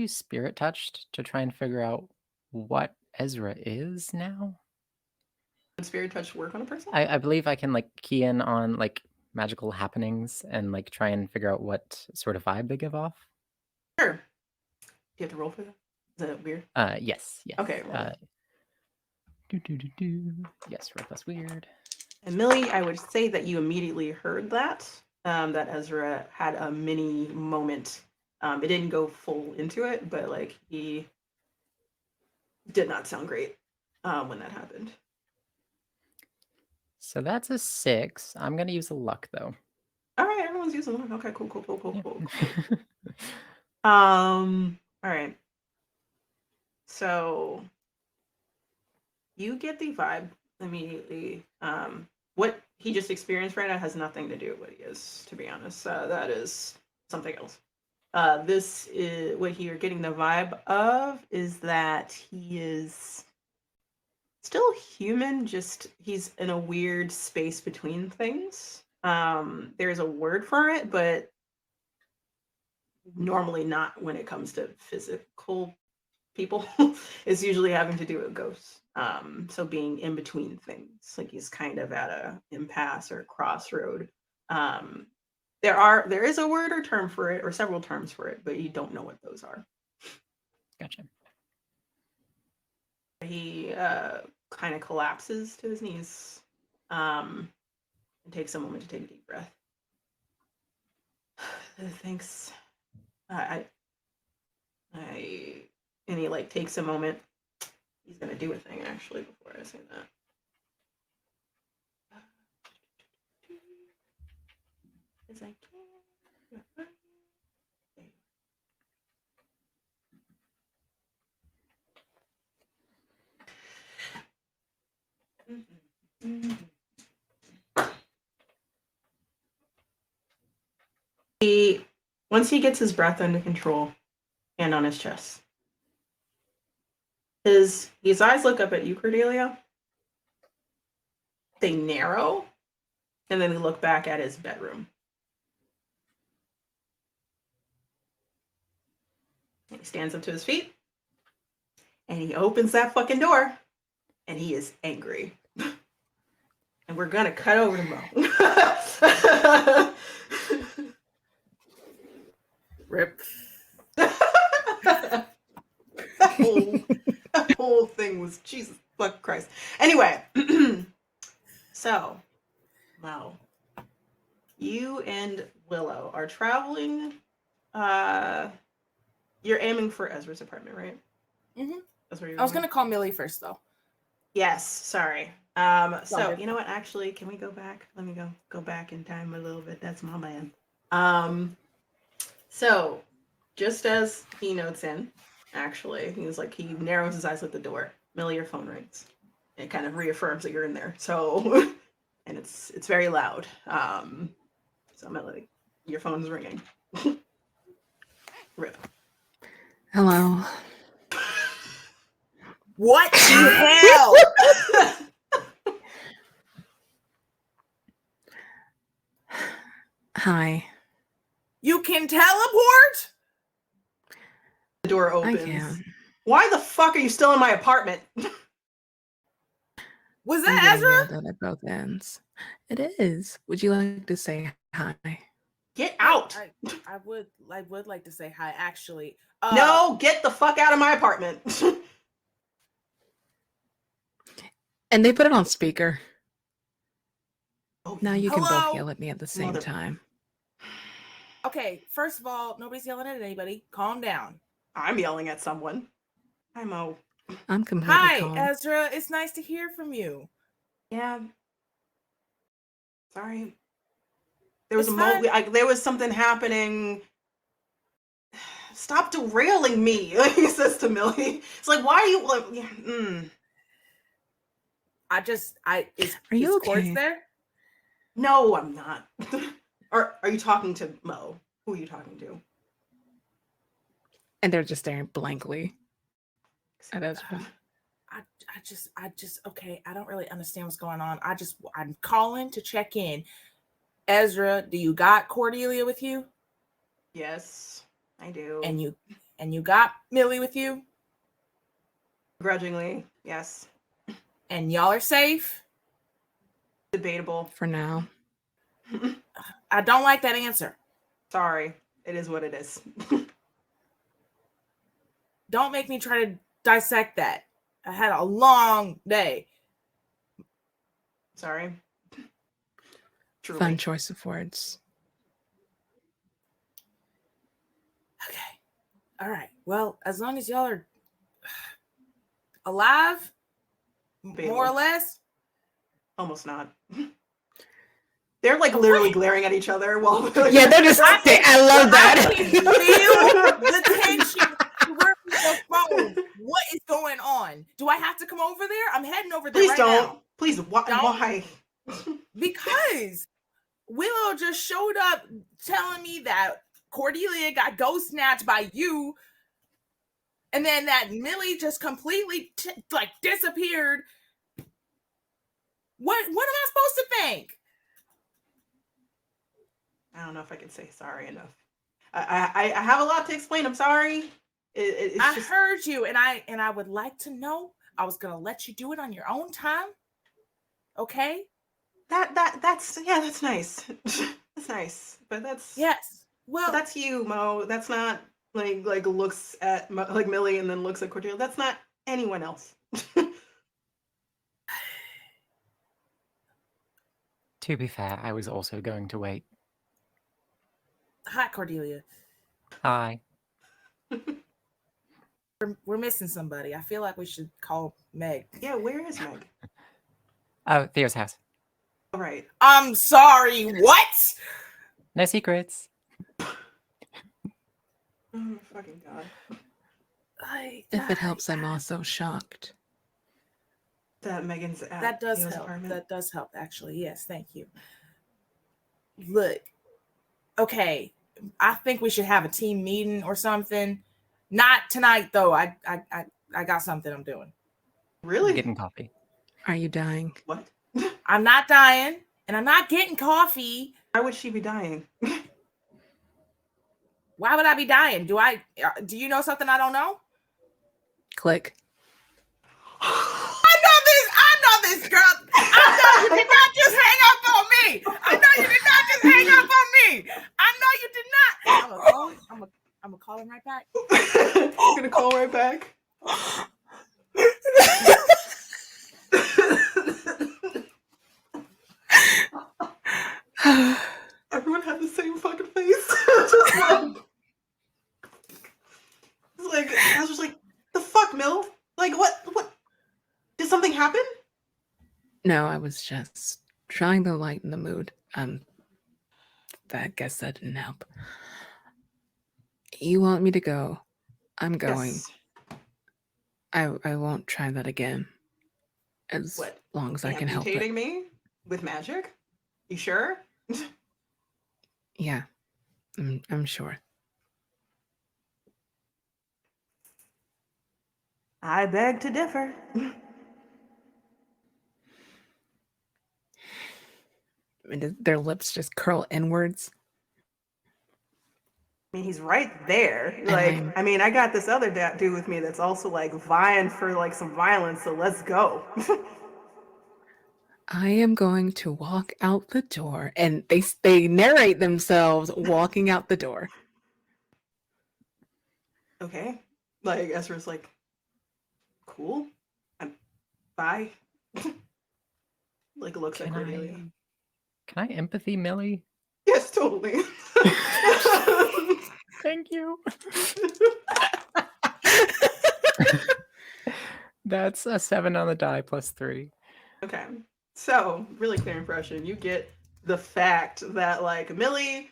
Spirit Touched to try and figure out what Ezra is now? Would Spirit Touch work on a person? I believe I can like key in on like magical happenings and like try and figure out what sort of vibe they give off. Sure. Do you have to roll for that? Is that weird? Yes. Okay. Roll. Yes, roll plus weird. And Millie, I would say that you immediately heard that. That Ezra had a mini moment. It didn't go full into it, but like he did not sound great when that happened. So that's a 6. I'm gonna use a luck though. All right, everyone's using luck. Okay, cool. Yeah. All right. So you get the vibe immediately. What he just experienced right now has nothing to do with what he is, to be honest. That is something else. This is what you're getting the vibe of is that he is still human, just he's in a weird space between things. There's a word for it, but normally not when it comes to physical people. It's usually having to do with ghosts. So being in between things, like he's kind of at a impasse or a crossroad. There is a word or term for it, or several terms for it, but you don't know what those are. Gotcha. He kind of collapses to his knees and takes a moment to take a deep breath. Thanks. And he like takes a moment. He's gonna do a thing actually before I say that. As I can. Once he gets his breath under control, hand on his chest, his eyes look up at you, Cordelia. They narrow, and then they look back at his bedroom. And he stands up to his feet, and he opens that fucking door, and he is angry. And we're gonna cut over to Mo. Rip. that whole thing was Jesus fuck Christ. Anyway, so Mo, you and Willow are traveling. You're aiming for Ezra's apartment, right? Mm-hmm. That's where you're I was going? gonna call Millie first though. Yes, sorry. So you know what? Actually, can we go back? Let me go back in time a little bit. That's my bad. So just as he notes in, actually, he narrows his eyes at the door. Millie, your phone rings. It kind of reaffirms that you're in there. So, and it's very loud. So Millie, your phone's ringing. Rip. Hello. What the hell? Hi. You can teleport? The door I opens. can. Why the fuck are you still in my apartment? Was I'm that getting Ezra? yelled at both ends. It is. Would you like to say hi? Get out. I would like to say hi, actually. No, get the fuck out of my apartment. And they put it on speaker. Oh, Now you can both Hello? yell at me at the same Mother- time. Okay, first of all, nobody's yelling at anybody. Calm down. I'm yelling at someone. Hi, Mo. I'm completely Hi, calm. Ezra. It's nice to hear from you. Yeah. Sorry. There was It's a fine. there was something happening. Stop derailing me, like he says to Millie. It's like, why are you like? Is Are you Quartz okay? there? No, I'm not. Are you talking to Mo? Who are you talking to? And they're just staring blankly at Ezra. I just okay. I don't really understand what's going on. I'm calling to check in. Ezra, do you got Cordelia with you? Yes, I do. And you got Millie with you? Grudgingly, yes. And y'all are safe? Debatable. For now. I don't like that answer. Sorry, it is what it is. Don't make me try to dissect that. I had a long day. Sorry. Truly. Fun choice of words. Okay. All right. Well, as long as y'all are alive, more or less. Almost not. They're like literally glaring at each other while Yeah, they're just. I love that. I can feel the tension. Where the phone? What is going on? Do I have to come over there? I'm heading over there. Please right don't. now. Please, why? Because Willow just showed up telling me that Cordelia got ghost snapped by you, and then that Millie just completely disappeared. What am I supposed to think? I don't know if I can say sorry enough. I have a lot to explain. I'm sorry. I heard you, and I would like to know. I was gonna let you do it on your own time. Okay. That's nice. That's nice, but that's Yes. Well, but that's you, Mo. That's not like looks at like Millie and then looks at Cordelia. That's not anyone else. To be fair, I was also going to wait. hi, Cordelia. Hi. We're missing somebody. I feel like we should call Meg. Yeah, where is Meg? Oh, Theo's house. All right. I'm sorry. What? No secrets. Oh my fucking god. If it helps, I'm also shocked. That Megan's at That does Theo's help. apartment. That does help, actually. Yes, thank you. Look, okay. I think we should have a team meeting or something. Not tonight, though. I got something I'm doing. Really? Getting coffee. Are you dying? What? I'm not dying, and I'm not getting coffee. Why would she be dying? Why would I be dying? Do you know something I don't know? Click. I know this girl. I know you did not just hang up on me. I know you did not just hang up on me. I know you did not. I'm gonna call him right back. I'm gonna call right back. Everyone had the same fucking face. I was just like, the fuck, Mill? Like, what? Did something happen? No, I was just trying to lighten the mood. I guess that didn't help. You want me to go? I'm going. Yes. I won't try that again. As What? long as I can help it. Amputating me with magic? You sure? Yeah, I'm sure. I beg to differ. And their lips just curl inwards I mean, he's right there. And Like, I'm I mean, I got this other dude with me that's also like vying for like some violence, so let's go. I am going to walk out the door, and they narrate themselves walking out the door. Okay. Like, Ezra's like, cool. Bye. Like, looks at Cordelia. Can I empathy Millie? Yes, totally. Thank you. That's a 7 on the die plus 3. Okay. So, really clear impression. You get the fact that like Millie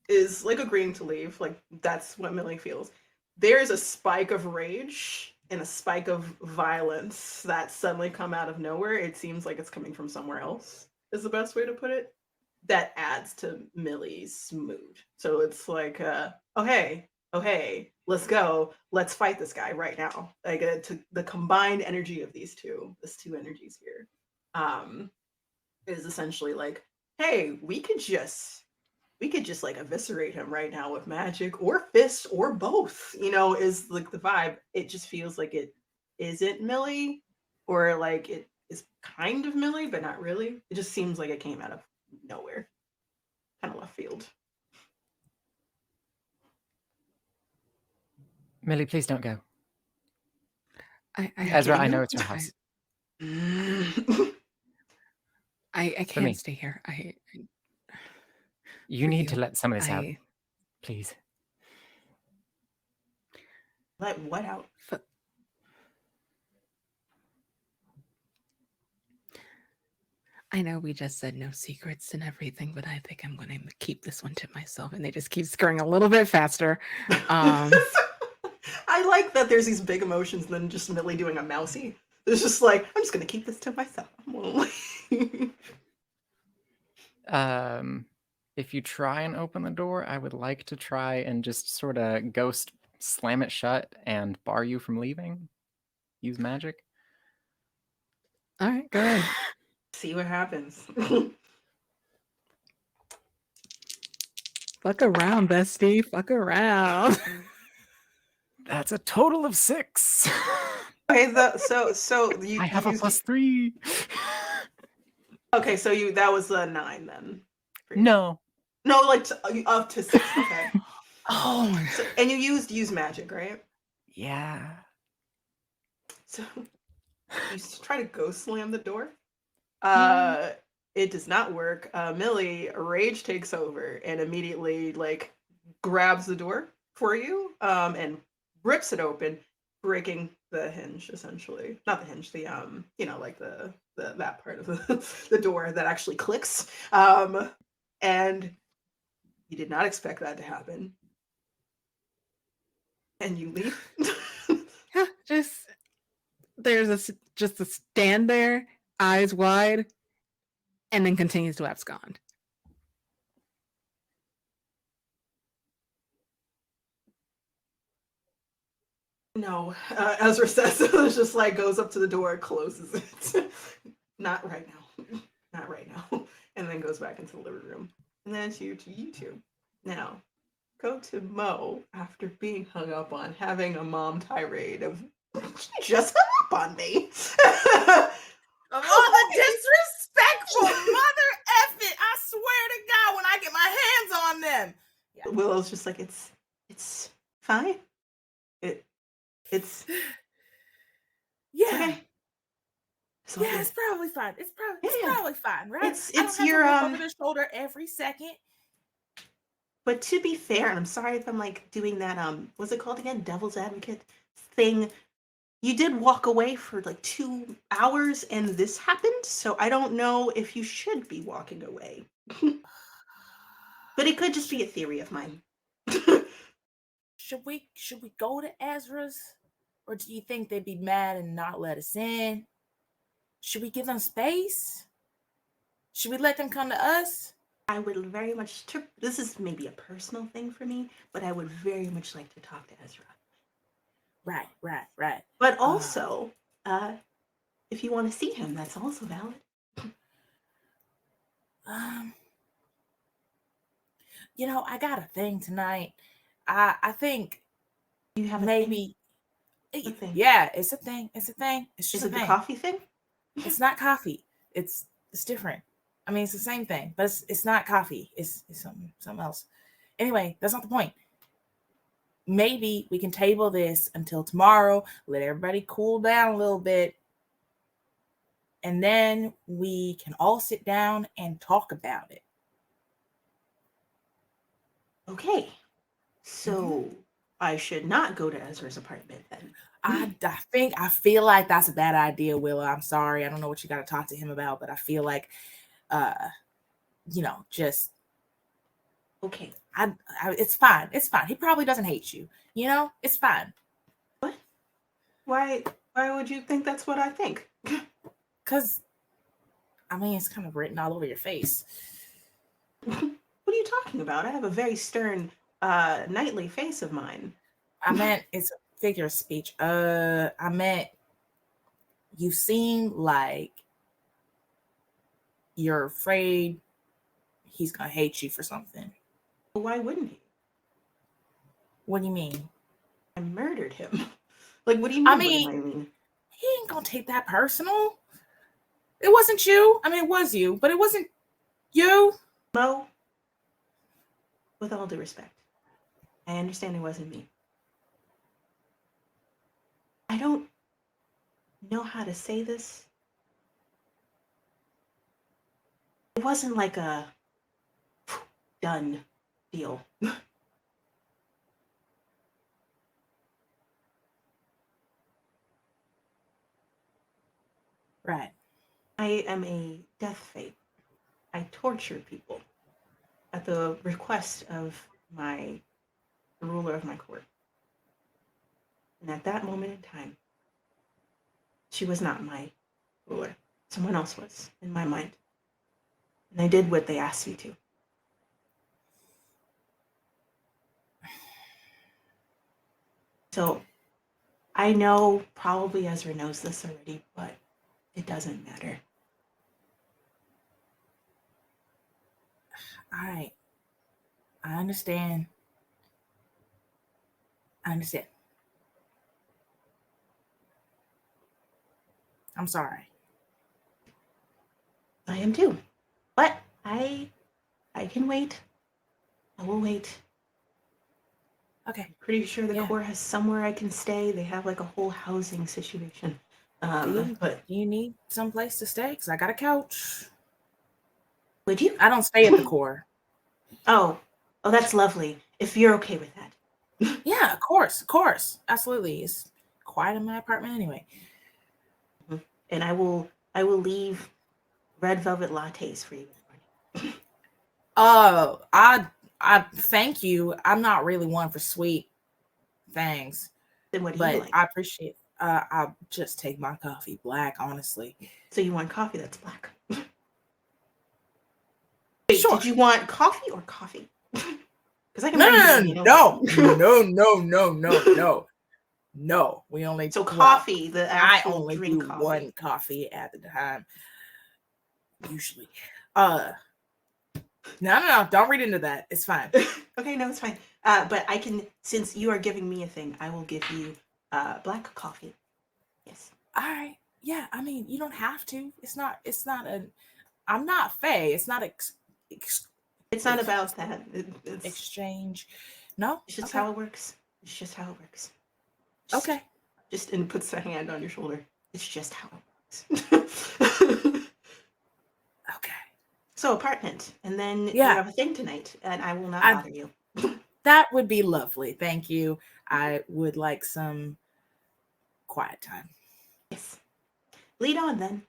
is like agreeing to leave. Like that's what Millie feels. There's a spike of rage and a spike of violence that suddenly come out of nowhere. It seems like it's coming from somewhere else, is the best way to put it. That adds to Millie's mood. So it's like, oh hey, let's go, let's fight this guy right now. Like to the combined energy of these two energies here, is essentially like, hey, we could just like eviscerate him right now with magic or fists or both. Is like the vibe. It just feels like it isn't Millie, or like it is kind of Millie, but not really. It just seems like it came out of nowhere, kind of left field. Millie, please don't go. Ezra, I know it's your house. I can't stay here. You need to let some of this out, please. Let what out? I know we just said no secrets and everything, but I think I'm going to keep this one to myself. And they just keep scurrying a little bit faster. I like that there's these big emotions and then just Millie doing a mousy. It's just like, I'm just going to keep this to myself. If you try and open the door, I would like to try and just sort of ghost slam it shut and bar you from leaving. Use magic. All right, go ahead. See what happens. Fuck around, bestie. Fuck around. That's a total of 6. Okay, so you I have a plus 3. Okay, so that was a 9 then. No, like up to 6. Okay. Oh. So, and you use magic, right? Yeah. So you try to ghost slam the door. It does not work. Millie, rage takes over and immediately like grabs the door for you, and rips it open, breaking the hinge essentially. Not the hinge, the like the that part of the door that actually clicks. And you did not expect that to happen. And you leave. Yeah, there's a stand there, eyes wide, and then continues to abscond. No, Ezra says it's just like goes up to the door, closes it. Not right now. Not right now. And then goes back into the living room. And then it's you two. Now, go to Mo after being hung up on, having a mom tirade of, she just hung up on me. Of all the disrespectful mother effing, I swear to God, when I get my hands on them. Yeah. Willow's just like, it's fine. It's yeah. Okay. Yeah, it's probably fine. It's probably fine, right? It's your over the shoulder every second. But to be fair, and I'm sorry if I'm like doing that what's it called again? Devil's advocate thing. You did walk away for like 2 hours and this happened, so I don't know if you should be walking away. But it could just be a theory of mine. Should we go to Ezra's? Or do you think they'd be mad and not let us in? Should we give them space? Should we let them come to us? I would very much, this is maybe a personal thing for me, but I would very much like to talk to Ezra. Right. But also, if you want to see him, that's also valid. I got a thing tonight. I think You have a maybe, What thing? yeah, it's a thing. It's a thing. It's Is just a it the thing. coffee thing? It's not coffee. It's different. I mean, it's the same thing, but it's not coffee. It's something else. Anyway, that's not the point. Maybe we can table this until tomorrow, let everybody cool down a little bit, and then we can all sit down and talk about it. Okay. So I should not go to Ezra's apartment then. I feel like that's a bad idea, Willa. I'm sorry. I don't know what you got to talk to him about, but I feel like, just Okay. it's fine. It's fine. He probably doesn't hate you. It's fine. What? Why would you think that's what I think? Because, I mean, it's kind of written all over your face. What are you talking about? I have a very stern, knightly face of mine. I meant it's a figure of speech. I meant you seem like you're afraid he's gonna hate you for something. Why wouldn't he? What do you mean? I murdered him. Like, what do you mean? I mean, what do I mean? He ain't gonna take that personal. It wasn't you. I mean, it was you, but it wasn't you. Mo, with all due respect, I understand it wasn't me. I don't know how to say this. It wasn't like a done deal. Right. I am a death fate. I torture people at the request of the ruler of my court. And at that moment in time, she was not my ruler. Someone else was, in my mind. And I did what they asked me to. So I know probably Ezra knows this already, but it doesn't matter. All right. I understand. I'm sorry. I am too. But I can wait. I will wait. Okay. I'm pretty sure the Corps has somewhere I can stay. They have like a whole housing situation. Do you need some place to stay? Because I got a couch. Would you? I don't stay at the Corps. Oh, that's lovely. If you're okay with that. Yeah, of course. Absolutely. It's quiet in my apartment anyway. And I will leave red velvet lattes for you in the morning. Oh, I thank you. I'm not really one for sweet things. Then what do you like? I appreciate I'll just take my coffee black, honestly. So you want coffee that's black? Wait, sure. Did you want coffee or coffee? Because I can No. We only coffee. The actual I only drink do coffee. one coffee at a time. Usually. No. Don't read into that. It's fine. Okay, no, it's fine. But I can, since you are giving me a thing, I will give you black coffee. Yes. All right. Yeah. I mean, you don't have to. I'm not Faye. It's not it's not about that. It's exchange. No. It's just how it works. It's just how it works. Okay. And puts a hand on your shoulder. It's just how it works. Okay. So apartment, and then you Yeah. have a thing tonight, and I will not bother you. That would be lovely. Thank you. I would like some quiet time. Yes. Lead on then.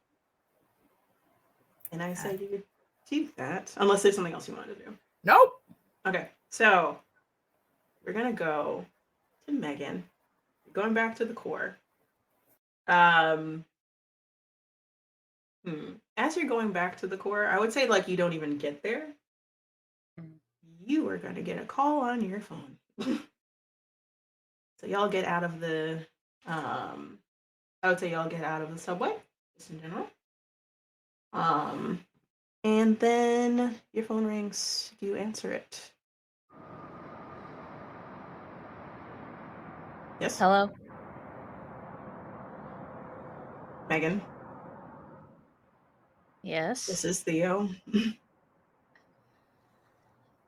And I said you would do that, unless there's something else you want to do. Nope. Okay, so we're gonna go to Megan. Going back to the Corps. As you're going back to the Corps, I would say like you don't even get there. You are gonna get a call on your phone. So y'all get out of the I would say y'all get out of the subway, just in general. And then your phone rings. Do you answer it? Yes, Hello? Megan. Yes. This is Theo.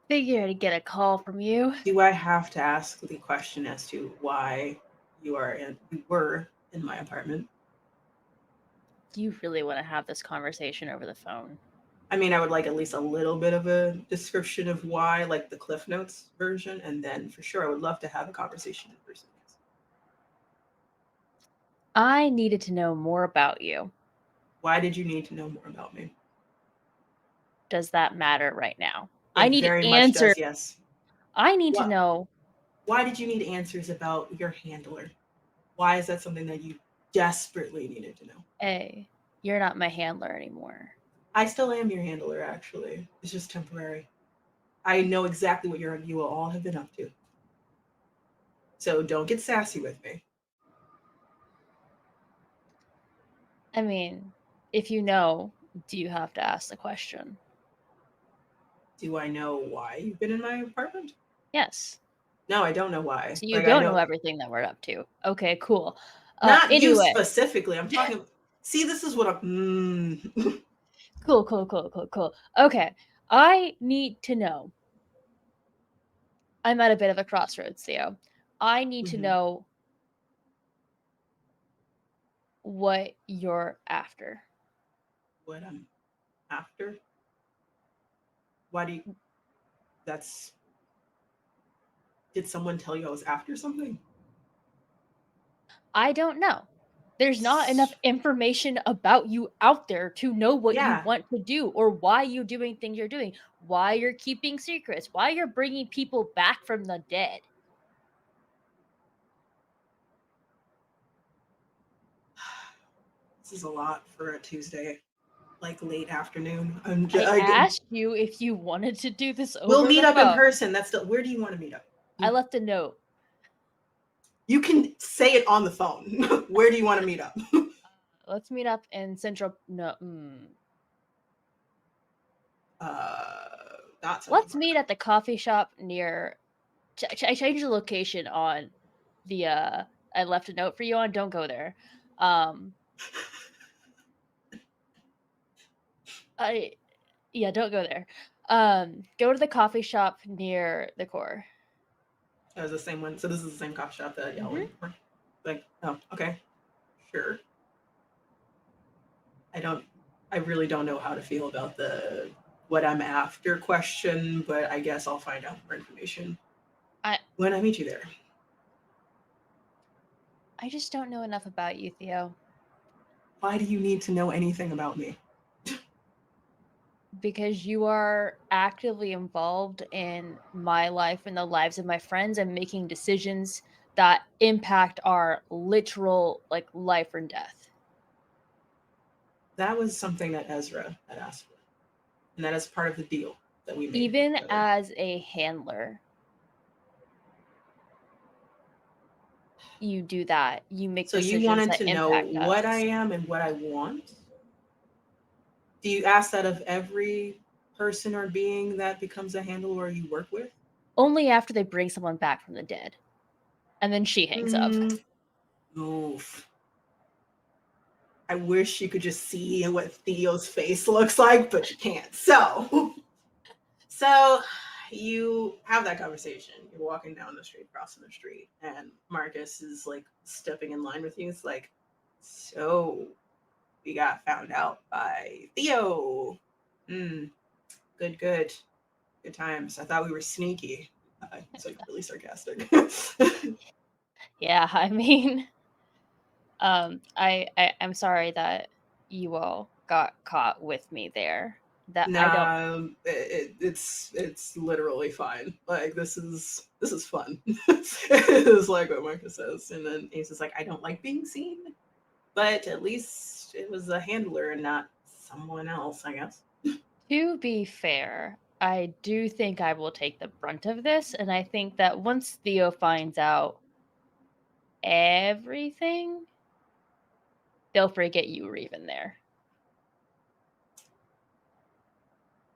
Figure to get a call from you. Do I have to ask the question as to why you were in my apartment? You really want to have this conversation over the phone? I mean, I would like at least a little bit of a description of why, like the Cliff Notes version, and then for sure I would love to have a conversation in person. I needed to know more about you. Why did you need to know more about me? Does that matter right now? It I need very much answers. does, yes. I need to What? know. Why did you need answers about your handler? Why is that something that you desperately needed to know? A, you're not my handler anymore. I still am your handler, actually. It's just temporary. I know exactly what you will all have been up to. So don't get sassy with me. I mean, if you know, do you have to ask the question? Do I know why you've been in my apartment? Yes. No, I don't know why. So you Like, don't know everything that we're up to. Okay, cool. Not you Anyway. specifically. I'm talking. See, this is what I'm. Cool. Okay, I need to know. I'm at a bit of a crossroads, Theo. I need to Mhm. know what you're after. What I'm after? Why do you? That's. Did someone tell you I was after something? I don't know. There's not enough information about you out there to know what you Yeah. want to do or why you're doing things you're doing, why you're keeping secrets, why you're bringing people back from the dead. This is a lot for a Tuesday, like late afternoon. I asked you if you wanted to do this over We'll meet the up in phone. person. That's still. Where do you want to meet up? I left a note. You can say it on the phone. Where do you want to meet up? Let's meet up in Central. No. Not Central Let's Park. meet at the coffee shop near. I changed the location on the. I left a note for you on. Don't go there. Yeah, don't go there. Go to the coffee shop near the core. It was the same one. So this is the same coffee shop that y'all went for. Like, oh, okay, sure. I really don't know how to feel about the what I'm after question, but I guess I'll find out more information when I meet you there. I just don't know enough about you, Theo. Why do you need to know anything about me? Because you are actively involved in my life and the lives of my friends and making decisions that impact our literal like life or death. That was something that Ezra had asked for. And that is part of the deal that we made. Even as a handler, you do that. You make so decisions you wanted that to know what I am and what I want? Do you ask that of every person or being that becomes a handler you work with? Only after they bring someone back from the dead. And then she hangs up. Oof. I wish you could just see what Theo's face looks like, but you can't. So you have that conversation. You're walking down the street, crossing the street, and Marcus is like stepping in line with you. It's like, so we got found out by Theo. Good times. I thought we were sneaky. It's like really sarcastic. Yeah, I mean, I'm sorry that you all got caught with me there. That I don't. It's literally fine. Like this is fun. It's like what Marcus says, and then Ace is like, I don't like being seen, but at least it was a handler and not someone else, I guess. To be fair, I do think I will take the brunt of this, and I think that once Theo finds out everything, they'll forget you were even there.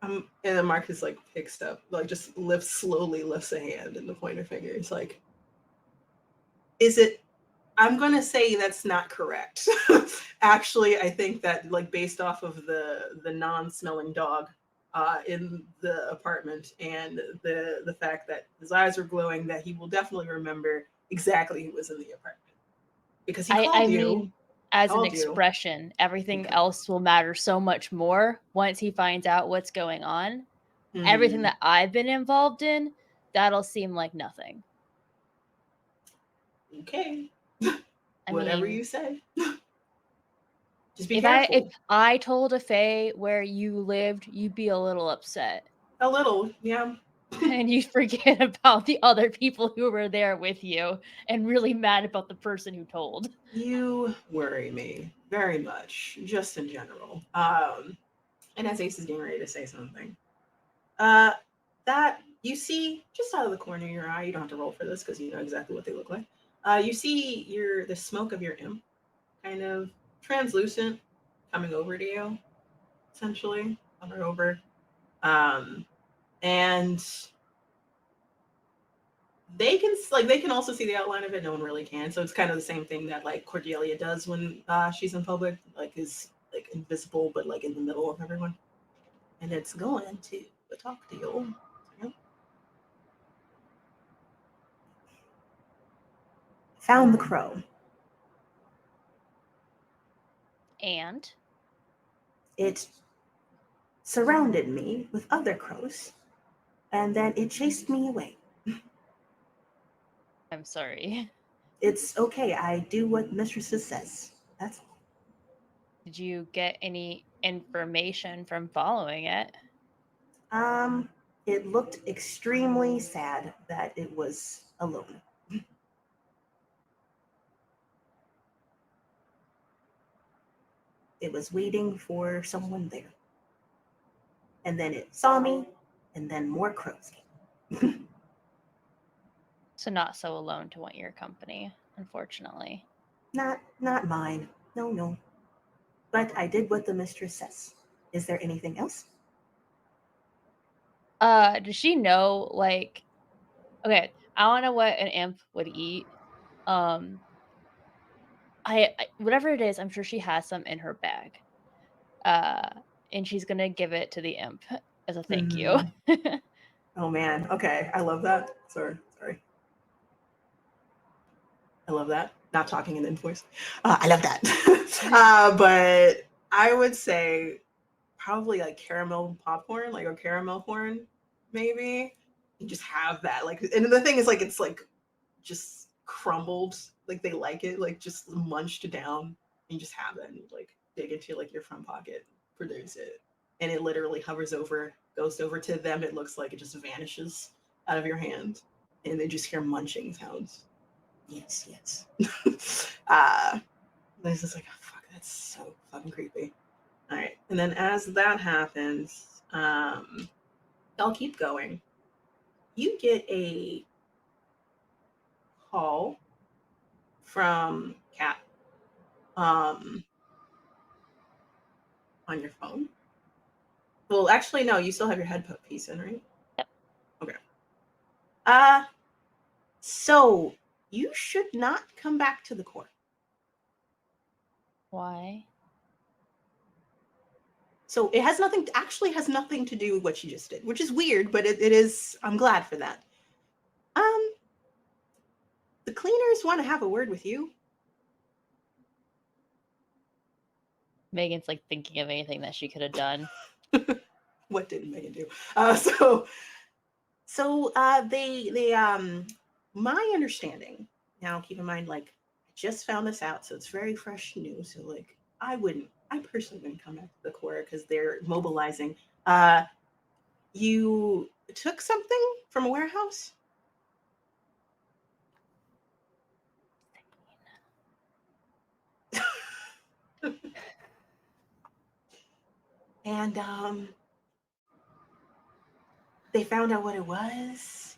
And then Marcus like picks up, like just slowly lifts a hand and the pointer finger. He's like, Is it? I'm gonna say that's not correct. Actually, I think that like based off of the non-smelling dog in the apartment and the fact that his eyes are glowing, that he will definitely remember exactly who was in the apartment because he I called you. mean, as an Called you. expression, everything else will matter so much more once he finds out what's going on. Everything that I've been involved in, that'll seem like nothing. Okay. I Whatever mean, you say. Just be if careful. I told a Fae where you lived, you'd be a little upset. A little, yeah. And you'd forget about the other people who were there with you and really mad about the person who told. You worry me very much, just in general. And as Ace is getting ready to say something, that you see just out of the corner of your eye, you don't have to roll for this because you know exactly what they look like. You see the smoke of your imp kind of translucent coming over to you, essentially, coming over. And they can also see the outline of it. No one really can. So it's kind of the same thing that like Cordelia does when she's in public, like is like invisible but like in the middle of everyone. And it's going to talk to you. Yep. Found the crow. And It surrounded me with other crows, and then it chased me away. I'm sorry. It's okay. I do what mistresses says. That's all. Did you get any information from following it? It looked extremely sad that it was alone. It was waiting for someone there. And then it saw me, and then more crows came. So not so alone to want your company, unfortunately. Not mine. No. But I did what the mistress says. Is there anything else? Does she know, like, okay, I don't know what an imp would eat. I whatever it is, I'm sure she has some in her bag. And she's gonna give it to the imp as a thank you. Oh man. Okay. I love that. Sorry. I love that. Not talking in the voice. I love that. But I would say probably like caramel popcorn, like a caramel corn, maybe. You just have that. Like, and the thing is, like, it's like just crumbled. Like they like it, like just munched down. And you just have it and you like dig into like your front pocket, produce it. And it literally hovers over, goes over to them. It looks like it just vanishes out of your hand. And they just hear munching sounds. Yes. This is like, oh, fuck, that's so fucking creepy. All right, and then as that happens, I'll keep going. You get a call from Kat on your phone. Well, actually, no, you still have your headphones piece in, right? Yep. Okay. So you should not come back to the court. Why? So it has nothing to do with what you just did, which is weird, but it is. I'm glad for that. The cleaners want to have a word with you. Megan's like thinking of anything that she could have done. What did Megan do? They my understanding, now keep in mind, like, I just found this out, so it's very fresh news. So like I personally wouldn't come back to the court because they're mobilizing. You took something from a warehouse? And they found out what it was,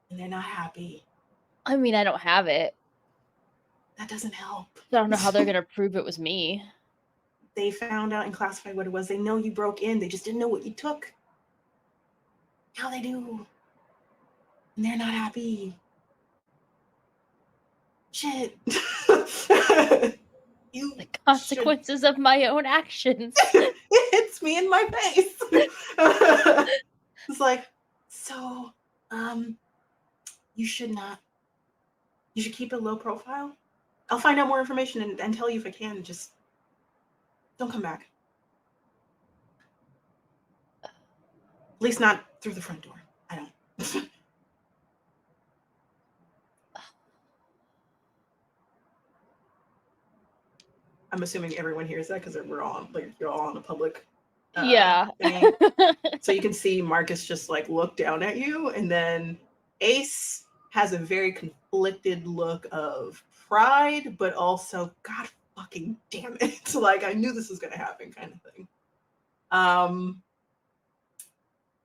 and they're not happy. I mean, I don't have it. That doesn't help. I don't know how they're gonna prove it was me. They found out and classified what it was. They know you broke in. They just didn't know what you took. Now they do. And they're not happy. shit. You The consequences of my own actions. it hits me in my face. It's like, so, you should not. You should keep a low profile. I'll find out more information and tell you if I can. Just don't come back. At least not through the front door. I don't. I'm assuming everyone hears that because we're all like you're all on a public. Yeah. Thing. So you can see Marcus just like look down at you, and then Ace has a very conflicted look of pride, but also God fucking damn it! Like I knew this was gonna happen, kind of thing.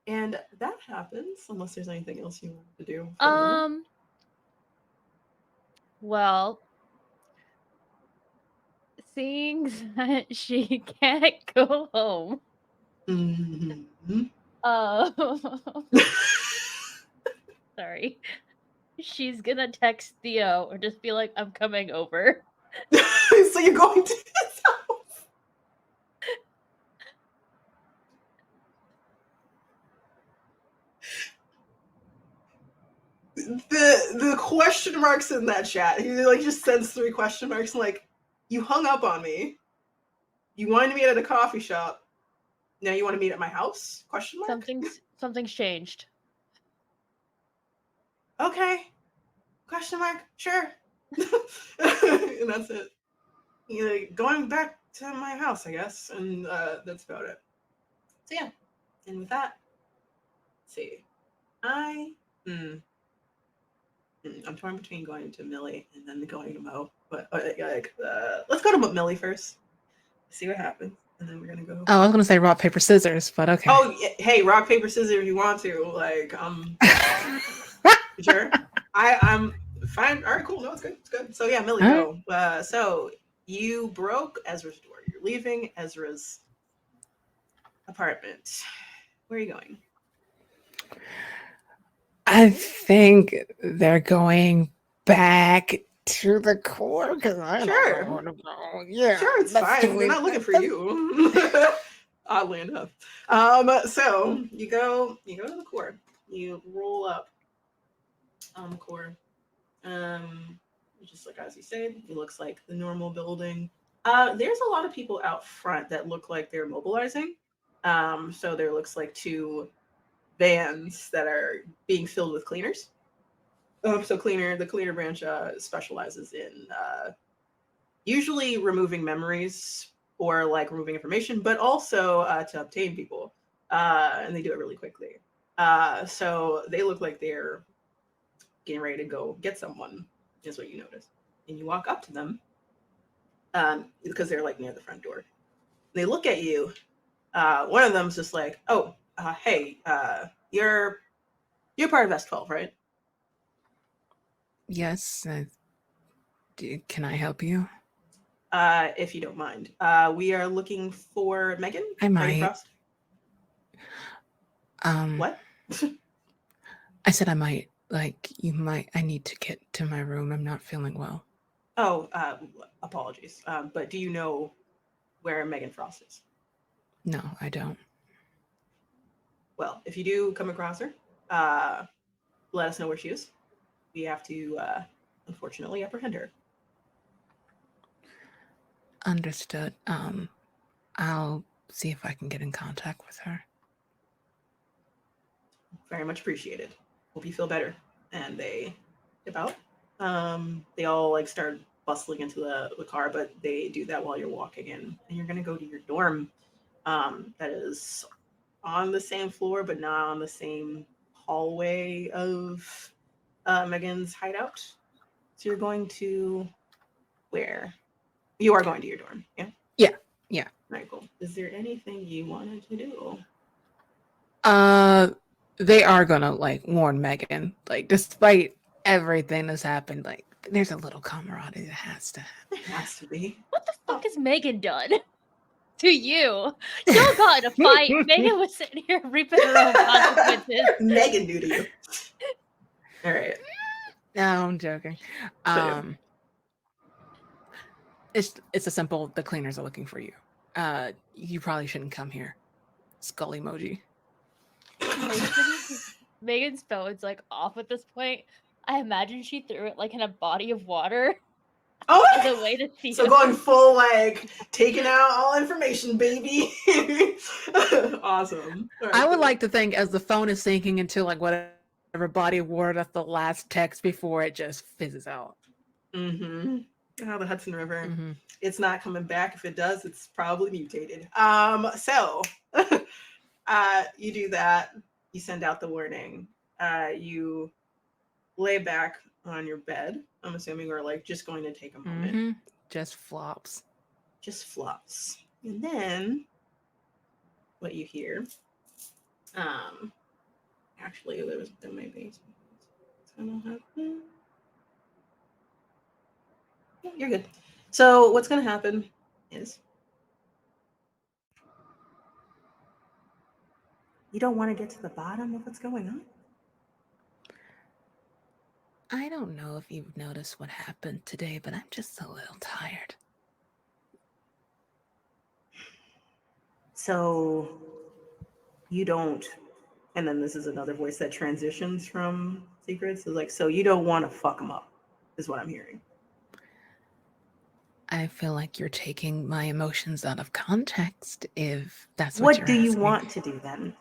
And that happens unless there's anything else you want to do. Well, seeing that she can't go home. Mm-hmm. Sorry. She's gonna text Theo or just be like, I'm coming over. So you're going to his house. The question marks in that chat. He like just sends 3 question marks like, you hung up on me. You wanted to meet at a coffee shop. Now you want to meet at my house? Question mark? Something's changed. Okay. Question mark? Sure. And that's it. You're like, going back to my house, I guess. And that's about it. So yeah. And with that, let's see. I'm torn between going to Millie and then going to Mo. But let's go to Millie first. See what happens. And then we're gonna go. Oh, I was gonna say rock, paper, scissors, but okay. Oh, hey, rock, paper, scissors if you want to. Like, sure. I'm fine. All right, cool. No, it's good. It's good. So yeah, Millie, go. So you broke Ezra's door. You're leaving Ezra's apartment. Where are you going? I think they're going back to the core because I don't know where to go. Yeah, sure, it's fine. We're not looking for you. Oddly enough. So you go to the core. You roll up on the core. Just like as you said, it looks like the normal building. There's a lot of people out front that look like they're mobilizing. So there looks like 2 vans that are being filled with cleaners. So the cleaner branch specializes in usually removing memories or like removing information, but also to obtain people. And they do it really quickly. So they look like they're getting ready to go get someone, is what you notice. And you walk up to them because they're like near the front door. They look at you. One of them's just like, oh, hey, you're part of S12, right? Yes. Can I help you? If you don't mind. We are looking for Megan. I might. What? I said I might. Like, you might. I need to get to my room. I'm not feeling well. Oh, apologies. But do you know where Megan Frost is? No, I don't. Well, if you do come across her, let us know where she is. We have to, unfortunately, apprehend her. Understood. I'll see if I can get in contact with her. Very much appreciated. Hope you feel better. And they dip out. They all like start bustling into the car, but they do that while you're walking in. And you're gonna go to your dorm. That is on the same floor, but not on the same hallway of Megan's hideout. So you're going to where? You are going to your dorm, yeah? Yeah, yeah. Michael, is there anything you wanted to do? They are gonna like warn Megan. Like, despite everything that's happened, like there's a little camaraderie that has to happen. It has to be. What the fuck has Megan done to you? Y'all got in a fight. Megan was sitting here reaping her own consequences. Megan do to you. All right. No, I'm joking. It's a simple. The cleaners are looking for you. You probably shouldn't come here. Skull emoji. Megan's phone's like off at this point. I imagine she threw it like in a body of water Oh, as a way to see so him. going full like taking out all information, baby. Awesome. All right, I would cool. like to think as the phone is sinking into like whatever body of water, that's the last text before it just fizzes out. Mm-hmm. Oh, the Hudson River. Mm-hmm. It's not coming back. If it does, it's probably mutated. So you do that. You send out the warning. You lay back on your bed, I'm assuming, or like just going to take a moment. Mm-hmm. Just flops. Just flops. And then what you hear, actually there may be something gonna happen. Yeah, you're good. So what's gonna happen is you don't want to get to the bottom of what's going on. I don't know if you've noticed what happened today, but I'm just a little tired. So you don't, and then this is another voice that transitions from secrets. It's like, so you don't want to fuck them up, is what I'm hearing. I feel like you're taking my emotions out of context if that's What you're do you asking. want to do then?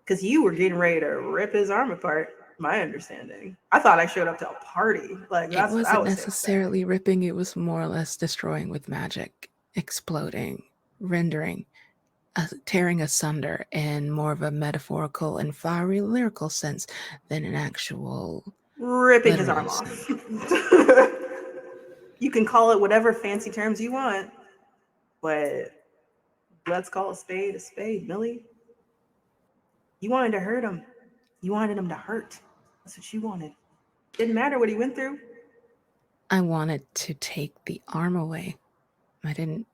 Because you were getting ready to rip his arm apart, my understanding. I thought I showed up to a party. Like, It that's what I wasn't was necessarily ripping, it was more or less destroying with magic, exploding, rendering, tearing asunder in more of a metaphorical and fiery lyrical sense than an actual ripping his literal arm sense. off. You can call it whatever fancy terms you want, but let's call a spade, Millie. You wanted to hurt him. You wanted him to hurt. That's what you wanted. Didn't matter what he went through. I wanted to take the arm away. I didn't.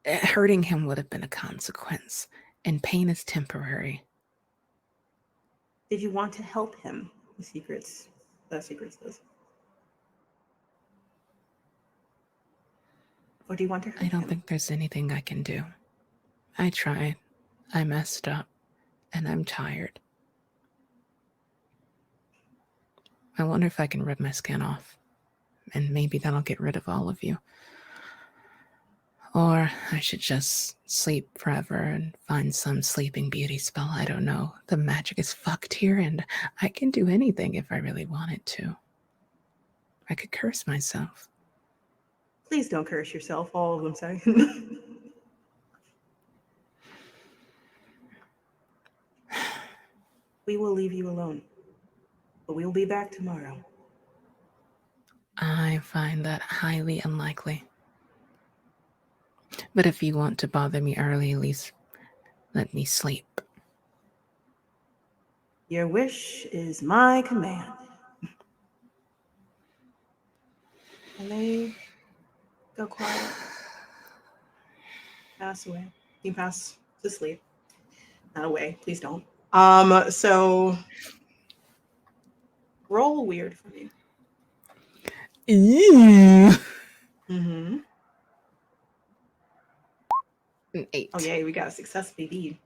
Hurting him would have been a consequence, and pain is temporary. Did you want to help him? The secrets does. Or do you want to hurt I don't him? think there's anything I can do. I tried. I messed up, and I'm tired. I wonder if I can rip my skin off, and maybe that'll get rid of all of you. Or I should just sleep forever and find some sleeping beauty spell. I don't know. The magic is fucked here, and I can do anything if I really wanted to. I could curse myself. Please don't curse yourself, all of them say. We will leave you alone, but we will be back tomorrow. I find that highly unlikely. But if you want to bother me early, at least let me sleep. Your wish is my command. And they go quiet. Pass away. You pass to sleep. Not away. Please don't. So roll weird for me. Ew. Mm-hmm. An 8. Oh yay, we got a success, baby.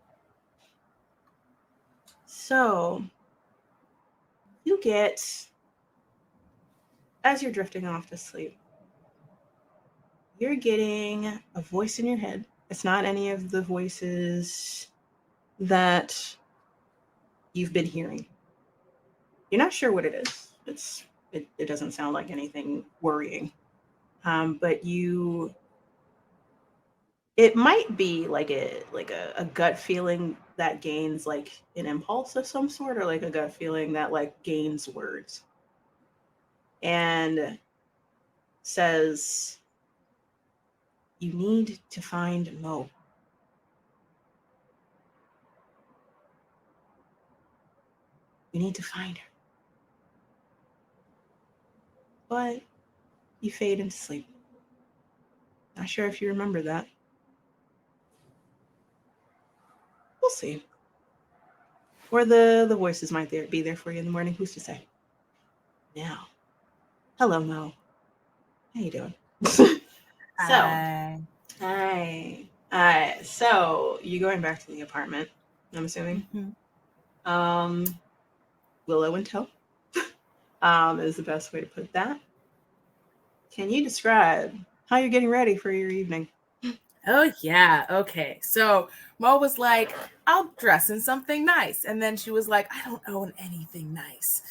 So you get, as you're drifting off to sleep, you're getting a voice in your head. It's not any of the voices that you've been hearing. You're not sure what it is. It doesn't sound like anything worrying. But it might be like a gut feeling that gains like an impulse of some sort, or like a gut feeling that like gains words and says, you need to find Mo. You need to find her. But you fade into sleep. Not sure if you remember that. We'll see. Or the voices might be there for you in the morning. Who's to say? Now, hello, Mo. How you doing? So, Hi. hi. So you going back to the apartment? I'm assuming. Mhm. Willow and Toe. Is the best way to put that. Can you describe how you're getting ready for your evening? Oh yeah, okay. So Mo was like, I'll dress in something nice. And then she was like, I don't own anything nice.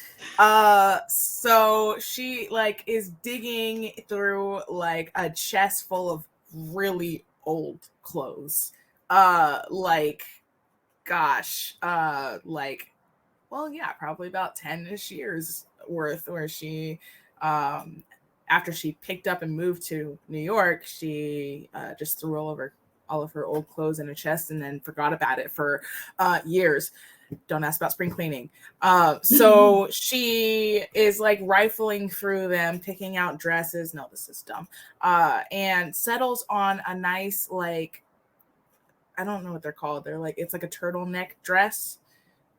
So she like is digging through like a chest full of really old clothes. Like gosh, well, yeah, probably about 10-ish years worth, where she after she picked up and moved to New York, she just threw all of her old clothes in a chest and then forgot about it for years. Don't ask about spring cleaning. So she is like rifling through them, picking out dresses. No, this is dumb. And settles on a nice, like, I don't know what they're called. They're like, it's like a turtleneck dress.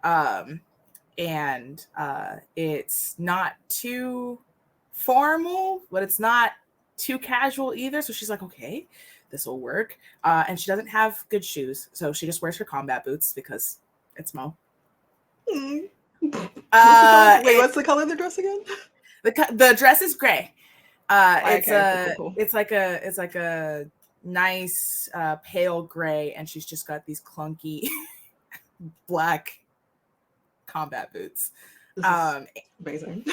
And it's not too formal, but it's not too casual either. So she's like, okay, this will work. And she doesn't have good shoes, so she just wears her combat boots because it's Mo. Wait, It- what's the color of the dress again? the dress is gray. Okay, cool. It's like a nice pale gray, and she's just got these clunky black combat boots. This is amazing.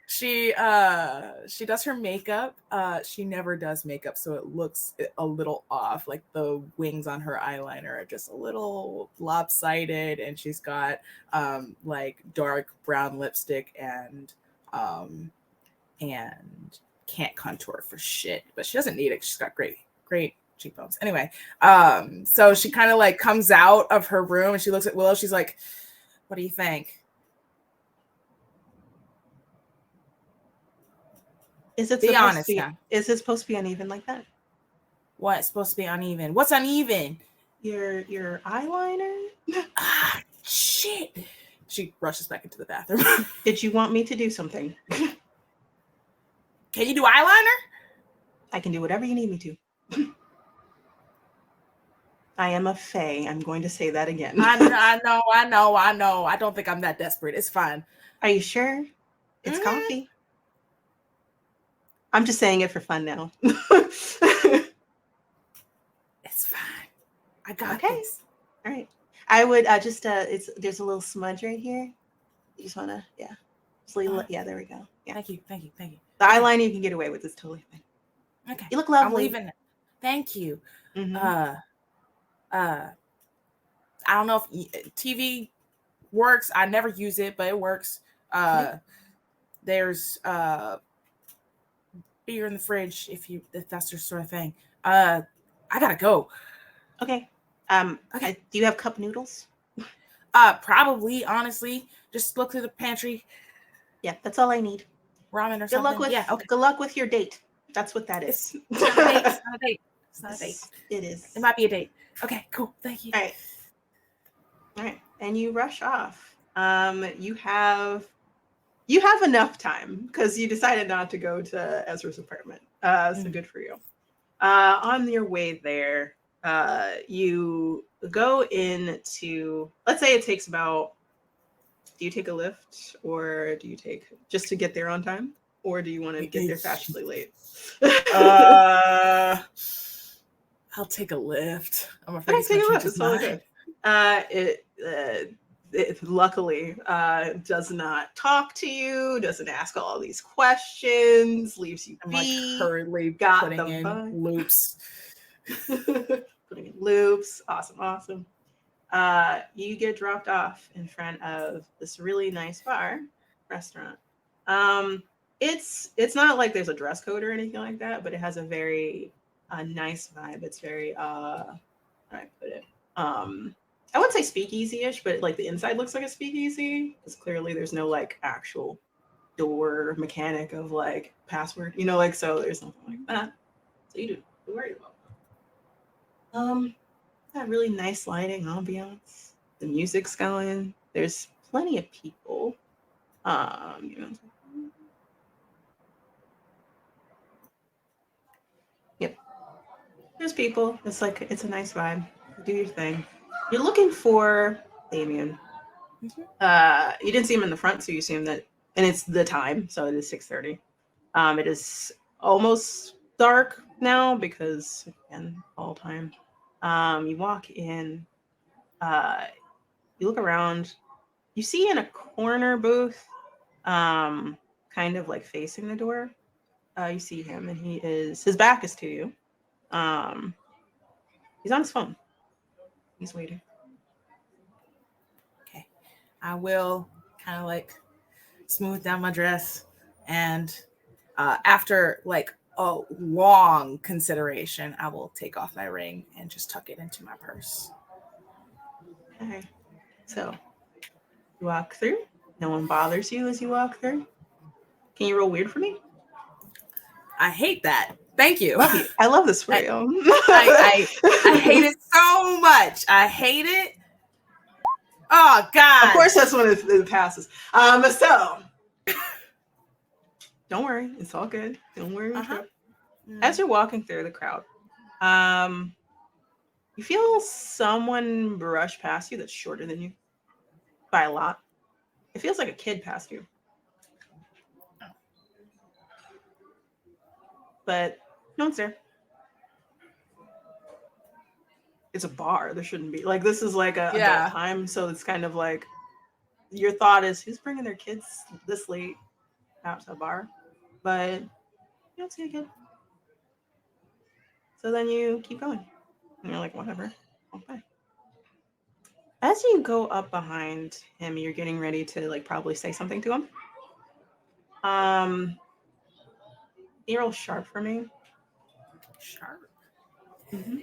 She does her makeup. She never does makeup, so it looks a little off. Like the wings on her eyeliner are just a little lopsided, and she's got like dark brown lipstick and can't contour for shit. But she doesn't need it. She's got great cheekbones. Anyway, so she kind of like comes out of her room and she looks at Willow. She's like, "What do you think?" Is it Be supposed honest to be? now. Is it supposed to be uneven like that? What's supposed to be uneven? What's uneven? Your eyeliner? Ah, shit. She rushes back into the bathroom. Did you want me to do something? Can you do eyeliner? I can do whatever you need me to. I am a fae. I'm going to say that again. I know. I don't think I'm that desperate. It's fine. Are you sure? It's coffee. I'm just saying it for fun now. It's fine. I got this. All right. I would just there's a little smudge right here. You just wanna just leave yeah, there we go. Yeah. Thank you. The eyeliner you can get away with is totally fine. Okay. You look lovely. I'm leaving. Thank you. Mm-hmm. I don't know if TV works. I never use it, but it works. There's beer in the fridge if that's your sort of thing. I gotta go. Okay. Okay. Do you have cup noodles? Probably, honestly. Just look through the pantry. Yeah, that's all I need. Ramen or something. Good luck with your date. That's what that is. It's not a date. It's not a date. It is. It might be a date. Okay, cool. Thank you. All right. And you rush off. You have enough time because you decided not to go to Ezra's apartment. So good for you. On your way there, you go into, let's say it takes about, do you take a lift or do you take just to get there on time? Or do you want to get there fashionably late? I'll take a lift. I'm afraid he's take a gonna lift. change his It's totally mind. it luckily does not talk to you, doesn't ask all these questions, leaves you I'm be. like hurriedly got putting the in vibe. loops. Putting in loops. Awesome. You get dropped off in front of this really nice restaurant. It's not like there's a dress code or anything like that, but it has a very nice vibe. It's very how do I put it? I wouldn't say speakeasy-ish, but like the inside looks like a speakeasy because clearly there's no like actual door mechanic of like password, like, so there's nothing like that. So you do worry about that. That really nice lighting, ambiance. The music's going. There's plenty of people. just people. It's like it's a nice vibe. Do your thing. You're looking for Damien. You didn't see him in the front, so you assume that, and it's the time, so it is 6:30. It is almost dark now because again, fall time. You walk in. You look around. You see in a corner booth, kind of like facing the door. You see him, and his back is to you. He's on his phone. He's waiting. Okay. I will kind of like smooth down my dress, and after like a long consideration, I will take off my ring and just tuck it into my purse. Okay. So you walk through. No one bothers you as you walk through. Can you roll weird for me? I hate that. Thank you. Love you. I love this for you. I hate it so much. I hate it. Oh God. Of course, that's when it passes. So don't worry, it's all good. Don't worry. As you're walking through the crowd, you feel someone brush past you that's shorter than you by a lot. It feels like a kid passed you. But no one's there. It's a bar. There shouldn't be. Like, this is like a adult time, so it's kind of like your thought is, who's bringing their kids this late out to a bar? But you don't see a kid. So then you keep going. And you're like, whatever. Okay. As you go up behind him, you're getting ready to like probably say something to him. Can you roll sharp for me? Sharp. Mm-hmm.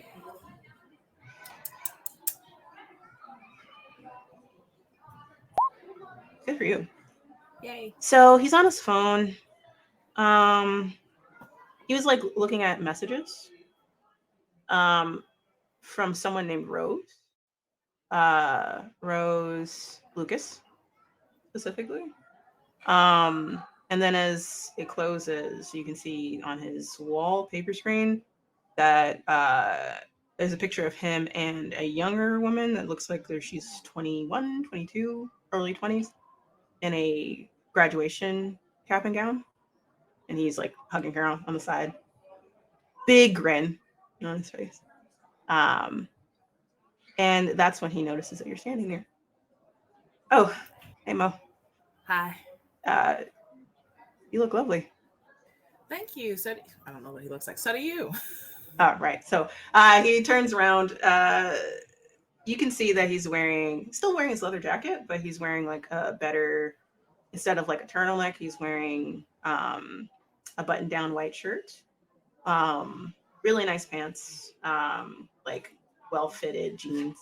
Good for you. Yay. So he's on his phone. He was like looking at messages from someone named Rose. Rose Lucas, specifically. And then as it closes, you can see on his wallpaper screen that there's a picture of him and a younger woman that looks like she's 21, 22, early 20s, in a graduation cap and gown. And he's like hugging her on the side. Big grin on his face. And that's when he notices that you're standing there. Oh, hey Mo. Hi. You look lovely. Thank you. So I don't know what he looks like. So do you. Right. So he turns around. You can see that he's still wearing his leather jacket, but he's wearing like a better, instead of like a turtleneck, he's wearing a button-down white shirt. Really nice pants, like well-fitted jeans.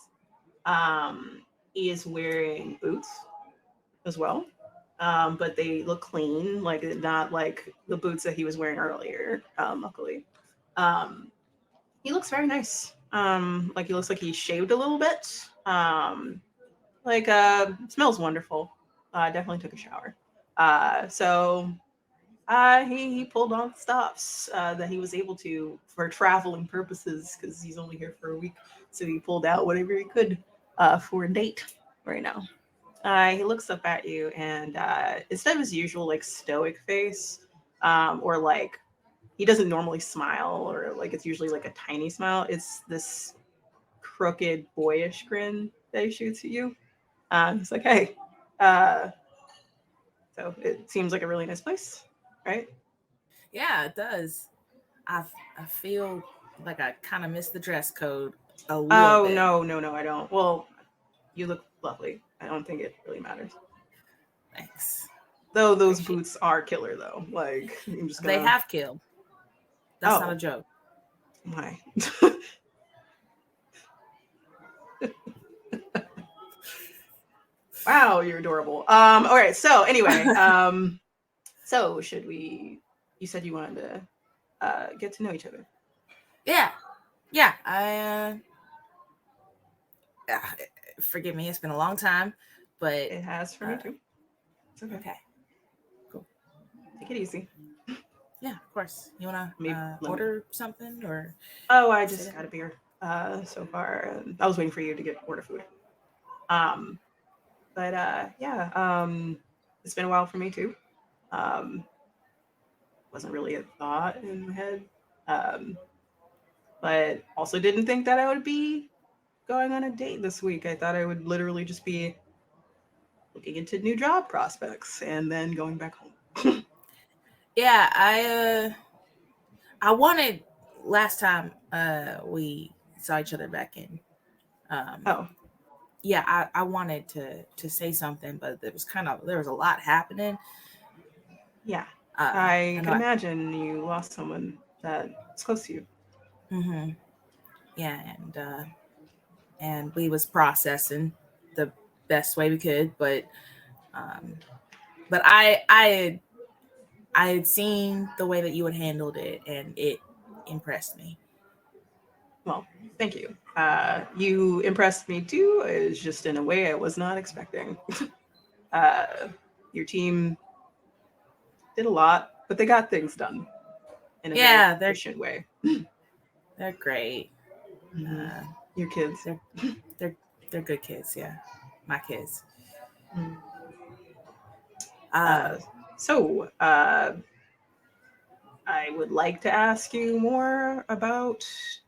He is wearing boots as well, but they look clean, like not like the boots that he was wearing earlier. Luckily, he looks very nice. Like he looks like he shaved a little bit. Smells wonderful. Definitely took a shower. So he pulled on stops that he was able to for traveling purposes because he's only here for a week. So he pulled out whatever he could for a date right now. He looks up at you and instead of his usual like stoic face or like he doesn't normally smile or like it's usually like a tiny smile, it's this crooked boyish grin that he shoots at you. He's like, hey. So it seems like a really nice place, right? Yeah, it does. I feel like I kind of missed the dress code a little bit. No, I don't. Well, you look lovely. I don't think it really matters. Thanks. Though those boots are killer, though. Like I'm just gonna... They have killed. That's not a joke. Why? Wow, you're adorable. All right. So anyway, so should we? You said you wanted to get to know each other. Yeah. I forgive me. It's been a long time, but it has for me too. It's okay. Okay. Cool. Take it easy. Yeah, of course. You wanna Let me- order something or? Oh, I Say just that. got a beer so far. I was waiting for you to order food. Um, but yeah, it's been a while for me too. Wasn't really a thought in my head, but also didn't think that I would be going on a date this week. I thought I would literally just be looking into new job prospects and then going back home. Yeah, I wanted last time we saw each other back in. Oh, Yeah, I wanted to say something, but there was a lot happening. yeah. I I know can imagine you lost someone that's close to you. Mm-hmm. Yeah, and we was processing the best way we could, but I had seen the way that you had handled it, and it impressed me. Well, thank you. You impressed me too. It was just in a way I was not expecting. Your team did a lot, but they got things done in a very Yeah, efficient way. they're great. Mhm. Your kids. They're good kids. Yeah, my kids. Mhm. Uh, So, I would like to ask you more about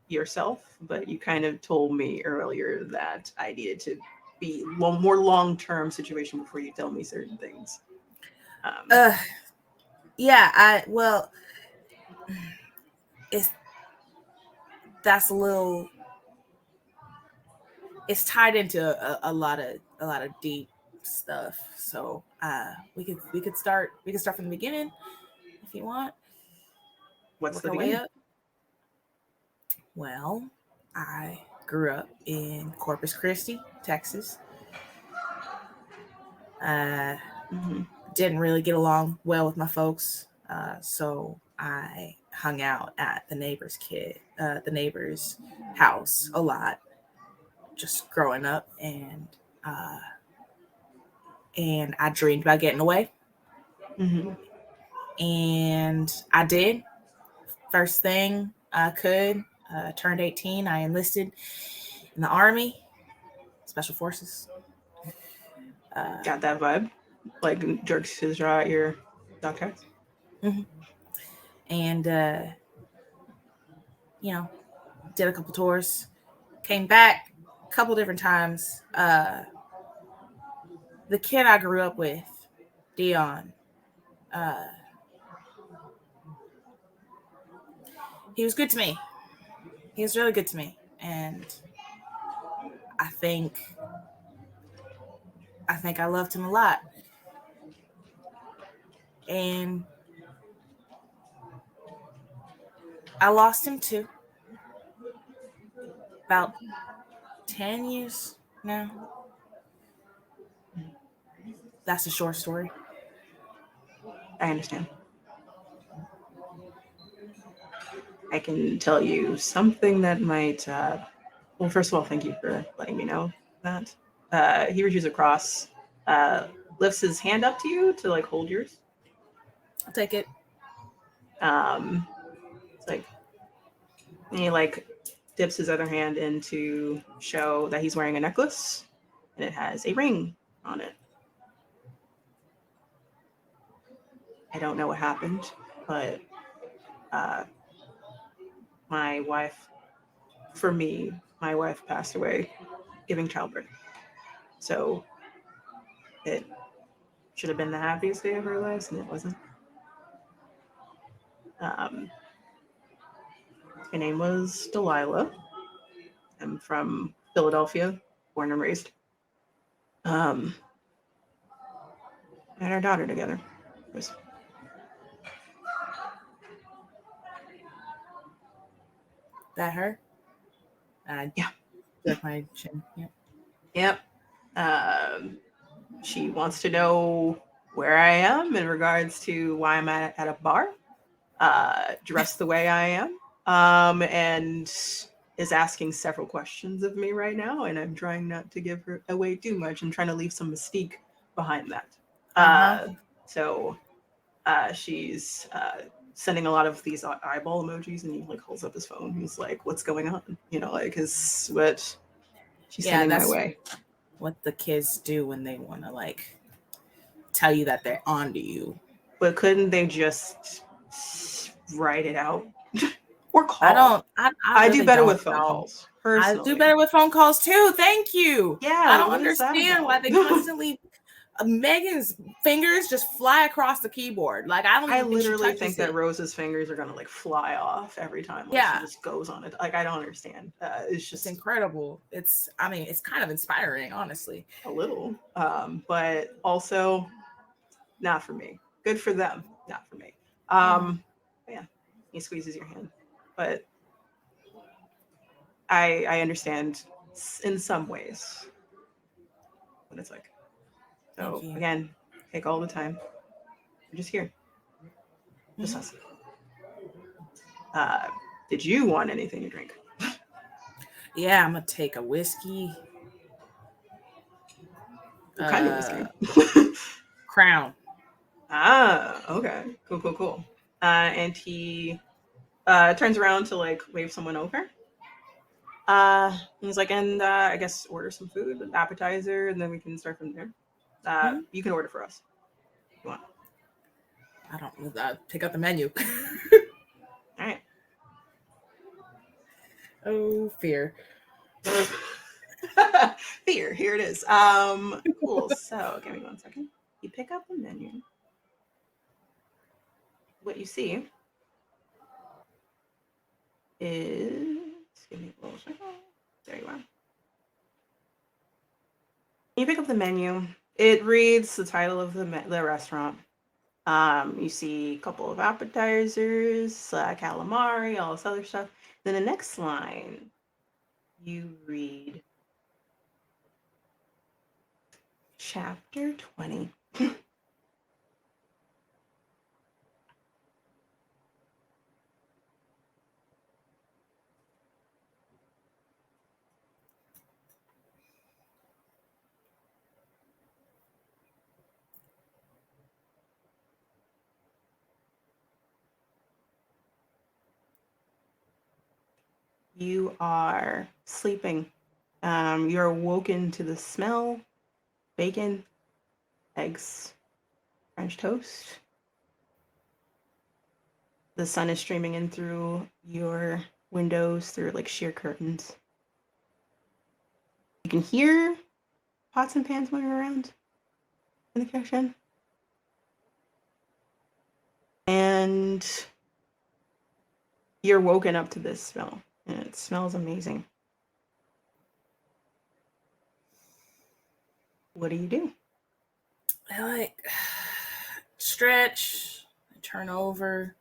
yourself, but you kind of told me earlier that I needed to be more long-term situation before you tell me certain things. yeah. Well, it's that's a little. It's tied into a lot of deep stuff. So we could start from the beginning if you want. What's Work the our way beginning? up. Well, I grew up in Corpus Christi, Texas. Mhm. Didn't really get along well with my folks, so I hung out at the neighbor's house a lot, just growing up, and I dreamed about getting away, Mhm. and I did. First thing I could, turned 18. I enlisted in the Army, Special Forces. Got that vibe? Like jerks his jaw at your dog tags? And did a couple tours, came back a couple different times. The kid I grew up with, Dion, he was good to me. He was really good to me, and I think I loved him a lot. And I lost him too. About 10 years now. That's a short story. I understand. I can tell you something that might. Well, first of all, thank you for letting me know that. He reaches across, lifts his hand up to you to like hold yours. I'll take it. It's like, and he like dips his other hand in to show that he's wearing a necklace, and it has a ring on it. I don't know what happened, but my wife, for me, my wife passed away giving childbirth. So it should have been the happiest day of her lives, and it wasn't. Um, her name was Delilah. I'm from Philadelphia, born and raised. Um, and our daughter together. It was That her? Yeah. Jerk my chin. Yep. Yep. She wants to know where I am in regards to why I'm at a bar, dressed the way I am, and is asking several questions of me right now. And I'm trying not to give her away too much. I'm trying to leave some mystique behind that. Uh-huh. So she's sending a lot of these eyeball emojis, and he like holds up his phone. He's like, "What's going on?" You know, like is what she's sending my way. What the kids do when they want to like tell you that they're onto you. But couldn't they just write it out or call? I do better with phone calls. Personally. I do better with phone calls too. Thank you. Yeah, I don't understand why they constantly Megan's fingers just fly across the keyboard. Like I literally think that Rose's fingers are gonna like fly off every time. Like, she just goes on it. Like I don't understand. It's just incredible. It's kind of inspiring, honestly. A little, but also not for me. Good for them, not for me. Yeah, he squeezes your hand, but I understand in some ways what it's like. So again, take all the time. We're just here. Just us. Did you want anything to drink? Yeah, I'm gonna take a whiskey. What kind of whiskey? Crown. Okay. Cool. And he turns around to like wave someone over. He's like, and I guess order some food, an appetizer, and then we can start from there. You can order for us if you want. I don't pick up the menu. All right. Oh, fear. Fear, here it is. Cool. So give me 1 second. You pick up the menu. What you see is, give me a little second. There you are. You pick up the menu. It reads the title of the restaurant. You see a couple of appetizers, calamari, all this other stuff. Then the next line, you read chapter 20. You are sleeping. You're awoken to the smell, bacon, eggs, French toast. The sun is streaming in through your windows through like sheer curtains. You can hear pots and pans moving around in the kitchen. And you're woken up to this smell. And it smells amazing. What do? I like stretch, turn over,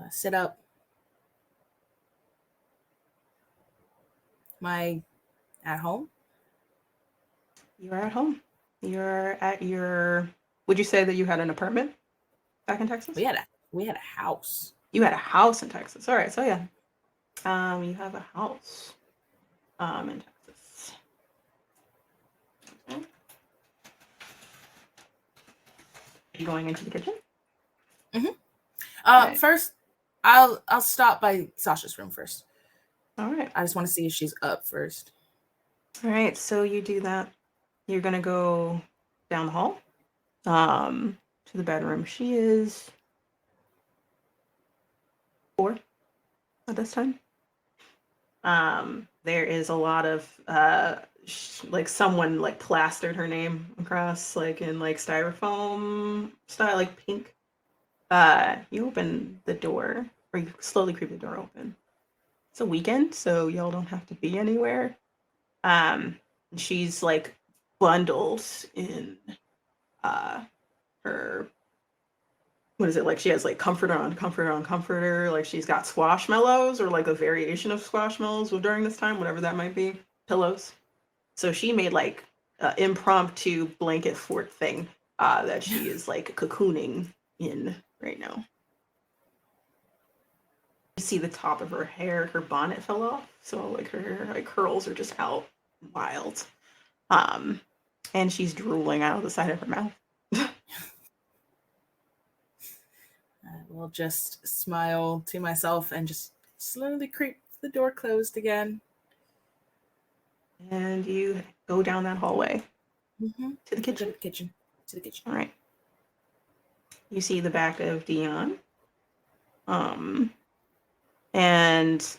sit up. Am I at home? You're at home. You're at your, would you say that you had an apartment back in Texas? We had a house. You had a house in Texas. All right, so yeah. You have a house in Texas. Okay. Are you going into the kitchen? Mm-hmm. First, I'll stop by Sasha's room first. All right. I just want to see if she's up first. All right, so you do that. You're gonna go down the hall to the bedroom. She is 4 at this time. There is a lot of like someone like plastered her name across like in like styrofoam style, like pink. You open the door, or you slowly creep the door open. It's a weekend, so y'all don't have to be anywhere. She's like bundled in her, what is it, like she has like comforter on comforter, like she's got squashmallows or like a variation of squashmallows during this time, whatever that might be, pillows. So she made like an impromptu blanket fort thing that she is like cocooning in right now. You see the top of her hair, her bonnet fell off, so like her like curls are just out wild. And she's drooling out of the side of her mouth. will just smile to myself and just slowly creep the door closed again. And you go down that hallway Mm-hmm. to the kitchen. To the kitchen. All right. You see the back of Dion. And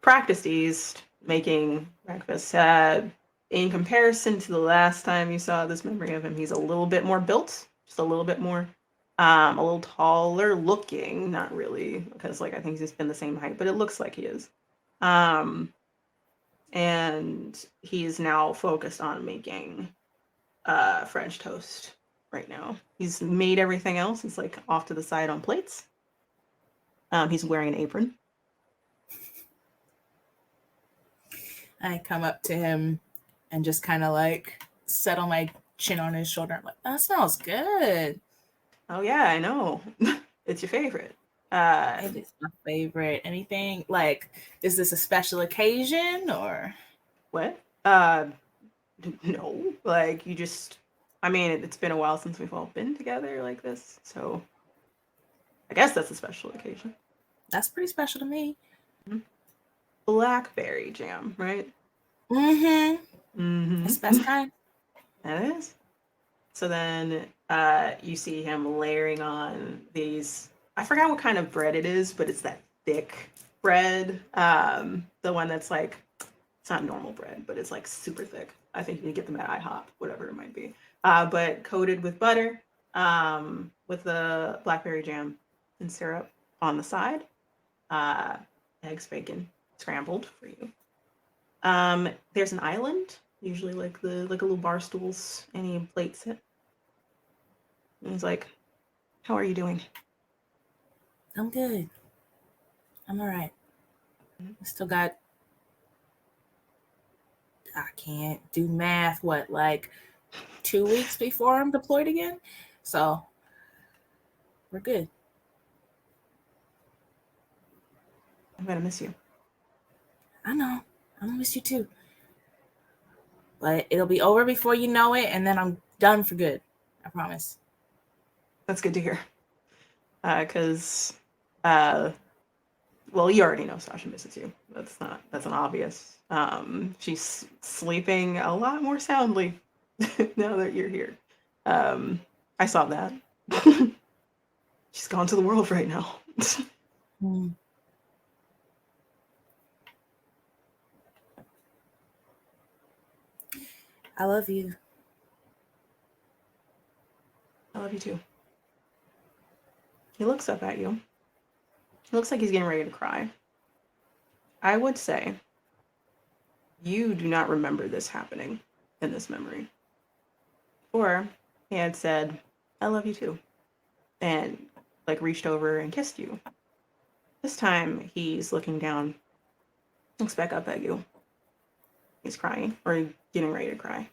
practiced making breakfast. In comparison to the last time you saw this memory of him, he's a little bit more built, just a little bit more, a little taller looking, not really, because like I think he's been the same height, but it looks like he is. And he's now focused on making French toast right now. He's made everything else. He's like off to the side on plates. He's wearing an apron. I come up to him and just kind of like settle my chin on his shoulder. I'm like, that smells good. Oh yeah, I know. It's your favorite. It is my favorite. Anything like, is this a special occasion or What? No. Like you just. I mean, it's been a while since we've all been together like this, so I guess that's a special occasion. that's pretty special to me. Blackberry jam, right? Mm-hmm. It's the best kind. That is. So then you see him layering on these. I forgot what kind of bread it is, but it's that thick bread. The one that's like, it's not normal bread, but it's like super thick. I think you can get them at IHOP, whatever it might be. But coated with butter, with the blackberry jam and syrup on the side. Eggs, bacon, scrambled for you. There's an island, usually like a little bar stools, and he plates it. And he's like, "How are you doing?" I'm good. I'm all right. I still got. I can't do math. What, like 2 weeks before I'm deployed again? So we're good. I'm gonna miss you. I know. I'm gonna miss you too. But it'll be over before you know it, and then I'm done for good. I promise. That's good to hear. Because, well, you already know Sasha misses you. That's an obvious. She's sleeping a lot more soundly now that you're here. I saw that. She's gone to the world right now. I love you. I love you too. He looks up at you. He looks like he's getting ready to cry. I would say you do not remember this happening in this memory. Or he had said, "I love you too," and like reached over and kissed you. This time he's looking down, looks back up at you. He's crying or getting ready to cry.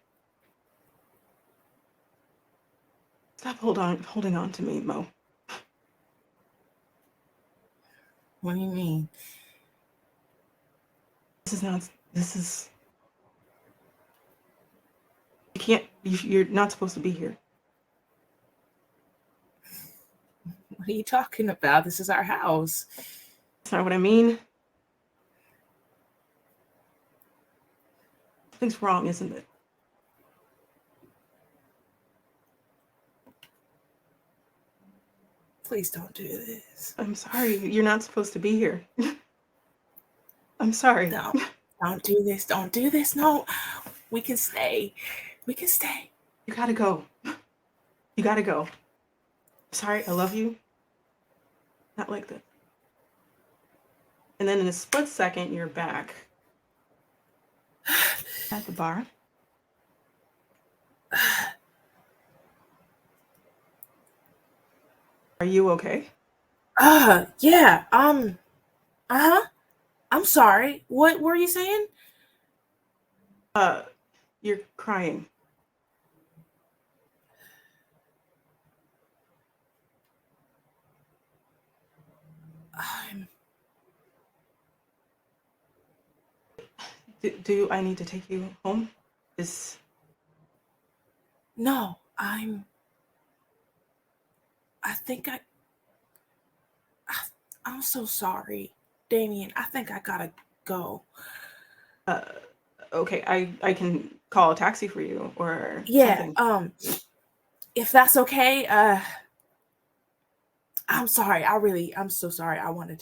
Stop holding on to me, Mo. What do you mean? This is. You can't, you're not supposed to be here. What are you talking about? This is our house. That's not what I mean. Something's wrong, isn't it? Please don't do this. I'm sorry. You're not supposed to be here. I'm sorry. No, don't do this. Don't do this. No, we can stay. We can stay. You gotta go. You gotta go. Sorry, I love you. Not like that. And then in a split second, you're back at the bar. Are you okay? Yeah. Uh-huh. I'm sorry. What were you saying? You're crying. Do I need to take you home? No, I think I'm so sorry, Damien. I think I gotta go. Okay, I can call a taxi for you or Yeah. something. If that's okay. I'm sorry. I'm so sorry. I wanted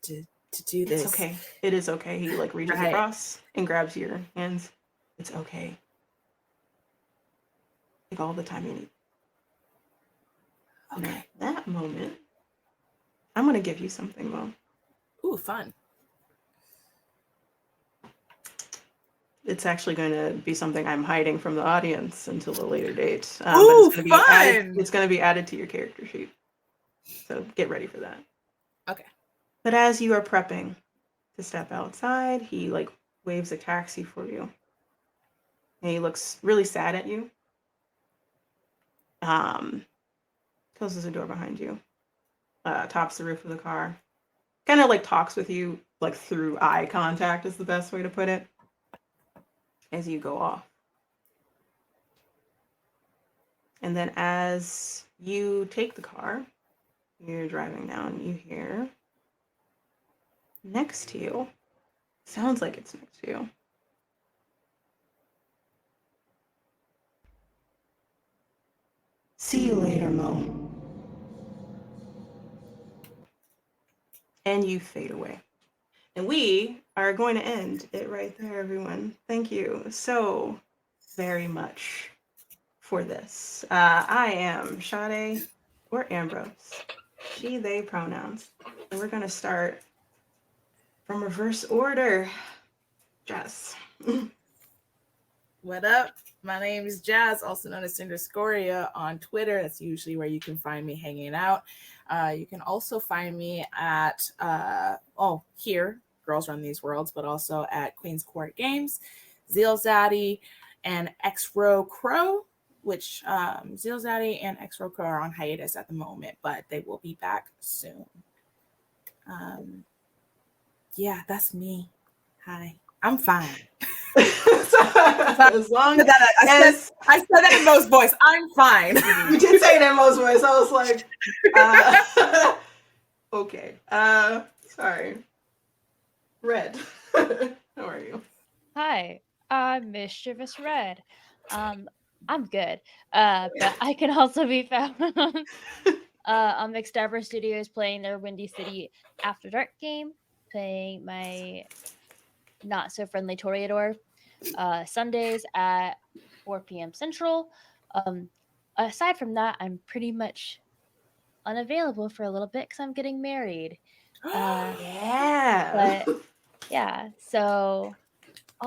to do this. It's okay. It is okay. He like reaches Right. across and grabs your hands. It's okay. Take all the time you need. And Okay. at that moment, I'm gonna give you something, Mo. Ooh, fun. It's actually going to be something I'm hiding from the audience until a later date. Ooh, but it's going to be fun! added. It's going to be added to your character sheet. So get ready for that. Okay. But as you are prepping to step outside, he like waves a taxi for you. And he looks really sad at you. Closes the door behind you. Tops the roof of the car. Kind of like talks with you like through eye contact is the best way to put it. As you go off. And then as you take the car, you're driving down, you hear next to you, sounds like it's next to you. See you later, Mo. And you fade away. And we are going to end it right there, everyone. Thank you so very much for this. I am 𝐓𝐡𝐞 or Ambrose. She, they pronouns. And we're going to start from reverse order. Jess. What up? My name is Jazz, also known as _𝐫𝐸 on Twitter. That's usually where you can find me hanging out. You can also find me at, here, Girls Run These Worlds, but also at Queen's Court Games, 𝐬𝐿 and �xRoCrow, which 𝐬𝐿 and �xRoCrow are on hiatus at the moment, but they will be back soon. Yeah, that's me. Hi. I'm fine. As long as I said that in Mo's voice. I'm fine. You did say it in Mo's voice. I was like, okay. Sorry. Red. How are you? Hi, I'm Mischievous Red. I'm good. But I can also be found on Mixtaber Studios playing their Windy City After Dark game, playing my not so friendly Toreador Sundays at 4 p.m. Central. Aside from that, I'm pretty much unavailable for a little bit because I'm getting married. Yeah. But yeah, so I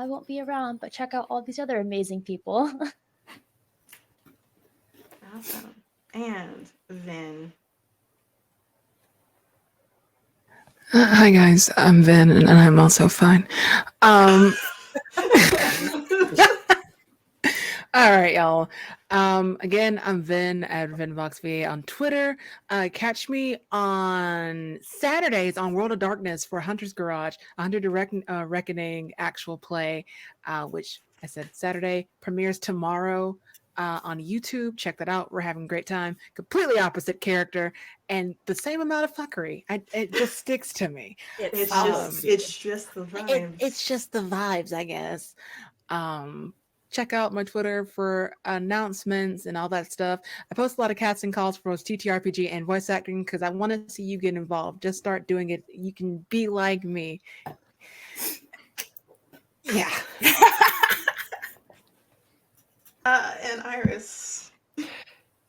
won't be around, but check out all these other amazing people. Awesome. And then Hi guys, I'm Vin, and I'm also fine. All right, y'all. Again, I'm Vin at VinVoxV on Twitter. Catch me on Saturdays on World of Darkness for Hunter's Garage, Hunter Reckoning actual play, which I said Saturday premieres tomorrow on YouTube. Check that out. We're having a great time. Completely opposite character and the same amount of fuckery. It just sticks to me. it's just the vibes. It's just the vibes, I guess. Check out my Twitter for announcements and all that stuff. I post a lot of casting calls for both TTRPG and voice acting because I want to see you get involved. Just start doing it. You can be like me. Yeah. And Iris.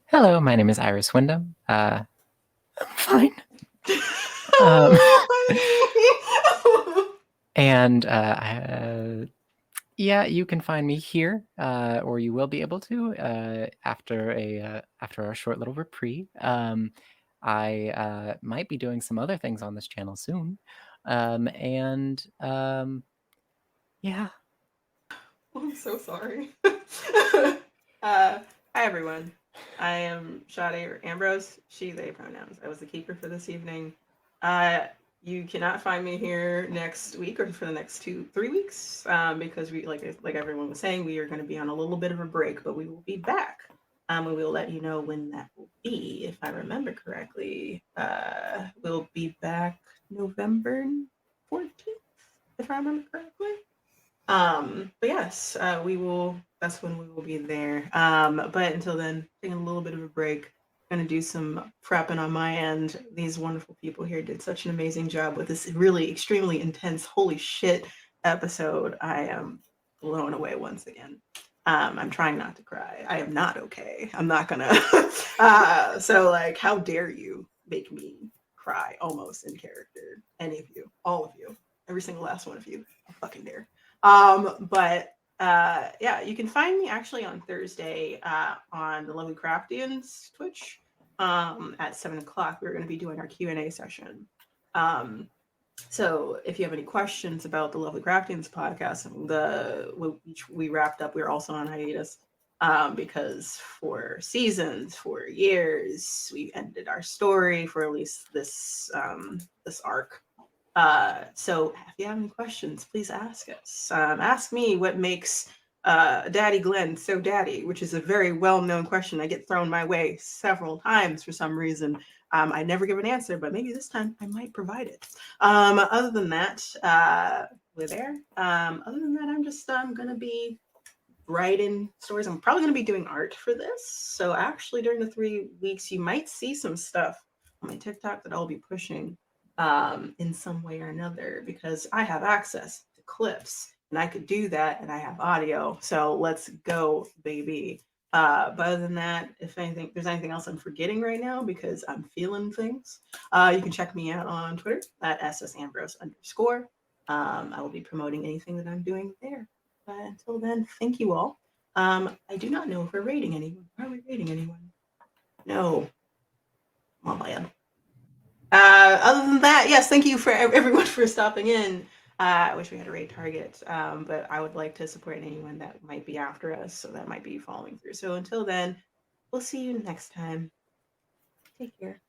Hello, my name is Iris Wyndham. I'm fine. And yeah, you can find me here, or you will be able to after our short little reprieve. I might be doing some other things on this channel soon, yeah. I'm so sorry. Hi everyone. I am 𝐓𝐡𝐞 or Ambrose. She, they pronouns. I was the keeper for this evening. You cannot find me here next week or for the next 2-3 weeks because we like everyone was saying, we are going to be on a little bit of a break, but we will be back And we will let you know when that will be. If I remember correctly, we'll be back November 14th, if I remember correctly. But yes, we will. That's when we will be there. But until then, taking a little bit of a break. Going to do some prepping on my end. These wonderful people here did such an amazing job with this really extremely intense, holy shit episode. I am blown away once again. I'm trying not to cry. I am not okay. I'm not gonna. So like, how dare you make me cry almost in character? Any of you, all of you, every single last one of you, I fucking dare. But yeah, you can find me actually on Thursday on the Lovely Craftians Twitch at 7:00. We're going to be doing our Q&A session. So if you have any questions about the Lovely Craftians podcast, we wrapped up. We were also on hiatus because for seasons, for years, we ended our story for at least this arc. So if you have any questions, please ask us. Ask me what makes Daddy Glenn so daddy, which is a very well-known question. I get thrown my way several times for some reason. I never give an answer, but maybe this time I might provide it. Other than that, we're there. Other than that, I'm just gonna be writing stories. I'm probably gonna be doing art for this. So actually, during the 3 weeks, you might see some stuff on my TikTok that I'll be pushing in some way or another, because I have access to clips and I could do that, and I have audio. So let's go, baby. But other than that, if there's anything else I'm forgetting right now because I'm feeling things, you can check me out on Twitter at @SSAmbrose_. I will be promoting anything that I'm doing there. But until then, thank you all. I do not know if we're rating anyone. Are we rating anyone? No. Oh man. Other than that, yes, thank you for everyone for stopping in. I wish we had a raid target, but I would like to support anyone that might be after us, so that might be following through. So until then, we'll see you next time. Take care.